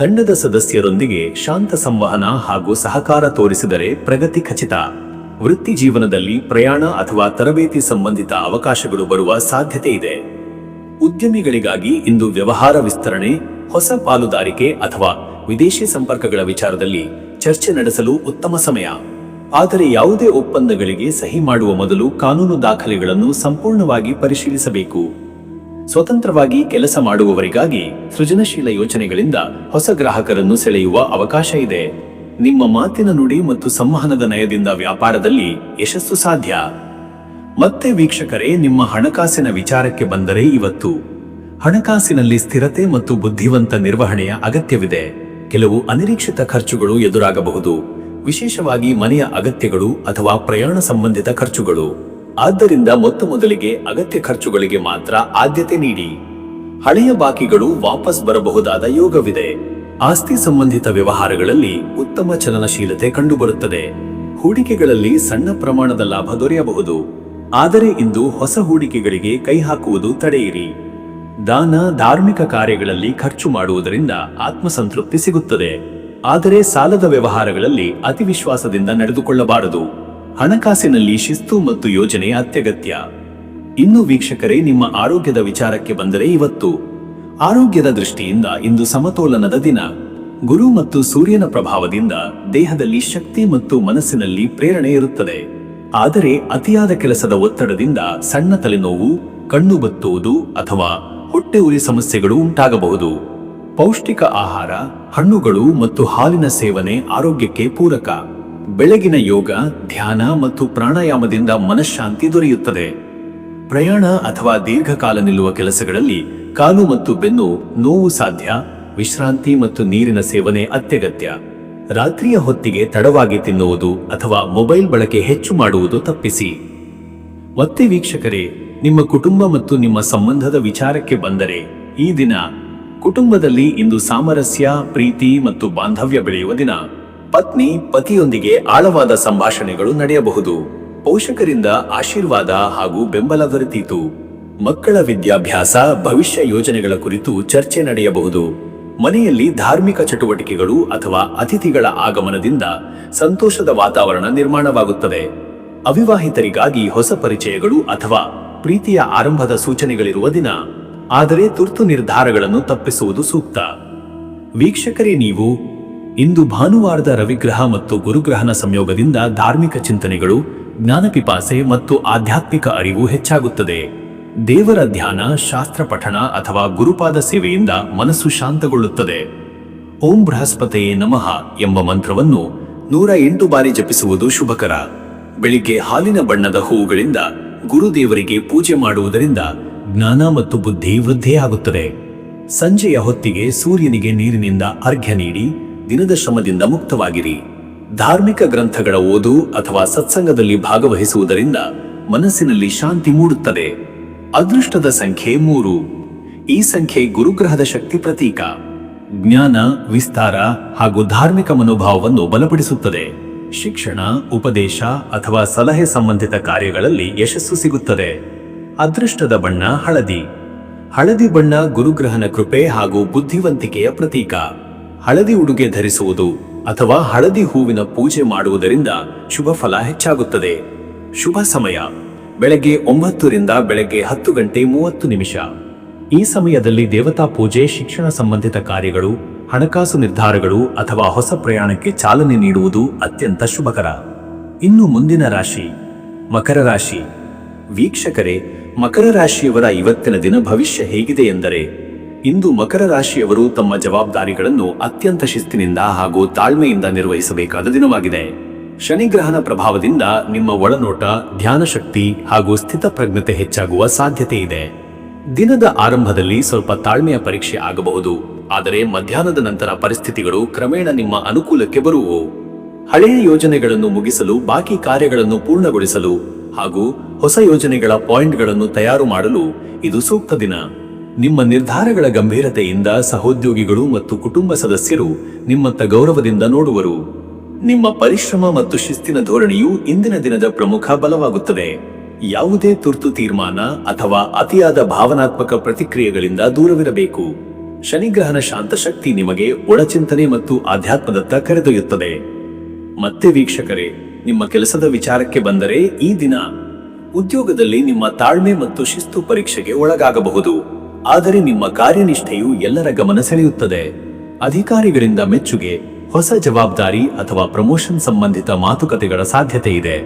ತಂಡದ ಸದಸ್ಯರೊಂದಿಗೆ ಶಾಂತ ಸಂವಹನ ಹಾಗೂ ಸಹಕಾರ ತೋರಿಸಿದರೆ ಪ್ರಗತಿ ಖಚಿತ. ವೃತ್ತಿ ಜೀವನದಲ್ಲಿ ಪ್ರಯಾಣ ಅಥವಾ ತರಬೇತಿ ಸಂಬಂಧಿತ ಅವಕಾಶಗಳು ಬರುವ ಸಾಧ್ಯತೆ ಇದೆ. ಉದ್ಯಮಿಗಳಿಗಾಗಿ ಇಂದು ವ್ಯವಹಾರ ವಿಸ್ತರಣೆ, ಹೊಸ ಪಾಲುದಾರಿಕೆ ಅಥವಾ ವಿದೇಶಿ ಸಂಪರ್ಕಗಳ ವಿಚಾರದಲ್ಲಿ ಚರ್ಚೆ ನಡೆಸಲು ಉತ್ತಮ ಸಮಯ. ಆದರೆ ಯಾವುದೇ ಒಪ್ಪಂದಗಳಿಗೆ ಸಹಿ ಮಾಡುವ ಮೊದಲು ಕಾನೂನು ದಾಖಲೆಗಳನ್ನು ಸಂಪೂರ್ಣವಾಗಿ ಪರಿಶೀಲಿಸಬೇಕು. ಸ್ವತಂತ್ರವಾಗಿ ಕೆಲಸ ಮಾಡುವವರಿಗಾಗಿ ಸೃಜನಶೀಲ ಯೋಚನೆಗಳಿಂದ ಹೊಸ ಗ್ರಾಹಕರನ್ನು ಸೆಳೆಯುವ ಅವಕಾಶ ಇದೆ. ನಿಮ್ಮ ಮಾತಿನ ನುಡಿ ಮತ್ತು ಸಂವಹನದ ನಯದಿಂದ ವ್ಯಾಪಾರದಲ್ಲಿ ಯಶಸ್ಸು ಸಾಧ್ಯ. ಮತ್ತೆ ವೀಕ್ಷಕರೇ, ನಿಮ್ಮ ಹಣಕಾಸಿನ ವಿಚಾರಕ್ಕೆ ಬಂದರೆ ಇವತ್ತು ಹಣಕಾಸಿನಲ್ಲಿ ಸ್ಥಿರತೆ ಮತ್ತು ಬುದ್ಧಿವಂತ ನಿರ್ವಹಣೆಯ ಅಗತ್ಯವಿದೆ. ಕೆಲವು ಅನಿರೀಕ್ಷಿತ ಖರ್ಚುಗಳು ಎದುರಾಗಬಹುದು, ವಿಶೇಷವಾಗಿ ಮನೆಯ ಅಗತ್ಯಗಳು ಅಥವಾ ಪ್ರಯಾಣ ಸಂಬಂಧಿತ ಖರ್ಚುಗಳು. ಆದ್ದರಿಂದ ಮೊದಲಿಗೆ ಅಗತ್ಯ ಖರ್ಚುಗಳಿಗೆ ಮಾತ್ರ ಆದ್ಯತೆ ನೀಡಿ. ಹಳೆಯ ಬಾಕಿಗಳು ವಾಪಸ್ ಬರಬಹುದಾದ ಯೋಗವಿದೆ. ಆಸ್ತಿ ಸಂಬಂಧಿತ ವ್ಯವಹಾರಗಳಲ್ಲಿ ಉತ್ತಮ ಚಲನಶೀಲತೆ ಕಂಡುಬರುತ್ತದೆ. ಹೂಡಿಕೆಗಳಲ್ಲಿ ಸಣ್ಣ ಪ್ರಮಾಣದ ಲಾಭ ದೊರೆಯಬಹುದು, ಆದರೆ ಇಂದು ಹೊಸ ಹೂಡಿಕೆಗಳಿಗೆ ಕೈ ಹಾಕುವುದು ತಡೆಯಿರಿ. ದಾನ, ಧಾರ್ಮಿಕ ಕಾರ್ಯಗಳಲ್ಲಿ ಖರ್ಚು ಮಾಡುವುದರಿಂದ ಆತ್ಮಸಂತೃಪ್ತಿ ಸಿಗುತ್ತದೆ, ಆದರೆ ಸಾಲದ ವ್ಯವಹಾರಗಳಲ್ಲಿ ಅತಿ ವಿಶ್ವಾಸದಿಂದ ನಡೆದುಕೊಳ್ಳಬಾರದು. ಹಣಕಾಸಿನಲ್ಲಿ ಶಿಸ್ತು ಮತ್ತು ಯೋಜನೆ ಅತ್ಯಗತ್ಯ. ಇನ್ನು ವೀಕ್ಷಕರೇ, ನಿಮ್ಮ ಆರೋಗ್ಯದ ವಿಚಾರಕ್ಕೆ ಬಂದರೆ ಇವತ್ತು ಆರೋಗ್ಯದ ದೃಷ್ಟಿಯಿಂದ ಇಂದು ಸಮತೋಲನದ ದಿನ. ಗುರು ಮತ್ತು ಸೂರ್ಯನ ಪ್ರಭಾವದಿಂದ ದೇಹದಲ್ಲಿ ಶಕ್ತಿ ಮತ್ತು ಮನಸ್ಸಿನಲ್ಲಿ ಪ್ರೇರಣೆ ಇರುತ್ತದೆ. ಆದರೆ ಅತಿಯಾದ ಕೆಲಸದ ಒತ್ತಡದಿಂದ ಸಣ್ಣ ತಲೆನೋವು, ಕಣ್ಣು ಬತ್ತುವುದು ಅಥವಾ ಹೊಟ್ಟೆ ಉರಿ ಸಮಸ್ಯೆಗಳು ಉಂಟಾಗಬಹುದು. ಪೌಷ್ಟಿಕ ಆಹಾರ, ಹಣ್ಣುಗಳು ಮತ್ತು ಹಾಲಿನ ಸೇವನೆ ಆರೋಗ್ಯಕ್ಕೆ ಪೂರಕ. ಬೆಳಗಿನ ಯೋಗ, ಧ್ಯಾನ ಮತ್ತು ಪ್ರಾಣಾಯಾಮದಿಂದ ಮನಃಶಾಂತಿ ದೊರೆಯುತ್ತದೆ. ಪ್ರಯಾಣ ಅಥವಾ ದೀರ್ಘಕಾಲ ನಿಲ್ಲುವ ಕೆಲಸಗಳಲ್ಲಿ ಕಾಲು ಮತ್ತು ಬೆನ್ನು ನೋವು ಸಾಧ್ಯ. ವಿಶ್ರಾಂತಿ ಮತ್ತು ನೀರಿನ ಸೇವನೆ ಅತ್ಯಗತ್ಯ. ರಾತ್ರಿಯ ಹೊತ್ತಿಗೆ ತಡವಾಗಿ ತಿನ್ನುವುದು ಅಥವಾ ಮೊಬೈಲ್ ಬಳಕೆ ಹೆಚ್ಚು ಮಾಡುವುದು ತಪ್ಪಿಸಿ. ಮತ್ತೆ ವೀಕ್ಷಕರೇ, ನಿಮ್ಮ ಕುಟುಂಬ ಮತ್ತು ನಿಮ್ಮ ಸಂಬಂಧದ ವಿಚಾರಕ್ಕೆ ಬಂದರೆ ಈ ದಿನ ಕುಟುಂಬದಲ್ಲಿ ಇಂದು ಸಾಮರಸ್ಯ, ಪ್ರೀತಿ ಮತ್ತು ಬಾಂಧವ್ಯ ಬೆಳೆಯುವ ದಿನ. ಪತ್ನಿ, ಪತಿಯೊಂದಿಗೆ ಆಳವಾದ ಸಂಭಾಷಣೆಗಳು ನಡೆಯಬಹುದು. ಪೋಷಕರಿಂದ ಆಶೀರ್ವಾದ ಹಾಗೂ ಬೆಂಬಲ ದೊರೆತೀತು. ಮಕ್ಕಳ ವಿದ್ಯಾಭ್ಯಾಸ, ಭವಿಷ್ಯ ಯೋಜನೆಗಳ ಕುರಿತು ಚರ್ಚೆ ನಡೆಯಬಹುದು. ಮನೆಯಲ್ಲಿ ಧಾರ್ಮಿಕ ಚಟುವಟಿಕೆಗಳು ಅಥವಾ ಅತಿಥಿಗಳ ಆಗಮನದಿಂದ ಸಂತೋಷದ ವಾತಾವರಣ ನಿರ್ಮಾಣವಾಗುತ್ತದೆ. ಅವಿವಾಹಿತರಿಗಾಗಿ ಹೊಸ ಪರಿಚಯಗಳು ಅಥವಾ ಪ್ರೀತಿಯ ಆರಂಭದ ಸೂಚನೆಗಳಿರುವ ದಿನ, ಆದರೆ ತುರ್ತು ನಿರ್ಧಾರಗಳನ್ನು ತಪ್ಪಿಸುವುದು ಸೂಕ್ತ. ವೀಕ್ಷಕರೇ, ನೀವು ಇಂದು ಭಾನುವಾರದ ರವಿಗ್ರಹ ಮತ್ತು ಗುರುಗ್ರಹನ ಸಂಯೋಗದಿಂದ ಧಾರ್ಮಿಕ ಚಿಂತನೆಗಳು, ಜ್ಞಾನಪಿಪಾಸೆ ಮತ್ತು ಆಧ್ಯಾತ್ಮಿಕ ಅರಿವು ಹೆಚ್ಚಾಗುತ್ತದೆ. ದೇವರ ಧ್ಯಾನ, ಶಾಸ್ತ್ರ ಪಠಣ ಅಥವಾ ಗುರುಪಾದ ಸೇವೆಯಿಂದ ಮನಸ್ಸು ಶಾಂತಗೊಳ್ಳುತ್ತದೆ. ಓಂ ಬೃಹಸ್ಪತಿಯೇ ನಮಃ ಎಂಬ ಮಂತ್ರವನ್ನು 108 ಬಾರಿ ಜಪಿಸುವುದು ಶುಭಕರ. ಬೆಳಿಗ್ಗೆ ಹಾಲಿನ ಬಣ್ಣದ ಹೂವುಗಳಿಂದ ಗುರುದೇವರಿಗೆ ಪೂಜೆ ಮಾಡುವುದರಿಂದ ಜ್ಞಾನ ಮತ್ತು ಬುದ್ಧಿ ವೃದ್ಧಿಯಾಗುತ್ತದೆ. ಸಂಜೆಯ ಹೊತ್ತಿಗೆ ಸೂರ್ಯನಿಗೆ ನೀರಿನಿಂದ ಅರ್ಘ್ಯ ನೀಡಿ ದಿನದ ಶ್ರಮದಿಂದ ಮುಕ್ತವಾಗಿರಿ. ಧಾರ್ಮಿಕ ಗ್ರಂಥಗಳ ಓದು ಅಥವಾ ಸತ್ಸಂಗದಲ್ಲಿ ಭಾಗವಹಿಸುವುದರಿಂದ ಮನಸ್ಸಿನಲ್ಲಿ ಶಾಂತಿ ಮೂಡುತ್ತದೆ. ಅದೃಷ್ಟದ ಸಂಖ್ಯೆ 3. ಈ ಸಂಖ್ಯೆ ಗುರುಗ್ರಹದ ಶಕ್ತಿ ಪ್ರತೀಕ. ಜ್ಞಾನ, ವಿಸ್ತಾರ ಹಾಗೂ ಧಾರ್ಮಿಕ ಮನೋಭಾವವನ್ನು ಬಲಪಡಿಸುತ್ತದೆ. ಶಿಕ್ಷಣ, ಉಪದೇಶ ಅಥವಾ ಸಲಹೆ ಸಂಬಂಧಿತ ಕಾರ್ಯಗಳಲ್ಲಿ ಯಶಸ್ಸು ಸಿಗುತ್ತದೆ. ಅದೃಷ್ಟದ ಬಣ್ಣ ಹಳದಿ. ಹಳದಿ ಬಣ್ಣ ಗುರುಗ್ರಹನ ಕೃಪೆ ಹಾಗೂ ಬುದ್ಧಿವಂತಿಕೆಯ ಪ್ರತೀಕ. ಹಳದಿ ಉಡುಗೆ ಧರಿಸುವುದು ಅಥವಾ ಹಳದಿ ಹೂವಿನ ಪೂಜೆ ಮಾಡುವುದರಿಂದ ಶುಭ ಫಲ ಹೆಚ್ಚಾಗುತ್ತದೆ. ಶುಭ ಸಮಯ ಬೆಳಗ್ಗೆ 9 ರಿಂದ ಬೆಳಗ್ಗೆ 10:30. ಈ ಸಮಯದಲ್ಲಿ ದೇವತಾ ಪೂಜೆ, ಶಿಕ್ಷಣ ಸಂಬಂಧಿತ ಕಾರ್ಯಗಳು, ಹಣಕಾಸು ನಿರ್ಧಾರಗಳು ಅಥವಾ ಹೊಸ ಪ್ರಯಾಣಕ್ಕೆ ಚಾಲನೆ ನೀಡುವುದು ಅತ್ಯಂತ ಶುಭಕರ. ಇನ್ನು ಮುಂದಿನ ರಾಶಿ ಮಕರ ರಾಶಿ. ವೀಕ್ಷಕರೇ, ಮಕರ ರಾಶಿಯವರ ಇವತ್ತಿನ ದಿನ ಭವಿಷ್ಯ ಹೇಗಿದೆ ಎಂದರೆ, ಇಂದು ಮಕರ ರಾಶಿಯವರು ತಮ್ಮ ಜವಾಬ್ದಾರಿಗಳನ್ನು ಅತ್ಯಂತ ಶಿಸ್ತಿನಿಂದ ಹಾಗೂ ತಾಳ್ಮೆಯಿಂದ ನಿರ್ವಹಿಸಬೇಕಾದ ದಿನವಾಗಿದೆ. ಶನಿಗ್ರಹನ ಪ್ರಭಾವದಿಂದ ನಿಮ್ಮ ಒಳನೋಟ, ಧ್ಯಾನ ಶಕ್ತಿ ಹಾಗೂ ಸ್ಥಿತಪ್ರಜ್ಞತೆ ಹೆಚ್ಚಾಗುವ ಸಾಧ್ಯತೆ ಇದೆ. ದಿನದ ಆರಂಭದಲ್ಲಿ ಸ್ವಲ್ಪ ತಾಳ್ಮೆಯ ಪರೀಕ್ಷೆ ಆಗಬಹುದು, ಆದರೆ ಮಧ್ಯಾಹ್ನದ ನಂತರ ಪರಿಸ್ಥಿತಿಗಳು ಕ್ರಮೇಣ ನಿಮ್ಮ ಅನುಕೂಲಕ್ಕೆ ಬರುವವು. ಹಳೆಯ ಯೋಜನೆಗಳನ್ನು ಮುಗಿಸಲು, ಬಾಕಿ ಕಾರ್ಯಗಳನ್ನು ಪೂರ್ಣಗೊಳಿಸಲು ಹಾಗೂ ಹೊಸ ಯೋಜನೆಗಳ ಪಾಯಿಂಟ್ಗಳನ್ನು ತಯಾರು ಮಾಡಲು ಇದು ಸೂಕ್ತ ದಿನ. ನಿಮ್ಮ ನಿರ್ಧಾರಗಳ ಗಂಭೀರತೆಯಿಂದ ಸಹೋದ್ಯೋಗಿಗಳು ಮತ್ತು ಕುಟುಂಬ ಸದಸ್ಯರು ನಿಮ್ಮತ್ತ ಗೌರವದಿಂದ ನೋಡುವರು. ನಿಮ್ಮ ಪರಿಶ್ರಮ ಮತ್ತು ಶಿಸ್ತಿನ ಧೋರಣೆಯು ಇಂದಿನ ದಿನದ ಪ್ರಮುಖ ಬಲವಾಗುತ್ತದೆ. ಯಾವುದೇ ತುರ್ತು ತೀರ್ಮಾನ ಅಥವಾ ಅತಿಯಾದ ಭಾವನಾತ್ಮಕ ಪ್ರತಿಕ್ರಿಯೆಗಳಿಂದ ದೂರವಿರಬೇಕು. ಶನಿಗ್ರಹನ ಶಾಂತ ಶಕ್ತಿ ನಿಮಗೆ ಒಳಚಿಂತನೆ ಮತ್ತು ಆಧ್ಯಾತ್ಮದತ್ತ ಕರೆದೊಯ್ಯುತ್ತದೆ. ಮತ್ತೆ ವೀಕ್ಷಕರೇ, ನಿಮ್ಮ ಕೆಲಸದ ವಿಚಾರಕ್ಕೆ ಬಂದರೆ ಈ ದಿನ ಉದ್ಯೋಗದಲ್ಲಿ ನಿಮ್ಮ ತಾಳ್ಮೆ ಮತ್ತು ಶಿಸ್ತು ಪರೀಕ್ಷೆಗೆ ಒಳಗಾಗಬಹುದು, ಆದರೆ ನಿಮ್ಮ ಕಾರ್ಯನಿಷ್ಠೆಯು ಎಲ್ಲರ ಗಮನ ಸೆಳೆಯುತ್ತದೆ. ಅಧಿಕಾರಿಗಳಿಂದ ಮೆಚ್ಚುಗೆ, ಹೊಸ ಜವಾಬ್ದಾರಿ ಅಥವಾ ಪ್ರಮೋಷನ್ ಸಂಬಂಧಿತ ಮಾತುಕತೆಗಳ ಸಾಧ್ಯತೆ ಇದೆ.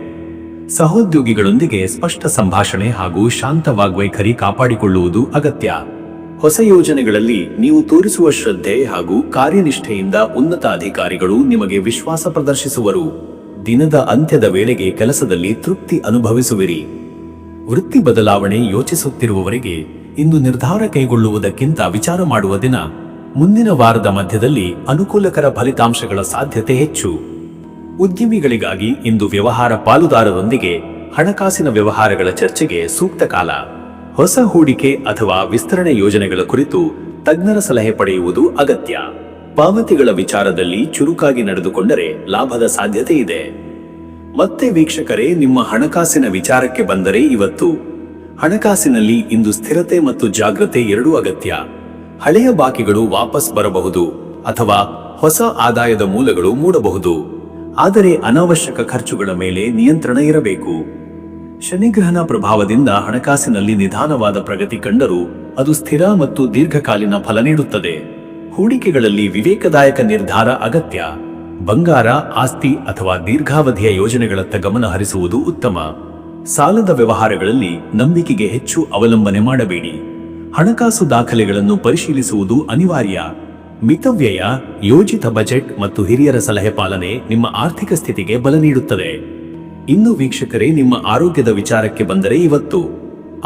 ಸಹೋದ್ಯೋಗಿಗಳೊಂದಿಗೆ ಸ್ಪಷ್ಟ ಸಂಭಾಷಣೆ ಹಾಗೂ ಶಾಂತ ವಾಗ್ವೈಖರಿ ಕಾಪಾಡಿಕೊಳ್ಳುವುದು ಅಗತ್ಯ. ಹೊಸ ಯೋಜನೆಗಳಲ್ಲಿ ನೀವು ತೋರಿಸುವ ಶ್ರದ್ಧೆ ಹಾಗೂ ಕಾರ್ಯನಿಷ್ಠೆಯಿಂದ ಉನ್ನತ ಅಧಿಕಾರಿಗಳು ನಿಮಗೆ ವಿಶ್ವಾಸ ಪ್ರದರ್ಶಿಸುವರು. ದಿನದ ಅಂತ್ಯದ ವೇಳೆಗೆ ಕೆಲಸದಲ್ಲಿ ತೃಪ್ತಿ ಅನುಭವಿಸುವಿರಿ. ವೃತ್ತಿ ಬದಲಾವಣೆ ಯೋಚಿಸುತ್ತಿರುವವರಿಗೆ ಇಂದು ನಿರ್ಧಾರ ಕೈಗೊಳ್ಳುವುದಕ್ಕಿಂತ ವಿಚಾರ ಮಾಡುವ ದಿನ. ಮುಂದಿನ ವಾರದ ಮಧ್ಯದಲ್ಲಿ ಅನುಕೂಲಕರ ಫಲಿತಾಂಶಗಳ ಸಾಧ್ಯತೆ ಹೆಚ್ಚು. ಉದ್ಯಮಿಗಳಿಗಾಗಿ ಇಂದು ವ್ಯವಹಾರ ಪಾಲುದಾರರೊಂದಿಗೆ ಹಣಕಾಸಿನ ವ್ಯವಹಾರಗಳ ಚರ್ಚೆಗೆ ಸೂಕ್ತ ಕಾಲ. ಹೊಸ ಹೂಡಿಕೆ ಅಥವಾ ವಿಸ್ತರಣೆ ಯೋಜನೆಗಳ ಕುರಿತು ತಜ್ಞರ ಸಲಹೆ ಪಡೆಯುವುದು ಅಗತ್ಯ. ಪಾವತಿಗಳ ವಿಚಾರದಲ್ಲಿ ಚುರುಕಾಗಿ ನಡೆದುಕೊಂಡರೆ ಲಾಭದ ಸಾಧ್ಯತೆ ಇದೆ. ಮತ್ತೆ ವೀಕ್ಷಕರೇ, ನಿಮ್ಮ ಹಣಕಾಸಿನ ವಿಚಾರಕ್ಕೆ ಬಂದರೆ ಇವತ್ತು ಹಣಕಾಸಿನಲ್ಲಿ ಇಂದು ಸ್ಥಿರತೆ ಮತ್ತು ಜಾಗೃತೆ ಎರಡೂ ಅಗತ್ಯ. ಹಳೆಯ ಬಾಕಿಗಳು ವಾಪಸ್ ಬರಬಹುದು ಅಥವಾ ಹೊಸ ಆದಾಯದ ಮೂಲಗಳು ಮೂಡಬಹುದು. ಆದರೆ ಅನಾವಶ್ಯಕ ಖರ್ಚುಗಳ ಮೇಲೆ ನಿಯಂತ್ರಣ ಇರಬೇಕು. ಶನಿಗ್ರಹಣ ಪ್ರಭಾವದಿಂದ ಹಣಕಾಸಿನಲ್ಲಿ ನಿಧಾನವಾದ ಪ್ರಗತಿ ಕಂಡರೂ ಅದು ಸ್ಥಿರ ಮತ್ತು ದೀರ್ಘಕಾಲೀನ ಫಲ ನೀಡುತ್ತದೆ. ಹೂಡಿಕೆಗಳಲ್ಲಿ ವಿವೇಕದಾಯಕ ನಿರ್ಧಾರ ಅಗತ್ಯ. ಬಂಗಾರ, ಆಸ್ತಿ ಅಥವಾ ದೀರ್ಘಾವಧಿಯ ಯೋಜನೆಗಳತ್ತ ಗಮನ ಹರಿಸುವುದು ಉತ್ತಮ. ಸಾಲದ ವ್ಯವಹಾರಗಳಲ್ಲಿ ನಂಬಿಕೆಗೆ ಹೆಚ್ಚು ಅವಲಂಬನೆ ಮಾಡಬೇಡಿ. ಹಣಕಾಸು ದಾಖಲೆಗಳನ್ನು ಪರಿಶೀಲಿಸುವುದು ಅನಿವಾರ್ಯ. ಮಿತವ್ಯಯ, ಯೋಜಿತ ಬಜೆಟ್ ಮತ್ತು ಹಿರಿಯರ ಸಲಹೆ ಪಾಲನೆ ನಿಮ್ಮ ಆರ್ಥಿಕ ಸ್ಥಿತಿಗೆ ಬಲ ನೀಡುತ್ತದೆ. ಇನ್ನು ವೀಕ್ಷಕರೇ, ನಿಮ್ಮ ಆರೋಗ್ಯದ ವಿಚಾರಕ್ಕೆ ಬಂದರೆ ಇವತ್ತು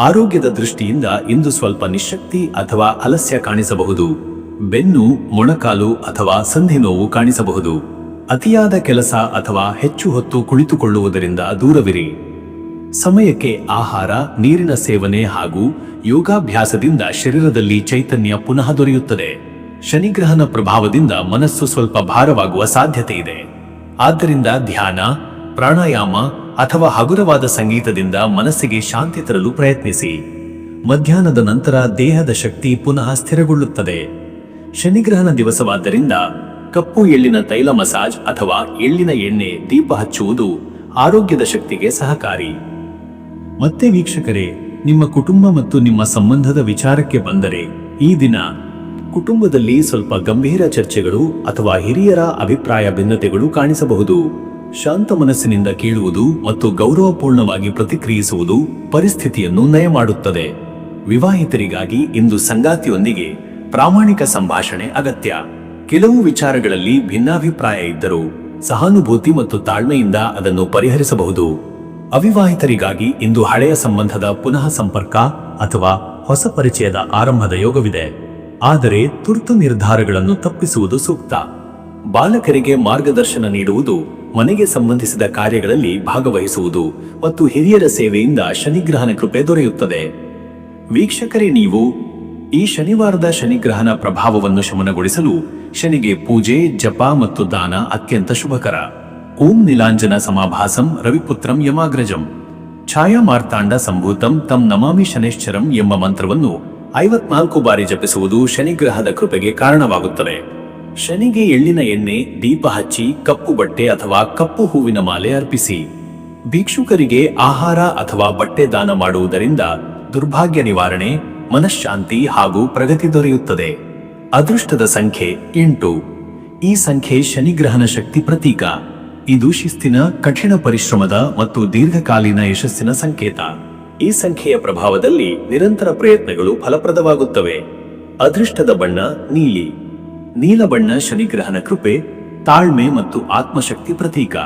ಆರೋಗ್ಯದ ದೃಷ್ಟಿಯಿಂದ ಇಂದು ಸ್ವಲ್ಪ ನಿಶ್ಶಕ್ತಿ ಅಥವಾ ಆಲಸ್ಯ ಕಾಣಿಸಬಹುದು. ಬೆನ್ನು, ಮೊಣಕಾಲು ಅಥವಾ ಸಂಧಿ ನೋವು ಕಾಣಿಸಬಹುದು. ಅತಿಯಾದ ಕೆಲಸ ಅಥವಾ ಹೆಚ್ಚು ಹೊತ್ತು ಕುಳಿತುಕೊಳ್ಳುವುದರಿಂದ ದೂರವಿರಿ. ಸಮಯಕ್ಕೆ ಆಹಾರ, ನೀರಿನ ಸೇವನೆ ಹಾಗೂ ಯೋಗಾಭ್ಯಾಸದಿಂದ ಶರೀರದಲ್ಲಿ ಚೈತನ್ಯ ಪುನಃ ದೊರೆಯುತ್ತದೆ. ಶನಿಗ್ರಹಣ ಪ್ರಭಾವದಿಂದ ಮನಸ್ಸು ಸ್ವಲ್ಪ ಭಾರವಾಗುವ ಸಾಧ್ಯತೆ ಇದೆ. ಆದ್ದರಿಂದ ಧ್ಯಾನ, ಪ್ರಾಣಾಯಾಮ ಅಥವಾ ಹಗುರವಾದ ಸಂಗೀತದಿಂದ ಮನಸ್ಸಿಗೆ ಶಾಂತಿ ತರಲು ಪ್ರಯತ್ನಿಸಿ. ಮಧ್ಯಾಹ್ನದ ನಂತರ ದೇಹದ ಶಕ್ತಿ ಪುನಃ ಸ್ಥಿರಗೊಳ್ಳುತ್ತದೆ. ಶನಿಗ್ರಹಣ ದಿವಸವಾದ್ದರಿಂದ ಕಪ್ಪು ಎಳ್ಳಿನ ತೈಲ ಮಸಾಜ್ ಅಥವಾ ಎಳ್ಳಿನ ಎಣ್ಣೆ ದೀಪ ಹಚ್ಚುವುದು ಆರೋಗ್ಯದ ಶಕ್ತಿಗೆ ಸಹಕಾರಿ. ಮತ್ತೆ ವೀಕ್ಷಕರೇ, ನಿಮ್ಮ ಕುಟುಂಬ ಮತ್ತು ನಿಮ್ಮ ಸಂಬಂಧದ ವಿಚಾರಕ್ಕೆ ಬಂದರೆ ಈ ದಿನ ಕುಟುಂಬದಲ್ಲಿ ಸ್ವಲ್ಪ ಗಂಭೀರ ಚರ್ಚೆಗಳು ಅಥವಾ ಹಿರಿಯರ ಅಭಿಪ್ರಾಯ ಭಿನ್ನತೆಗಳು ಕಾಣಿಸಬಹುದು. ಶಾಂತ ಮನಸ್ಸಿನಿಂದ ಕೇಳುವುದು ಮತ್ತು ಗೌರವಪೂರ್ಣವಾಗಿ ಪ್ರತಿಕ್ರಿಯಿಸುವುದು ಪರಿಸ್ಥಿತಿಯನ್ನು ನಯ ಮಾಡುತ್ತದೆ. ವಿವಾಹಿತರಿಗಾಗಿ ಇಂದು ಸಂಗಾತಿಯೊಂದಿಗೆ ಪ್ರಾಮಾಣಿಕ ಸಂಭಾಷಣೆ ಅಗತ್ಯ. ಕೆಲವು ವಿಚಾರಗಳಲ್ಲಿ ಭಿನ್ನಾಭಿಪ್ರಾಯ ಇದ್ದರೂ ಸಹಾನುಭೂತಿ ಮತ್ತು ತಾಳ್ಮೆಯಿಂದ ಅದನ್ನು ಪರಿಹರಿಸಬಹುದು. ಅವಿವಾಹಿತರಿಗಾಗಿ ಇಂದು ಹಳೆಯ ಸಂಬಂಧದ ಪುನಃ ಸಂಪರ್ಕ ಅಥವಾ ಹೊಸ ಪರಿಚಯದ ಆರಂಭದ ಯೋಗವಿದೆ. ಆದರೆ ತುರ್ತು ನಿರ್ಧಾರಗಳನ್ನು ತಪ್ಪಿಸುವುದು ಸೂಕ್ತ. ಬಾಲಕರಿಗೆ ಮಾರ್ಗದರ್ಶನ ನೀಡುವುದು, ಮನೆಗೆ ಸಂಬಂಧಿಸಿದ ಕಾರ್ಯಗಳಲ್ಲಿ ಭಾಗವಹಿಸುವುದು ಮತ್ತು ಹಿರಿಯರ ಸೇವೆಯಿಂದ ಶನಿಗ್ರಹಣ ಕೃಪೆ ದೊರೆಯುತ್ತದೆ. ವೀಕ್ಷಕರೇ, ನೀವು ಈ ಶನಿವಾರದ ಶನಿಗ್ರಹಣ ಪ್ರಭಾವವನ್ನು ಶಮನಗೊಳಿಸಲು ಶನಿಗೆ ಪೂಜೆ, ಜಪ ಮತ್ತು ದಾನ ಅತ್ಯಂತ ಶುಭಕರ. ಓಂ ನೀಲಾಂಜನ ಸಮಾಭಾಸಂ ರವಿಪುತ್ರಂ ಯಮಾಗ್ರಜಂ ಛಾಯಾ ಮಾರ್ತಾಂಡ ಸಂಭೂತಂ ತಂ ನಮಾಮಿ ಶನೇಶ್ಚರಂ ಎಂಬ ಮಂತ್ರವನ್ನು 54 ಬಾರಿ ಜಪಿಸುವುದು ಶನಿಗ್ರಹದ ಕೃಪೆಗೆ ಕಾರಣವಾಗುತ್ತದೆ. ಶನಿಗೆ ಎಳ್ಳಿನ ಎಣ್ಣೆ ದೀಪ ಹಚ್ಚಿ ಕಪ್ಪು ಬಟ್ಟೆ ಅಥವಾ ಕಪ್ಪು ಹೂವಿನ ಮಾಲೆ ಅರ್ಪಿಸಿ. ಭಿಕ್ಷುಕರಿಗೆ ಆಹಾರ ಅಥವಾ ಬಟ್ಟೆ ದಾನ ಮಾಡುವುದರಿಂದ ದುರ್ಭಾಗ್ಯ ನಿವಾರಣೆ, ಮನಃಶಾಂತಿ ಹಾಗೂ ಪ್ರಗತಿ ದೊರೆಯುತ್ತದೆ. ಅದೃಷ್ಟದ ಸಂಖ್ಯೆ 8. ಈ ಸಂಖ್ಯೆ ಶನಿಗ್ರಹಣ ಶಕ್ತಿ ಪ್ರತೀಕ. ಇದು ಶಿಸ್ತಿನ, ಕಠಿಣ ಪರಿಶ್ರಮದ ಮತ್ತು ದೀರ್ಘಕಾಲೀನ ಯಶಸ್ಸಿನ ಸಂಕೇತ. ಈ ಸಂಖ್ಯೆಯ ಪ್ರಭಾವದಲ್ಲಿ ನಿರಂತರ ಪ್ರಯತ್ನಗಳು ಫಲಪ್ರದವಾಗುತ್ತವೆ. ಅದೃಷ್ಟದ ಬಣ್ಣ ನೀಲಿ. ನೀಲ ಬಣ್ಣ ಶನಿಗ್ರಹಣ ಕೃಪೆ, ತಾಳ್ಮೆ ಮತ್ತು ಆತ್ಮಶಕ್ತಿ ಪ್ರತೀಕ.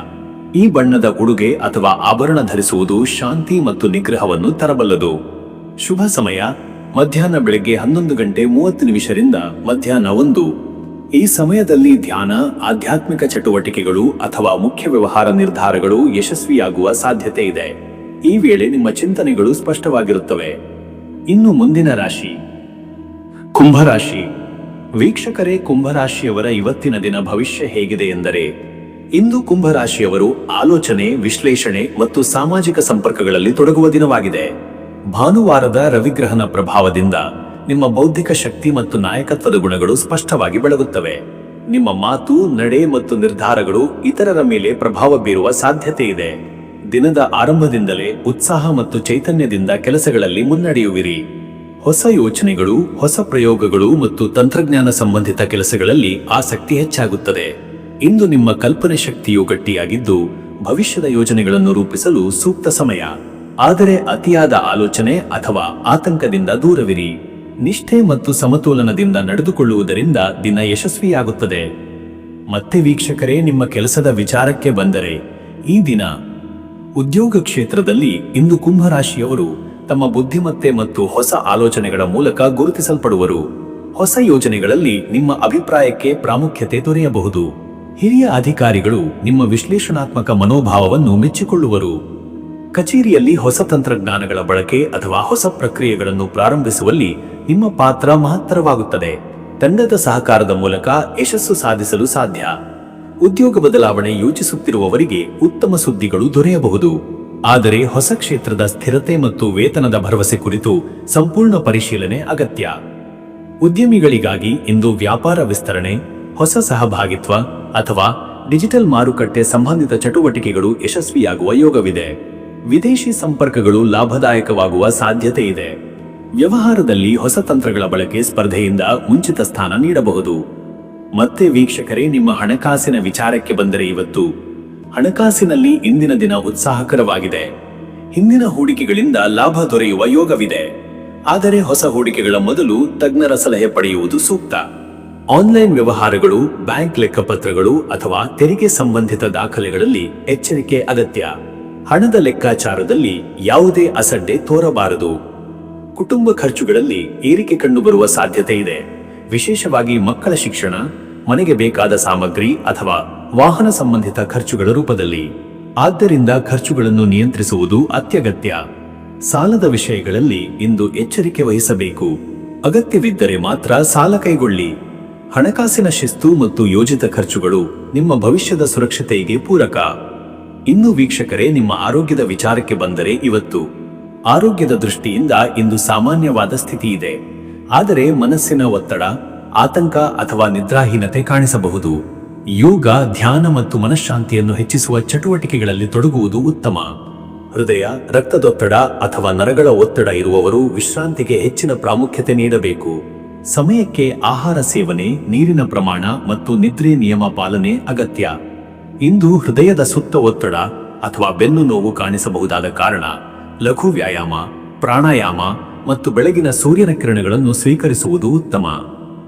ಈ ಬಣ್ಣದ ಉಡುಗೆ ಅಥವಾ ಆಭರಣ ಧರಿಸುವುದು ಶಾಂತಿ ಮತ್ತು ನಿಗ್ರಹವನ್ನು ತರಬಲ್ಲದು. ಶುಭ ಸಮಯ ಮಧ್ಯಾಹ್ನ ಬೆಳಗ್ಗೆ 11:30 ಮಧ್ಯಾಹ್ನ 1. ಈ ಸಮಯದಲ್ಲಿ ಧ್ಯಾನ, ಆಧ್ಯಾತ್ಮಿಕ ಚಟುವಟಿಕೆಗಳು ಅಥವಾ ಮುಖ್ಯ ವ್ಯವಹಾರ ನಿರ್ಧಾರಗಳು ಯಶಸ್ವಿಯಾಗುವ ಸಾಧ್ಯತೆ ಇದೆ. ಈ ವೇಳೆ ನಿಮ್ಮ ಚಿಂತನೆಗಳು ಸ್ಪಷ್ಟವಾಗಿರುತ್ತವೆ. ಇನ್ನು ಮುಂದಿನ ರಾಶಿ ಕುಂಭರಾಶಿ. ವೀಕ್ಷಕರೇ, ಕುಂಭರಾಶಿಯವರ ಇವತ್ತಿನ ದಿನ ಭವಿಷ್ಯ ಹೇಗಿದೆ ಎಂದರೆ, ಇಂದು ಕುಂಭರಾಶಿಯವರು ಆಲೋಚನೆ, ವಿಶ್ಲೇಷಣೆ ಮತ್ತು ಸಾಮಾಜಿಕ ಸಂಪರ್ಕಗಳಲ್ಲಿ ತೊಡಗುವ ದಿನವಾಗಿದೆ. ಭಾನುವಾರದ ರವಿಗ್ರಹಣ ಪ್ರಭಾವದಿಂದ ನಿಮ್ಮ ಬೌದ್ಧಿಕ ಶಕ್ತಿ ಮತ್ತು ನಾಯಕತ್ವದ ಗುಣಗಳು ಸ್ಪಷ್ಟವಾಗಿ ಬೆಳಗುತ್ತವೆ. ನಿಮ್ಮ ಮಾತು, ನಡೆ ಮತ್ತು ನಿರ್ಧಾರಗಳು ಇತರರ ಮೇಲೆ ಪ್ರಭಾವ ಬೀರುವ ಸಾಧ್ಯತೆ ಇದೆ. ದಿನದ ಆರಂಭದಿಂದಲೇ ಉತ್ಸಾಹ ಮತ್ತು ಚೈತನ್ಯದಿಂದ ಕೆಲಸಗಳಲ್ಲಿ ಮುನ್ನಡೆಯುವಿರಿ. ಹೊಸ ಯೋಚನೆಗಳು, ಹೊಸ ಪ್ರಯೋಗಗಳು ಮತ್ತು ತಂತ್ರಜ್ಞಾನ ಸಂಬಂಧಿತ ಕೆಲಸಗಳಲ್ಲಿ ಆಸಕ್ತಿ ಹೆಚ್ಚಾಗುತ್ತದೆ. ಇಂದು ನಿಮ್ಮ ಕಲ್ಪನೆ ಶಕ್ತಿಯು ಗಟ್ಟಿಯಾಗಿದ್ದು ಭವಿಷ್ಯದ ಯೋಜನೆಗಳನ್ನು ರೂಪಿಸಲು ಸೂಕ್ತ ಸಮಯ. ಆದರೆ ಅತಿಯಾದ ಆಲೋಚನೆ ಅಥವಾ ಆತಂಕದಿಂದ ದೂರವಿರಿ. ನಿಷ್ಠೆ ಮತ್ತು ಸಮತೋಲನದಿಂದ ನಡೆದುಕೊಳ್ಳುವುದರಿಂದ ದಿನ ಯಶಸ್ವಿಯಾಗುತ್ತದೆ. ಮತ್ತೆ ವೀಕ್ಷಕರೇ, ನಿಮ್ಮ ಕೆಲಸದ ವಿಚಾರಕ್ಕೆ ಬಂದರೆ ಈ ದಿನ ಉದ್ಯೋಗ ಕ್ಷೇತ್ರದಲ್ಲಿ ಇಂದು ಕುಂಭರಾಶಿಯವರು ತಮ್ಮ ಬುದ್ಧಿಮತ್ತೆ ಮತ್ತು ಹೊಸ ಆಲೋಚನೆಗಳ ಮೂಲಕ ಗುರುತಿಸಲ್ಪಡುವರು. ಹೊಸ ಯೋಜನೆಗಳಲ್ಲಿ ನಿಮ್ಮ ಅಭಿಪ್ರಾಯಕ್ಕೆ ಪ್ರಾಮುಖ್ಯತೆ ದೊರೆಯಬಹುದು. ಹಿರಿಯ ಅಧಿಕಾರಿಗಳು ನಿಮ್ಮ ವಿಶ್ಲೇಷಣಾತ್ಮಕ ಮನೋಭಾವವನ್ನು ಮೆಚ್ಚಿಕೊಳ್ಳುವರು. ಕಚೇರಿಯಲ್ಲಿ ಹೊಸ ತಂತ್ರಜ್ಞಾನಗಳ ಬಳಕೆ ಅಥವಾ ಹೊಸ ಪ್ರಕ್ರಿಯೆಗಳನ್ನು ಪ್ರಾರಂಭಿಸುವಲ್ಲಿ ನಿಮ್ಮ ಪಾತ್ರ ಮಹತ್ತರವಾಗುತ್ತದೆ. ತಂಡದ ಸಹಕಾರದ ಮೂಲಕ ಯಶಸ್ಸು ಸಾಧಿಸಲು ಸಾಧ್ಯ. ಉದ್ಯೋಗ ಬದಲಾವಣೆ ಯೋಚಿಸುತ್ತಿರುವವರಿಗೆ ಉತ್ತಮ ಸುದ್ದಿಗಳು ದೊರೆಯಬಹುದು. ಆದರೆ ಹೊಸ ಕ್ಷೇತ್ರದ ಸ್ಥಿರತೆ ಮತ್ತು ವೇತನದ ಭರವಸೆ ಕುರಿತು ಸಂಪೂರ್ಣ ಪರಿಶೀಲನೆ ಅಗತ್ಯ. ಉದ್ಯಮಿಗಳಿಗಾಗಿ ಇಂದು ವ್ಯಾಪಾರ ವಿಸ್ತರಣೆ, ಹೊಸ ಸಹಭಾಗಿತ್ವ ಅಥವಾ ಡಿಜಿಟಲ್ ಮಾರುಕಟ್ಟೆ ಸಂಬಂಧಿತ ಚಟುವಟಿಕೆಗಳು ಯಶಸ್ವಿಯಾಗುವ ಯೋಗವಿದೆ. ವಿದೇಶಿ ಸಂಪರ್ಕಗಳು ಲಾಭದಾಯಕವಾಗುವ ಸಾಧ್ಯತೆ ಇದೆ. ವ್ಯವಹಾರದಲ್ಲಿ ಹೊಸ ತಂತ್ರಗಳ ಬಳಕೆ ಸ್ಪರ್ಧೆಯಿಂದ ಮುಂಚಿತ ಸ್ಥಾನ ನೀಡಬಹುದು. ಮತ್ತೆ ವೀಕ್ಷಕರೇ, ನಿಮ್ಮ ಹಣಕಾಸಿನ ವಿಚಾರಕ್ಕೆ ಬಂದರೆ ಇವತ್ತು ಹಣಕಾಸಿನಲ್ಲಿ ಇಂದಿನ ದಿನ ಉತ್ಸಾಹಕರವಾಗಿದೆ. ಹಿಂದಿನ ಹೂಡಿಕೆಗಳಿಂದ ಲಾಭ ದೊರೆಯುವ ಯೋಗವಿದೆ. ಆದರೆ ಹೊಸ ಹೂಡಿಕೆಗಳ ಮೊದಲು ತಜ್ಞರ ಸಲಹೆ ಪಡೆಯುವುದು ಸೂಕ್ತ. ಆನ್ಲೈನ್ ವ್ಯವಹಾರಗಳು, ಬ್ಯಾಂಕ್ ಲೆಕ್ಕಪತ್ರಗಳು ಅಥವಾ ತೆರಿಗೆ ಸಂಬಂಧಿತ ದಾಖಲೆಗಳಲ್ಲಿ ಎಚ್ಚರಿಕೆ ಅಗತ್ಯ. ಹಣದ ಲೆಕ್ಕಾಚಾರದಲ್ಲಿ ಯಾವುದೇ ಅಸಡ್ಡೆ ತೋರಬಾರದು. ಕುಟುಂಬ ಖರ್ಚುಗಳಲ್ಲಿ ಏರಿಕೆ ಕಂಡುಬರುವ ಸಾಧ್ಯತೆ ಇದೆ. ವಿಶೇಷವಾಗಿ ಮಕ್ಕಳ ಶಿಕ್ಷಣ, ಮನೆಗೆ ಬೇಕಾದ ಸಾಮಗ್ರಿ ಅಥವಾ ವಾಹನ ಸಂಬಂಧಿತ ಖರ್ಚುಗಳ ರೂಪದಲ್ಲಿ. ಆದ್ದರಿಂದ ಖರ್ಚುಗಳನ್ನು ನಿಯಂತ್ರಿಸುವುದು ಅತ್ಯಗತ್ಯ. ಸಾಲದ ವಿಷಯಗಳಲ್ಲಿ ಇಂದು ಎಚ್ಚರಿಕೆ ವಹಿಸಬೇಕು. ಅಗತ್ಯವಿದ್ದರೆ ಮಾತ್ರ ಸಾಲ ಕೈಗೊಳ್ಳಿ. ಹಣಕಾಸಿನ ಶಿಸ್ತು ಮತ್ತು ಯೋಜಿತ ಖರ್ಚುಗಳು ನಿಮ್ಮ ಭವಿಷ್ಯದ ಸುರಕ್ಷತೆಗೆ ಪೂರಕ. ಇನ್ನು ವೀಕ್ಷಕರೇ, ನಿಮ್ಮ ಆರೋಗ್ಯದ ವಿಚಾರಕ್ಕೆ ಬಂದರೆ ಇವತ್ತು ಆರೋಗ್ಯದ ದೃಷ್ಟಿಯಿಂದ ಇಂದು ಸಾಮಾನ್ಯವಾದ ಸ್ಥಿತಿ ಇದೆ. ಆದರೆ ಮನಸ್ಸಿನ ಒತ್ತಡ, ಆತಂಕ ಅಥವಾ ನಿದ್ರಾಹೀನತೆ ಕಾಣಿಸಬಹುದು. ಯೋಗ, ಧ್ಯಾನ ಮತ್ತು ಮನಃಶಾಂತಿಯನ್ನು ಹೆಚ್ಚಿಸುವ ಚಟುವಟಿಕೆಗಳಲ್ಲಿ ತೊಡಗುವುದು ಉತ್ತಮ. ಹೃದಯ, ರಕ್ತದೊತ್ತಡ ಅಥವಾ ನರಗಳ ಒತ್ತಡ ಇರುವವರು ವಿಶ್ರಾಂತಿಗೆ ಹೆಚ್ಚಿನ ಪ್ರಾಮುಖ್ಯತೆ ನೀಡಬೇಕು. ಸಮಯಕ್ಕೆ ಆಹಾರ ಸೇವನೆ, ನೀರಿನ ಪ್ರಮಾಣ ಮತ್ತು ನಿದ್ರೆ ನಿಯಮ ಪಾಲನೆ ಅಗತ್ಯ. ಇಂದು ಹೃದಯದ ಸುತ್ತ ಒತ್ತಡ ಅಥವಾ ಬೆನ್ನು ನೋವು ಕಾಣಿಸಬಹುದಾದ ಕಾರಣ ಲಘು ವ್ಯಾಯಾಮ, ಪ್ರಾಣಾಯಾಮ ಮತ್ತು ಬೆಳಗಿನ ಸೂರ್ಯನ ಕಿರಣಗಳನ್ನು ಸ್ವೀಕರಿಸುವುದು ಉತ್ತಮ.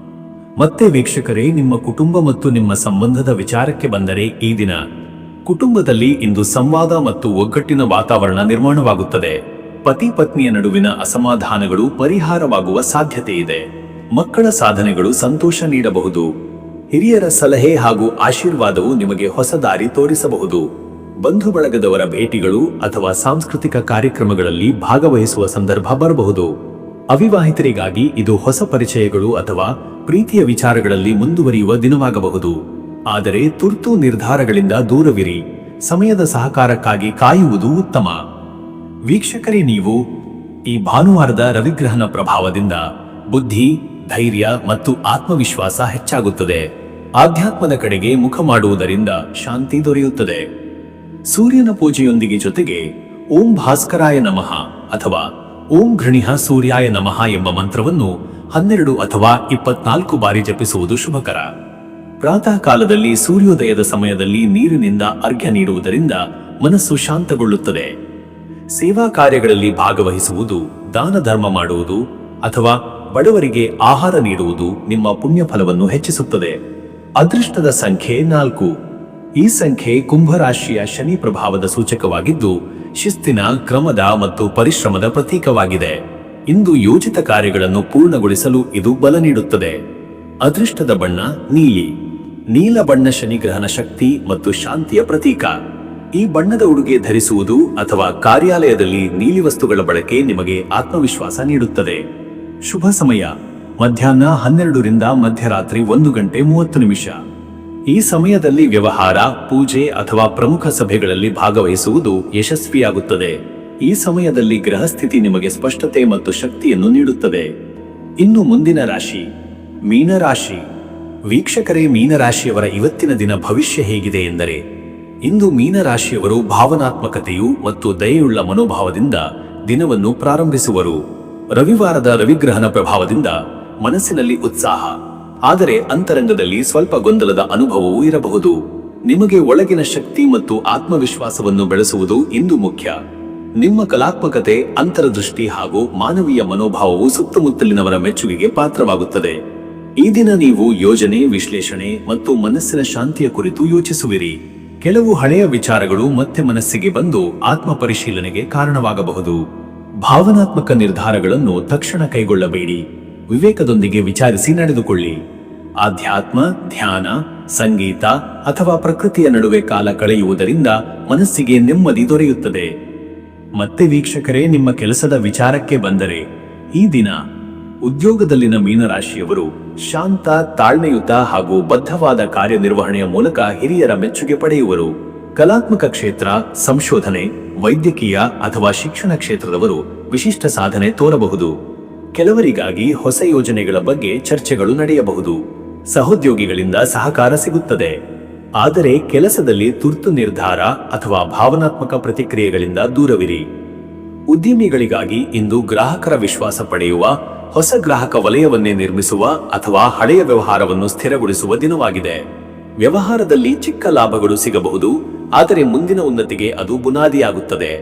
ಮತ್ತೆ ವೀಕ್ಷಕರೇ, ನಿಮ್ಮ ಕುಟುಂಬ ಮತ್ತು ನಿಮ್ಮ ಸಂಬಂಧದ ವಿಚಾರಕ್ಕೆ ಬಂದರೆ ಈ ದಿನ ಕುಟುಂಬದಲ್ಲಿ ಇಂದು ಸಂವಾದ ಮತ್ತು ಒಗ್ಗಟ್ಟಿನ ವಾತಾವರಣ ನಿರ್ಮಾಣವಾಗುತ್ತದೆ. ಪತಿ ಪತ್ನಿಯ ನಡುವಿನ ಅಸಮಾಧಾನಗಳು ಪರಿಹಾರವಾಗುವ ಸಾಧ್ಯತೆ ಇದೆ. ಮಕ್ಕಳ ಸಾಧನೆಗಳು ಸಂತೋಷ ನೀಡಬಹುದು. ಹಿರಿಯರ ಸಲಹೆ ಹಾಗೂ ಆಶೀರ್ವಾದವು ನಿಮಗೆ ಹೊಸ ದಾರಿ ತೋರಿಸಬಹುದು. ಬಂಧು ಬಳಗದವರ ಭೇಟಿಗಳು ಅಥವಾ ಸಾಂಸ್ಕೃತಿಕ ಕಾರ್ಯಕ್ರಮಗಳಲ್ಲಿ ಭಾಗವಹಿಸುವ ಸಂದರ್ಭ ಬರಬಹುದು. ಅವಿವಾಹಿತರಿಗಾಗಿ ಇದು ಹೊಸ ಪರಿಚಯಗಳು ಅಥವಾ ಪ್ರೀತಿಯ ವಿಚಾರಗಳಲ್ಲಿ ಮುಂದುವರಿಯುವ ದಿನವಾಗಬಹುದು. ಆದರೆ ತುರ್ತು ನಿರ್ಧಾರಗಳಿಂದ ದೂರವಿರಿ. ಸಮಯದ ಸಹಕಾರಕ್ಕಾಗಿ ಕಾಯುವುದು ಉತ್ತಮ. ವೀಕ್ಷಕರೇ, ನೀವು ಈ ಭಾನುವಾರದ ರವಿಗ್ರಹನ ಪ್ರಭಾವದಿಂದ ಬುದ್ಧಿ, ಧೈರ್ಯ ಮತ್ತು ಆತ್ಮವಿಶ್ವಾಸ ಹೆಚ್ಚಾಗುತ್ತದೆ. ಆಧ್ಯಾತ್ಮದ ಕಡೆಗೆ ಮುಖ ಮಾಡುವುದರಿಂದ ಶಾಂತಿ ದೊರೆಯುತ್ತದೆ. ಸೂರ್ಯನ ಪೂಜೆಯೊಂದಿಗೆ ಜೊತೆಗೆ ಓಂ ಭಾಸ್ಕರಾಯ ನಮಃ ಅಥವಾ ಓಂ ಘೃಣಿಹ ಸೂರ್ಯಾಯ ನಮಃ ಎಂಬ ಮಂತ್ರವನ್ನು 12 ಅಥವಾ 24 ಬಾರಿ ಜಪಿಸುವುದು ಶುಭಕರ. ಪ್ರಾತಃ ಕಾಲದಲ್ಲಿ ಸೂರ್ಯೋದಯದ ಸಮಯದಲ್ಲಿ ನೀರಿನಿಂದ ಅರ್ಘ್ಯ ನೀಡುವುದರಿಂದ ಮನಸ್ಸು ಶಾಂತಗೊಳ್ಳುತ್ತದೆ. ಸೇವಾ ಕಾರ್ಯಗಳಲ್ಲಿ ಭಾಗವಹಿಸುವುದು, ದಾನ ಧರ್ಮ ಮಾಡುವುದು ಅಥವಾ ಬಡವರಿಗೆ ಆಹಾರ ನೀಡುವುದು ನಿಮ್ಮ ಪುಣ್ಯ ಫಲವನ್ನು ಹೆಚ್ಚಿಸುತ್ತದೆ. ಅದೃಷ್ಟದ ಸಂಖ್ಯೆ 4. ಈ ಸಂಖ್ಯೆ ಕುಂಭರಾಶಿಯ ಶನಿ ಪ್ರಭಾವದ ಸೂಚಕವಾಗಿದ್ದು ಶಿಸ್ತಿನ, ಕ್ರಮದ ಮತ್ತು ಪರಿಶ್ರಮದ ಪ್ರತೀಕವಾಗಿದೆ. ಇಂದು ಯೋಜಿತ ಕಾರ್ಯಗಳನ್ನು ಪೂರ್ಣಗೊಳಿಸಲು ಇದು ಬಲ ನೀಡುತ್ತದೆ. ಅದೃಷ್ಟದ ಬಣ್ಣ ನೀಲಿ. ನೀಲ ಬಣ್ಣ ಶನಿಗ್ರಹನ ಶಕ್ತಿ ಮತ್ತು ಶಾಂತಿಯ ಪ್ರತೀಕ. ಈ ಬಣ್ಣದ ಉಡುಗೆ ಧರಿಸುವುದು ಅಥವಾ ಕಾರ್ಯಾಲಯದಲ್ಲಿ ನೀಲಿ ವಸ್ತುಗಳ ಬಳಕೆ ನಿಮಗೆ ಆತ್ಮವಿಶ್ವಾಸ ನೀಡುತ್ತದೆ. ಶುಭ ಸಮಯ ಮಧ್ಯಾಹ್ನ 12 ರಿಂದ ಮಧ್ಯರಾತ್ರಿ 1 ಗಂಟೆ 30 ನಿಮಿಷ. ಈ ಸಮಯದಲ್ಲಿ ವ್ಯವಹಾರ, ಪೂಜೆ ಅಥವಾ ಪ್ರಮುಖ ಸಭೆಗಳಲ್ಲಿ ಭಾಗವಹಿಸುವುದು ಯಶಸ್ವಿಯಾಗುತ್ತದೆ. ಈ ಸಮಯದಲ್ಲಿ ಗ್ರಹಸ್ಥಿತಿ ನಿಮಗೆ ಸ್ಪಷ್ಟತೆ ಮತ್ತು ಶಕ್ತಿಯನ್ನು ನೀಡುತ್ತದೆ. ಇನ್ನು ಮುಂದಿನ ರಾಶಿ ಮೀನರಾಶಿ. ವೀಕ್ಷಕರೇ, ಮೀನರಾಶಿಯವರ ಇವತ್ತಿನ ದಿನ ಭವಿಷ್ಯ ಹೇಗಿದೆ ಎಂದರೆ ಇಂದು ಮೀನರಾಶಿಯವರು ಭಾವನಾತ್ಮಕತೆಯು ಮತ್ತು ದಯೆಯುಳ್ಳ ಮನೋಭಾವದಿಂದ ದಿನವನ್ನು ಪ್ರಾರಂಭಿಸುವರು. ರವಿವಾರದ ರವಿಗ್ರಹನ ಪ್ರಭಾವದಿಂದ ಮನಸ್ಸಿನಲ್ಲಿ ಉತ್ಸಾಹ, ಆದರೆ ಅಂತರಂಗದಲ್ಲಿ ಸ್ವಲ್ಪ ಗೊಂದಲದ ಅನುಭವವೂ ಇರಬಹುದು. ನಿಮಗೆ ಒಳಗಿನ ಶಕ್ತಿ ಮತ್ತು ಆತ್ಮವಿಶ್ವಾಸವನ್ನು ಬೆಳೆಸುವುದು ಇಂದು ಮುಖ್ಯ. ನಿಮ್ಮ ಕಲಾತ್ಮಕತೆ, ಅಂತರದೃಷ್ಟಿ ಹಾಗೂ ಮಾನವೀಯ ಮನೋಭಾವವು ಸುತ್ತಮುತ್ತಲಿನವರ ಮೆಚ್ಚುಗೆಗೆ ಪಾತ್ರವಾಗುತ್ತದೆ. ಈ ದಿನ ನೀವು ಯೋಜನೆ, ವಿಶ್ಲೇಷಣೆ ಮತ್ತು ಮನಸ್ಸಿನ ಶಾಂತಿಯ ಕುರಿತು ಯೋಚಿಸುವಿರಿ. ಕೆಲವು ಹಳೆಯ ವಿಚಾರಗಳು ಮತ್ತೆ ಮನಸ್ಸಿಗೆ ಬಂದು ಆತ್ಮ ಪರಿಶೀಲನೆಗೆ ಕಾರಣವಾಗಬಹುದು. ಭಾವನಾತ್ಮಕ ನಿರ್ಧಾರಗಳನ್ನು ತಕ್ಷಣ ಕೈಗೊಳ್ಳಬೇಡಿ. ವಿವೇಕದೊಂದಿಗೆ ವಿಚಾರಿಸಿ ನಡೆದುಕೊಳ್ಳಿ. ಆಧ್ಯಾತ್ಮ, ಧ್ಯಾನ, ಸಂಗೀತ ಅಥವಾ ಪ್ರಕೃತಿಯ ನಡುವೆ ಕಾಲ ಕಳೆಯುವುದರಿಂದ ಮನಸ್ಸಿಗೆ ನೆಮ್ಮದಿ ದೊರೆಯುತ್ತದೆ. ಮತ್ತೆ ವೀಕ್ಷಕರೇ, ನಿಮ್ಮ ಕೆಲಸದ ವಿಚಾರಕ್ಕೆ ಬಂದರೆ, ಈ ದಿನ ಉದ್ಯೋಗದಲ್ಲಿನ ಮೀನರಾಶಿಯವರು ಶಾಂತ, ತಾಳ್ಮೆಯುತ ಹಾಗೂ ಬದ್ಧವಾದ ಕಾರ್ಯನಿರ್ವಹಣೆಯ ಮೂಲಕ ಹಿರಿಯರ ಮೆಚ್ಚುಗೆ ಪಡೆಯುವರು. ಕಲಾತ್ಮಕ ಕ್ಷೇತ್ರ, ಸಂಶೋಧನೆ, ವೈದ್ಯಕೀಯ ಅಥವಾ ಶಿಕ್ಷಣ ಕ್ಷೇತ್ರದವರು ವಿಶಿಷ್ಟ ಸಾಧನೆ ತೋರಬಹುದು. ಕೆಲವರಿಗಾಗಿ ಹೊಸ ಯೋಜನೆಗಳ ಬಗ್ಗೆ ಚರ್ಚೆಗಳು ನಡೆಯಬಹುದು. ಸಹೋದ್ಯೋಗಿಗಳಿಂದ ಸಹಕಾರ ಸಿಗುತ್ತದೆ. ಆದರೆ ಕೆಲಸದಲ್ಲಿ ತುರ್ತು ನಿರ್ಧಾರ ಅಥವಾ ಭಾವನಾತ್ಮಕ ಪ್ರತಿಕ್ರಿಯೆಗಳಿಂದ ದೂರವಿರಿ. ಉದ್ಯಮಿಗಳಿಗಾಗಿ ಇಂದು ಗ್ರಾಹಕರ ವಿಶ್ವಾಸ ಪಡೆಯುವ, ಹೊಸ ಗ್ರಾಹಕ ವಲಯವನ್ನೇ ನಿರ್ಮಿಸುವ ಅಥವಾ ಹಳೆಯ ವ್ಯವಹಾರವನ್ನು ಸ್ಥಿರಗೊಳಿಸುವ ದಿನವಾಗಿದೆ. ವ್ಯವಹಾರದಲ್ಲಿ ಚಿಕ್ಕ ಲಾಭಗಳು ಸಿಗಬಹುದು, ಆದರೆ ಮುಂದಿನ ಉನ್ನತಿಗೆ ಅದು ಬುನಾದಿಯಾಗುತ್ತದೆ.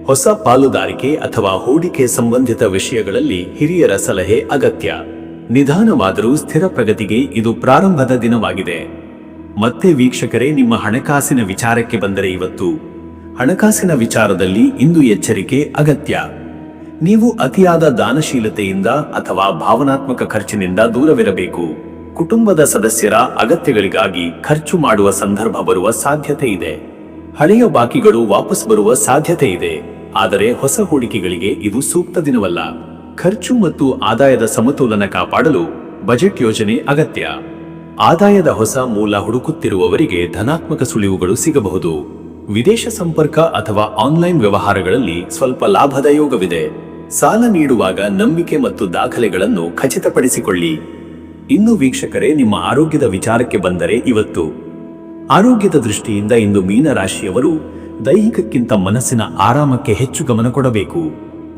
ಹೊಸ ಪಾಲುದಾರಿಕೆ ಅಥವಾ ಹೂಡಿಕೆ ಸಂಬಂಧಿತ ವಿಷಯಗಳಲ್ಲಿ ಹಿರಿಯರ ಸಲಹೆ ಅಗತ್ಯ. ನಿಧಾನವಾದರೂ ಸ್ಥಿರ ಪ್ರಗತಿಗೆ ಇದು ಪ್ರಾರಂಭದ ದಿನವಾಗಿದೆ. ಮತ್ತೆ ವೀಕ್ಷಕರೇ, ನಿಮ್ಮ ಹಣಕಾಸಿನ ವಿಚಾರಕ್ಕೆ ಬಂದರೆ, ಇವತ್ತು ಹಣಕಾಸಿನ ವಿಚಾರದಲ್ಲಿ ಇಂದು ಎಚ್ಚರಿಕೆ ಅಗತ್ಯ. ನೀವು ಅತಿಯಾದ ದಾನಶೀಲತೆಯಿಂದ ಅಥವಾ ಭಾವನಾತ್ಮಕ ಖರ್ಚಿನಿಂದ ದೂರವಿರಬೇಕು. ಕುಟುಂಬದ ಸದಸ್ಯರ ಅಗತ್ಯಗಳಿಗಾಗಿ ಖರ್ಚು ಮಾಡುವ ಸಂದರ್ಭ ಬರುವ ಸಾಧ್ಯತೆ ಇದೆ. ಹಳೆಯ ಬಾಕಿಗಳು ವಾಪಸ್ ಬರುವ ಸಾಧ್ಯತೆ ಇದೆ, ಆದರೆ ಹೊಸ ಹೂಡಿಕೆಗಳಿಗೆ ಇದು ಸೂಕ್ತ ದಿನವಲ್ಲ. ಖರ್ಚು ಮತ್ತು ಆದಾಯದ ಸಮತೋಲನ ಕಾಪಾಡಲು ಬಜೆಟ್ ಯೋಜನೆ ಅಗತ್ಯ. ಆದಾಯದ ಹೊಸ ಮೂಲ ಹುಡುಕುತ್ತಿರುವವರಿಗೆ ಧನಾತ್ಮಕ ಸುಳಿವುಗಳು ಸಿಗಬಹುದು. ವಿದೇಶ ಸಂಪರ್ಕ ಅಥವಾ ಆನ್ಲೈನ್ ವ್ಯವಹಾರಗಳಲ್ಲಿ ಸ್ವಲ್ಪ ಲಾಭದ ಯೋಗವಿದೆ. ಸಾಲ ನೀಡುವಾಗ ನಂಬಿಕೆ ಮತ್ತು ದಾಖಲೆಗಳನ್ನು ಖಚಿತಪಡಿಸಿಕೊಳ್ಳಿ. ಇನ್ನು ವೀಕ್ಷಕರೇ, ನಿಮ್ಮ ಆರೋಗ್ಯದ ವಿಚಾರಕ್ಕೆ ಬಂದರೆ, ಇವತ್ತು ಆರೋಗ್ಯದ ದೃಷ್ಟಿಯಿಂದ ಇಂದು ಮೀನರಾಶಿಯವರು ದೈಹಿಕಕ್ಕಿಂತ ಮನಸ್ಸಿನ ಆರಾಮಕ್ಕೆ ಹೆಚ್ಚು ಗಮನ ಕೊಡಬೇಕು.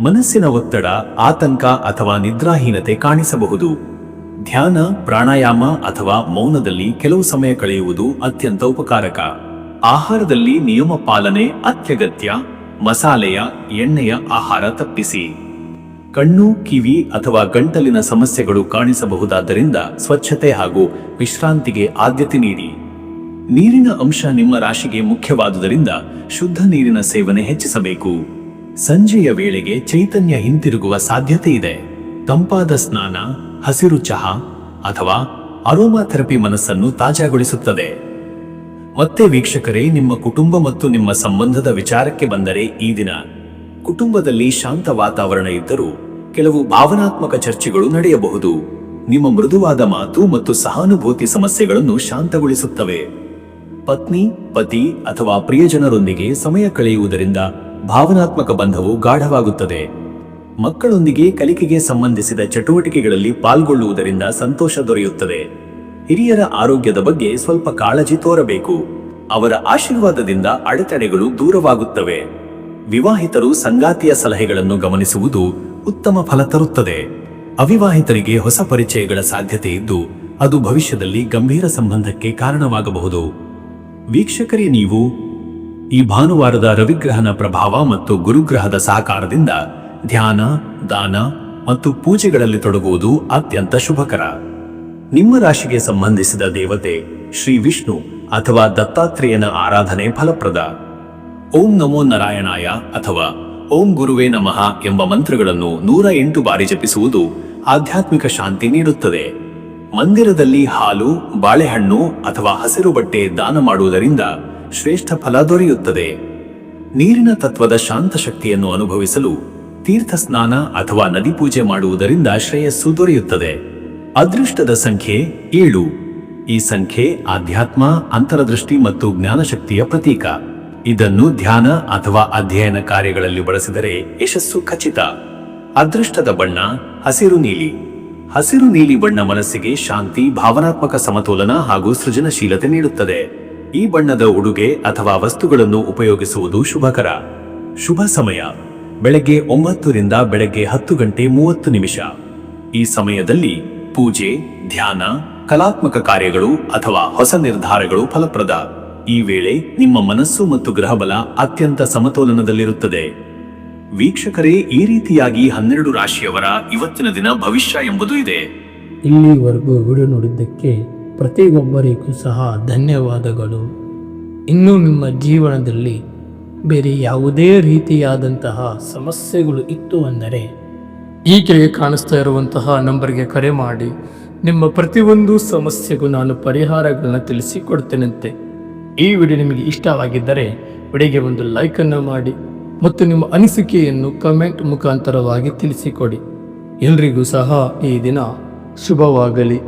ಮನಸ್ಸಿನ ಒತ್ತಡ, ಆತಂಕ ಅಥವಾ ನಿದ್ರಾಹೀನತೆ ಕಾಣಿಸಬಹುದು. ಧ್ಯಾನ, ಪ್ರಾಣಾಯಾಮ ಅಥವಾ ಮೌನದಲ್ಲಿ ಕೆಲವು ಸಮಯ ಕಳೆಯುವುದು ಅತ್ಯಂತ ಉಪಕಾರಕ. ಆಹಾರದಲ್ಲಿ ನಿಯಮ ಪಾಲನೆ ಅತ್ಯಗತ್ಯ. ಮಸಾಲೆಯ, ಎಣ್ಣೆಯ ಆಹಾರ ತಪ್ಪಿಸಿ. ಕಣ್ಣು, ಕಿವಿ ಅಥವಾ ಗಂಟಲಿನ ಸಮಸ್ಯೆಗಳು ಕಾಣಿಸಬಹುದಾದ್ದರಿಂದ ಸ್ವಚ್ಛತೆ ಹಾಗೂ ವಿಶ್ರಾಂತಿಗೆ ಆದ್ಯತೆ ನೀಡಿ. ನೀರಿನ ಅಂಶ ನಿಮ್ಮ ರಾಶಿಗೆ ಮುಖ್ಯವಾದುದರಿಂದ ಶುದ್ಧ ನೀರಿನ ಸೇವನೆ ಹೆಚ್ಚಿಸಬೇಕು. ಸಂಜೆಯ ವೇಳೆಗೆ ಚೈತನ್ಯ ಹಿಂತಿರುಗುವ ಸಾಧ್ಯತೆ ಇದೆ. ತಂಪಾದ ಸ್ನಾನ, ಹಸಿರು ಚಹಾ ಅಥವಾ ಅರೋಮಾ ಥೆರಪಿ ಮನಸ್ಸನ್ನು ತಾಜಾಗೊಳಿಸುತ್ತದೆ. ಮತ್ತೆ ವೀಕ್ಷಕರೇ, ನಿಮ್ಮ ಕುಟುಂಬ ಮತ್ತು ನಿಮ್ಮ ಸಂಬಂಧದ ವಿಚಾರಕ್ಕೆ ಬಂದರೆ, ಈ ದಿನ ಕುಟುಂಬದಲ್ಲಿ ಶಾಂತ ವಾತಾವರಣ ಇದ್ದರೂ ಕೆಲವು ಭಾವನಾತ್ಮಕ ಚರ್ಚೆಗಳು ನಡೆಯಬಹುದು. ನಿಮ್ಮ ಮೃದುವಾದ ಮಾತು ಮತ್ತು ಸಹಾನುಭೂತಿ ಸಮಸ್ಯೆಗಳನ್ನು ಶಾಂತಗೊಳಿಸುತ್ತವೆ. ಪತ್ನಿ, ಪತಿ ಅಥವಾ ಪ್ರಿಯಜನರೊಂದಿಗೆ ಸಮಯ ಕಳೆಯುವುದರಿಂದ ಭಾವನಾತ್ಮಕ ಬಂಧವು ಗಾಢವಾಗುತ್ತದೆ. ಮಕ್ಕಳೊಂದಿಗೆ ಕಲಿಕೆಗೆ ಸಂಬಂಧಿಸಿದ ಚಟುವಟಿಕೆಗಳಲ್ಲಿ ಪಾಲ್ಗೊಳ್ಳುವುದರಿಂದ ಸಂತೋಷ ದೊರೆಯುತ್ತದೆ. ಹಿರಿಯರ ಆರೋಗ್ಯದ ಬಗ್ಗೆ ಸ್ವಲ್ಪ ಕಾಳಜಿ ತೋರಬೇಕು. ಅವರ ಆಶೀರ್ವಾದದಿಂದ ಅಡೆತಡೆಗಳು ದೂರವಾಗುತ್ತವೆ. ವಿವಾಹಿತರು ಸಂಗಾತಿಯ ಸಲಹೆಗಳನ್ನು ಗಮನಿಸುವುದು ಉತ್ತಮ ಫಲ ತರುತ್ತದೆ. ಅವಿವಾಹಿತರಿಗೆ ಹೊಸ ಪರಿಚಯಗಳ ಸಾಧ್ಯತೆ ಇದ್ದು ಅದು ಭವಿಷ್ಯದಲ್ಲಿ ಗಂಭೀರ ಸಂಬಂಧಕ್ಕೆ ಕಾರಣವಾಗಬಹುದು. ವೀಕ್ಷಕರೇ, ನೀವು ಈ ಭಾನುವಾರದ ರವಿಗ್ರಹನ ಪ್ರಭಾವ ಮತ್ತು ಗುರುಗ್ರಹದ ಸಹಕಾರದಿಂದ ಧ್ಯಾನ, ದಾನ ಮತ್ತು ಪೂಜೆಗಳಲ್ಲಿ ತೊಡಗುವುದು ಅತ್ಯಂತ ಶುಭಕರ. ನಿಮ್ಮ ರಾಶಿಗೆ ಸಂಬಂಧಿಸಿದ ದೇವತೆ ಶ್ರೀ ವಿಷ್ಣು ಅಥವಾ ದತ್ತಾತ್ರೇಯನ ಆರಾಧನೆ ಫಲಪ್ರದ. ಓಂ ನಮೋ ನಾರಾಯಣಾಯ ಅಥವಾ ಓಂ ಗುರುವೇ ನಮಃ ಎಂಬ ಮಂತ್ರಗಳನ್ನು 108 ಬಾರಿ ಜಪಿಸುವುದು ಆಧ್ಯಾತ್ಮಿಕ ಶಾಂತಿ ನೀಡುತ್ತದೆ. ಮಂದಿರದಲ್ಲಿ ಹಾಲು, ಬಾಳೆಹಣ್ಣು ಅಥವಾ ಹಸಿರು ಬಟ್ಟೆ ದಾನ ಮಾಡುವುದರಿಂದ ಶ್ರೇಷ್ಠ ಫಲ ದೊರೆಯುತ್ತದೆ. ನೀರಿನ ತತ್ವದ ಶಾಂತ ಶಕ್ತಿಯನ್ನು ಅನುಭವಿಸಲು ತೀರ್ಥ ಸ್ನಾನ ಅಥವಾ ನದಿ ಪೂಜೆ ಮಾಡುವುದರಿಂದ ಶ್ರೇಯಸ್ಸು ದೊರೆಯುತ್ತದೆ. ಅದೃಷ್ಟದ ಸಂಖ್ಯೆ 7. ಈ ಸಂಖ್ಯೆ ಆಧ್ಯಾತ್ಮ, ಅಂತರದೃಷ್ಟಿ ಮತ್ತು ಜ್ಞಾನಶಕ್ತಿಯ ಪ್ರತೀಕ. ಇದನ್ನು ಧ್ಯಾನ ಅಥವಾ ಅಧ್ಯಯನ ಕಾರ್ಯಗಳಲ್ಲಿ ಬಳಸಿದರೆ ಯಶಸ್ಸು ಖಚಿತ. ಅದೃಷ್ಟದ ಬಣ್ಣ ಹಸಿರು ನೀಲಿ. ಹಸಿರು ನೀಲಿ ಬಣ್ಣ ಮನಸ್ಸಿಗೆ ಶಾಂತಿ, ಭಾವನಾತ್ಮಕ ಸಮತೋಲನ ಹಾಗೂ ಸೃಜನಶೀಲತೆ ನೀಡುತ್ತದೆ. ಈ ಬಣ್ಣದ ಉಡುಗೆ ಅಥವಾ ವಸ್ತುಗಳನ್ನು ಉಪಯೋಗಿಸುವುದು ಶುಭಕರ. ಶುಭ ಸಮಯ ಬೆಳಗ್ಗೆ 9 ರಿಂದ ಬೆಳಗ್ಗೆ 10 ಗಂಟೆ 30 ನಿಮಿಷ. ಈ ಸಮಯದಲ್ಲಿ ಪೂಜೆ, ಧ್ಯಾನ, ಕಲಾತ್ಮಕ ಕಾರ್ಯಗಳು ಅಥವಾ ಹೊಸ ನಿರ್ಧಾರಗಳು ಫಲಪ್ರದ. ಈ ವೇಳೆ ನಿಮ್ಮ ಮನಸ್ಸು ಮತ್ತು ಗ್ರಹಬಲ ಅತ್ಯಂತ ಸಮತೋಲನದಲ್ಲಿರುತ್ತದೆ. ವೀಕ್ಷಕರೇ, ಈ ರೀತಿಯಾಗಿ 12 ರಾಶಿಯವರ ಇವತ್ತಿನ ದಿನ ಭವಿಷ್ಯ ಎಂಬುದು ಇದೆ. ಇಲ್ಲಿವರೆಗೂ ವಿಡಿಯೋ ನೋಡಿದ್ದಕ್ಕೆ ಪ್ರತಿಯೊಬ್ಬರಿಗೂ ಸಹ ಧನ್ಯವಾದಗಳು. ಇನ್ನೂ ನಿಮ್ಮ ಜೀವನದಲ್ಲಿ ಬೇರೆ ಯಾವುದೇ ರೀತಿಯಾದಂತಹ ಸಮಸ್ಯೆಗಳು ಇತ್ತು ಅಂದರೆ ಈ ಕೆಳಗೆ ಕಾಣಿಸ್ತಾ ಇರುವಂತಹ ನಂಬರ್ಗೆ ಕರೆ ಮಾಡಿ ನಿಮ್ಮ ಪ್ರತಿಯೊಂದು ಸಮಸ್ಯೆಗೂ ನಾನು ಪರಿಹಾರಗಳನ್ನ ತಿಳಿಸಿಕೊಡ್ತೇನಂತೆ. ಈ ವಿಡಿಯೋ ನಿಮಗೆ ಇಷ್ಟವಾಗಿದ್ದರೆ ವಿಡಿಯೋಗೆ ಒಂದು ಲೈಕನ್ನು ಮಾಡಿ ಮತ್ತು ನಿಮ್ಮ ಅನಿಸಿಕೆಯನ್ನು ಕಮೆಂಟ್ ಮುಖಾಂತರವಾಗಿ ತಿಳಿಸಿಕೊಡಿ. ಎಲ್ರಿಗೂ ಸಹ ಈ ದಿನ ಶುಭವಾಗಲಿ.